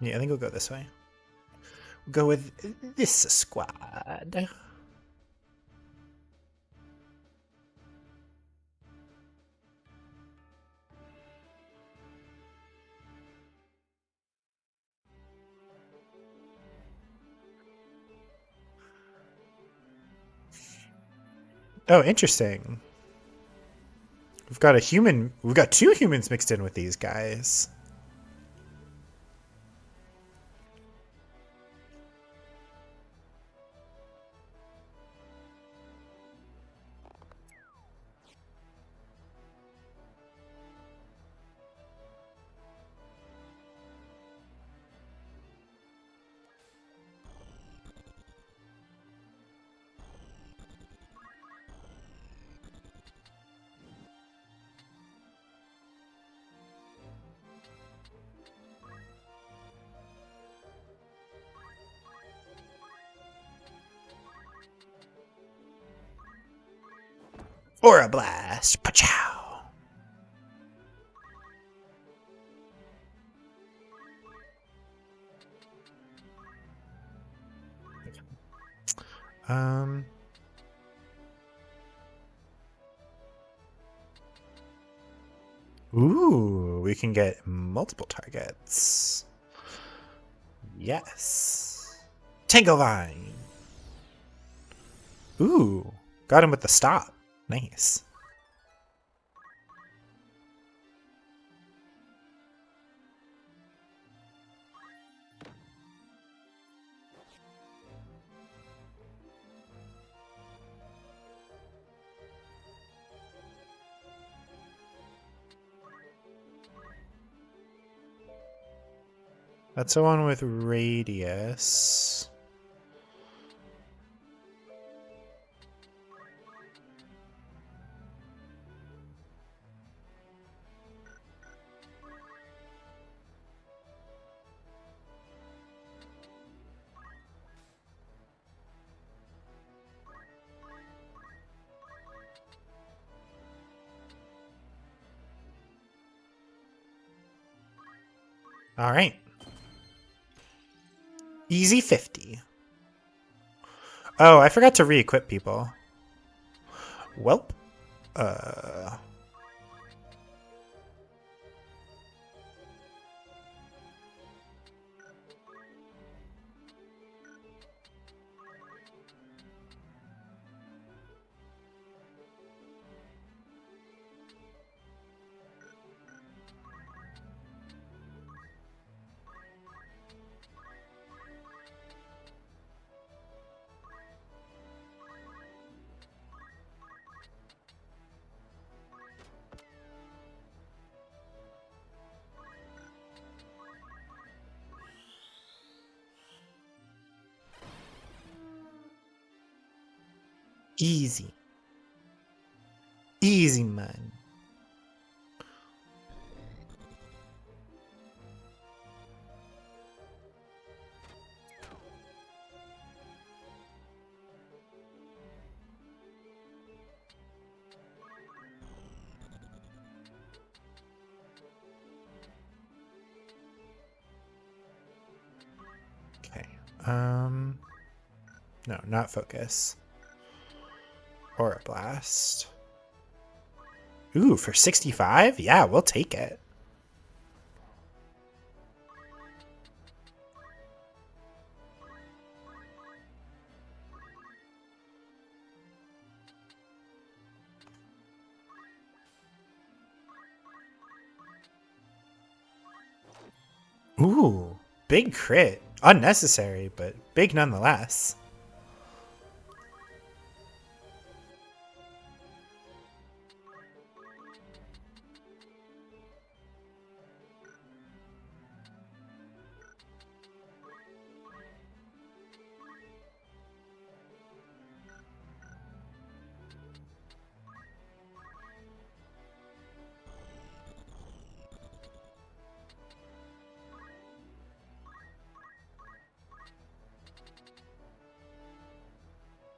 Yeah, I think we'll go this way. We'll go with this squad. Oh, interesting. We've got a human. We've got 2 humans mixed in with these guys. Aura blast. Pachow. Um. Ooh, we can get multiple targets. Yes. Tango Vine. Ooh, got him with the stop. Nice. That's the one with radius. All right. Easy 50. Oh, I forgot to re-equip people. Welp. Easy. Easy, man. Okay. No, not focus. Aura blast. Ooh, for 65? Yeah, we'll take it. Ooh, big crit. Unnecessary, but big nonetheless.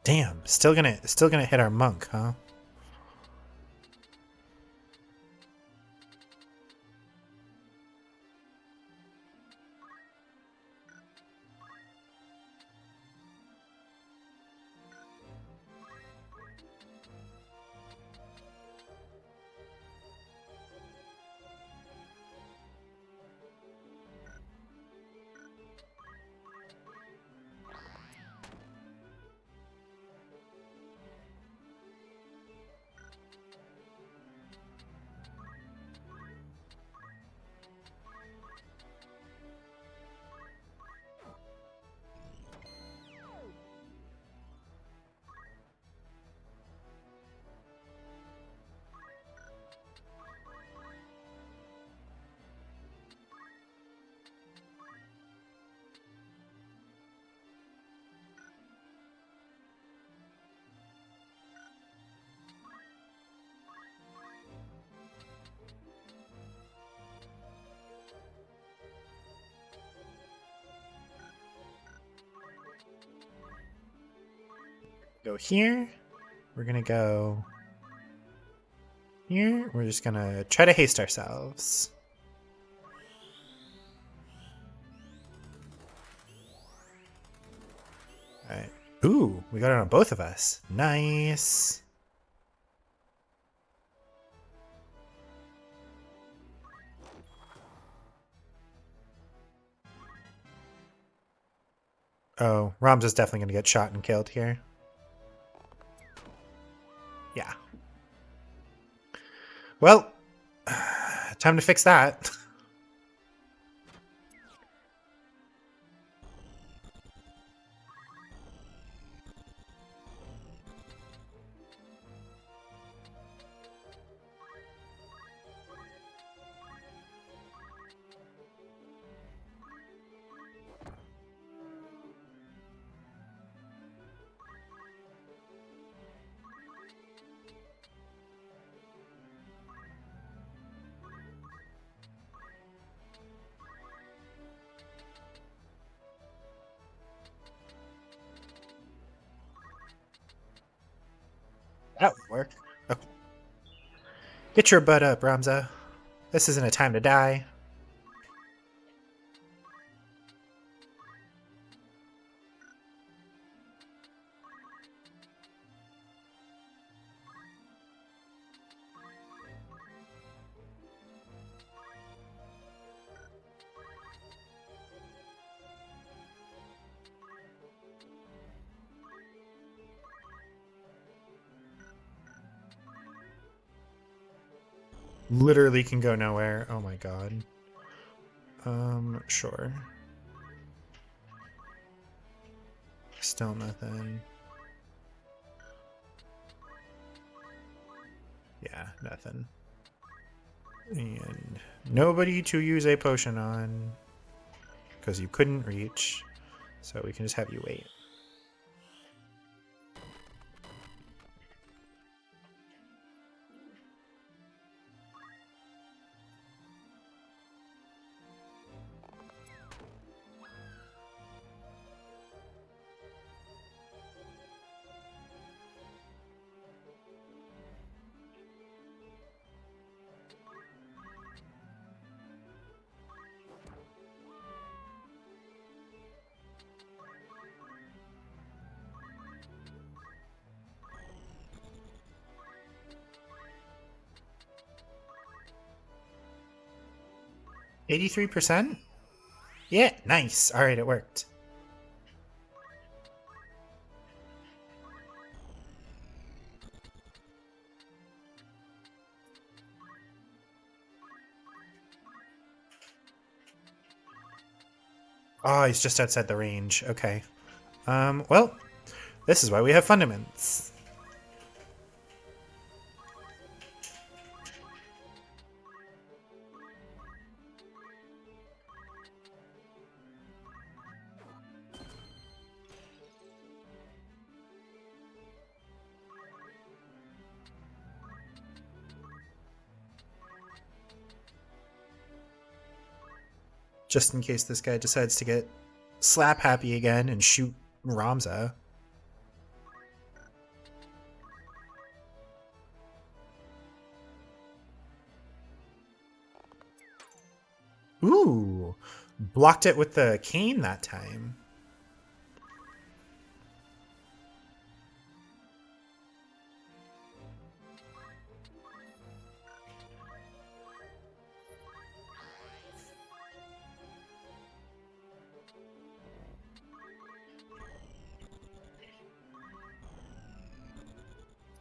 Damn, still gonna hit our monk, huh? Go here. We're gonna go here. We're just gonna try to haste ourselves. Alright. Ooh, we got it on both of us. Nice. Oh, Ramza's definitely gonna get shot and killed here. Yeah. Well, time to fix that. That would work. Okay. Get your butt up, Ramza. This isn't a time to die. Literally can go nowhere. Oh my god. Sure. Still nothing. Yeah, nothing. And nobody to use a potion on. Because you couldn't reach. So we can just have you wait. %? Yeah, nice. Alright, it worked. Oh, he's just outside the range. Okay. Well, this is why we have fundaments. Just in case this guy decides to get slap happy again and shoot Ramza. Ooh, blocked it with the cane that time.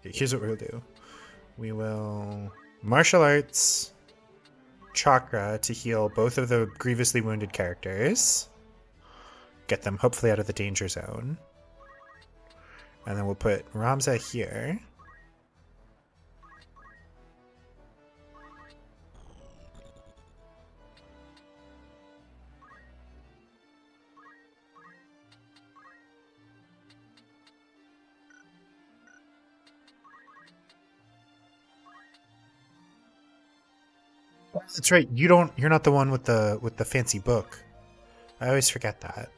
Here's what we'll do. We will martial arts chakra to heal both of the grievously wounded characters. Get them hopefully out of the danger zone. And then we'll put Ramza here. That's right. You're not the one with the fancy book. I always forget that.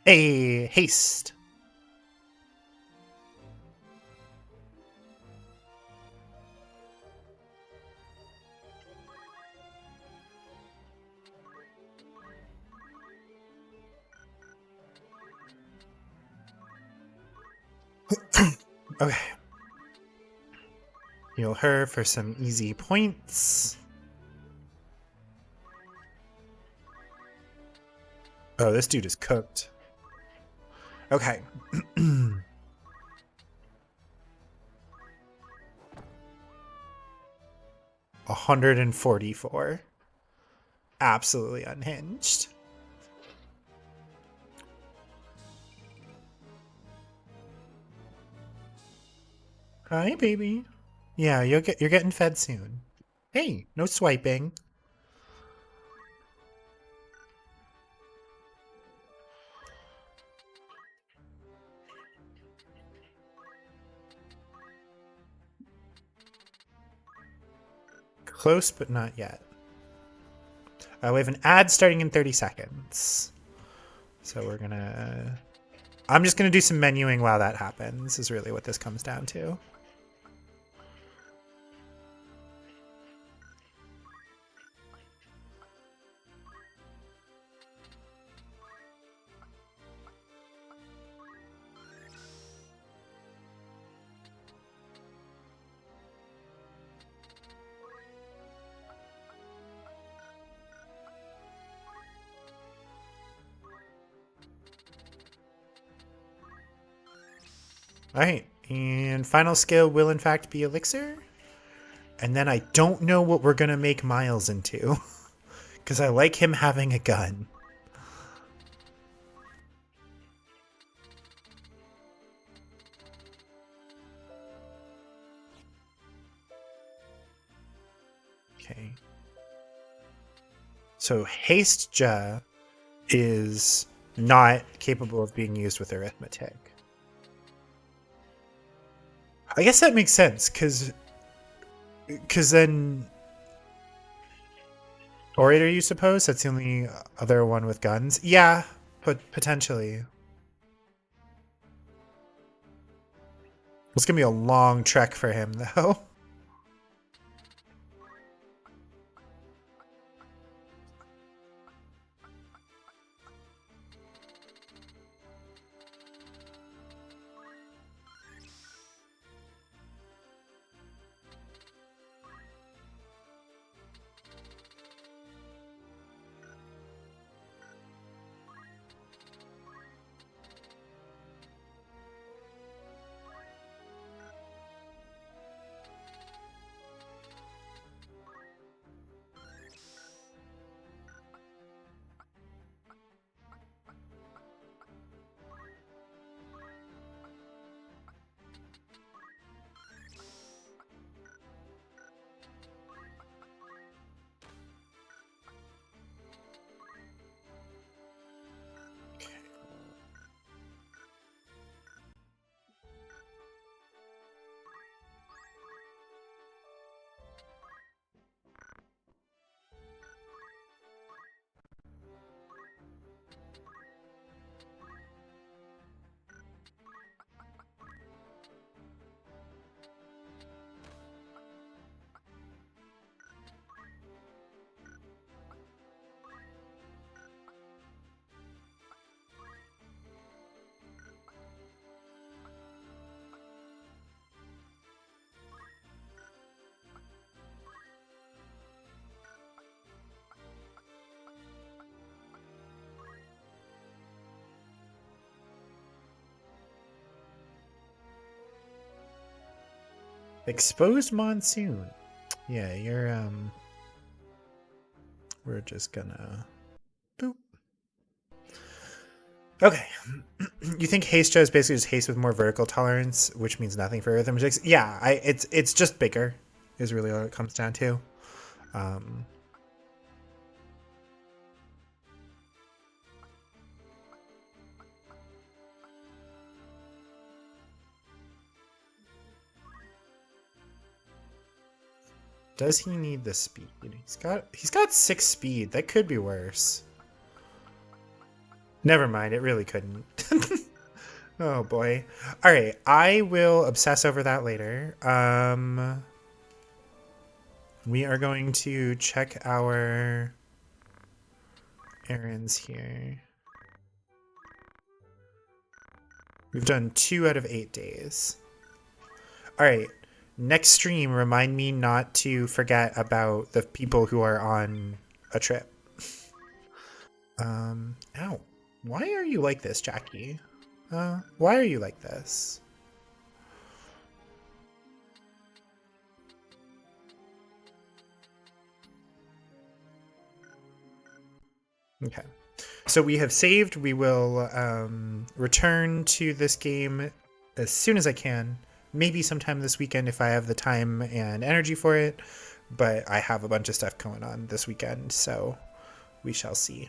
Hey, haste. Okay. Heal her for some easy points. Oh, this dude is cooked. Okay. 144. Absolutely unhinged. Hi, baby. Yeah, you're getting fed soon. Hey, no swiping. Close, but not yet. We have an ad starting in 30 seconds. So we're gonna... I'm just gonna do some menuing while that happens, is really what this comes down to. Alright, and final skill will in fact be Elixir. And then I don't know what we're gonna make Miles into. Because I like him having a gun. Okay. So Haste Ja is not capable of being used with arithmetic. I guess that makes sense, because then Orator, you suppose? That's the only other one with guns? Yeah, but potentially. It's gonna be a long trek for him, though. Exposed monsoon. Yeah, you're we're just gonna boop. Okay. You think haste is basically just haste with more vertical tolerance, which means nothing for arithmetics? Yeah, it's just bigger is really what it comes down to. Um, does he need the speed? He's got 6 speed. That could be worse. Never mind, it really couldn't. Oh boy. All right, I will obsess over that later. We are going to check our errands here. We've done 2 out of 8 days. All right, next stream, remind me not to forget about the people who are on a trip. Ow. Why are you like this, Jackie? Why are you like this? Okay. So we have saved. We will return to this game as soon as I can. Maybe sometime this weekend if I have the time and energy for it. But I have a bunch of stuff going on this weekend, so we shall see.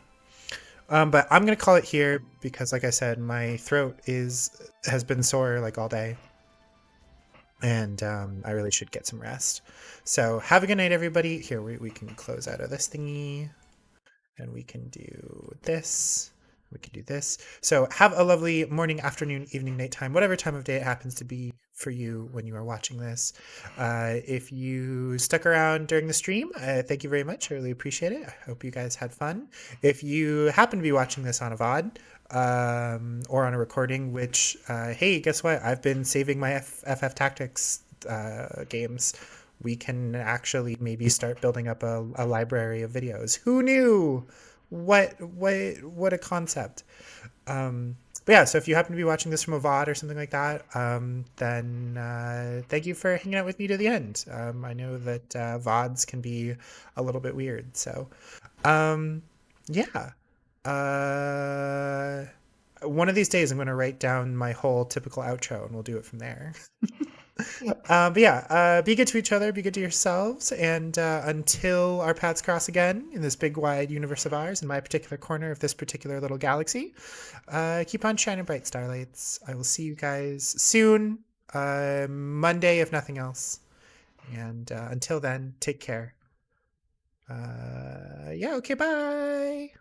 But I'm gonna call it here because, like I said, my throat has been sore like all day, and I really should get some rest. So have a good night, everybody. Here we can close out of this thingy. And we can do this. We can do this. So have a lovely morning, afternoon, evening, nighttime, whatever time of day it happens to be for you when you are watching this. If you stuck around during the stream, thank you very much. I really appreciate it. I hope you guys had fun. If you happen to be watching this on a VOD or on a recording, which, hey, guess what? I've been saving my FF Tactics games. We can actually maybe start building up a library of videos. Who knew? What a concept. But yeah, so if you happen to be watching this from a VOD or something like that, then thank you for hanging out with me to the end. I know that VODs can be a little bit weird, so yeah. One of these days I'm going to write down my whole typical outro and we'll do it from there. But yeah, be good to each other, be good to yourselves, and until our paths cross again in this big wide universe of ours, in my particular corner of this particular little galaxy, keep on shining bright, starlights. I will see you guys soon, Monday if nothing else, and until then, take care. Yeah, okay, bye.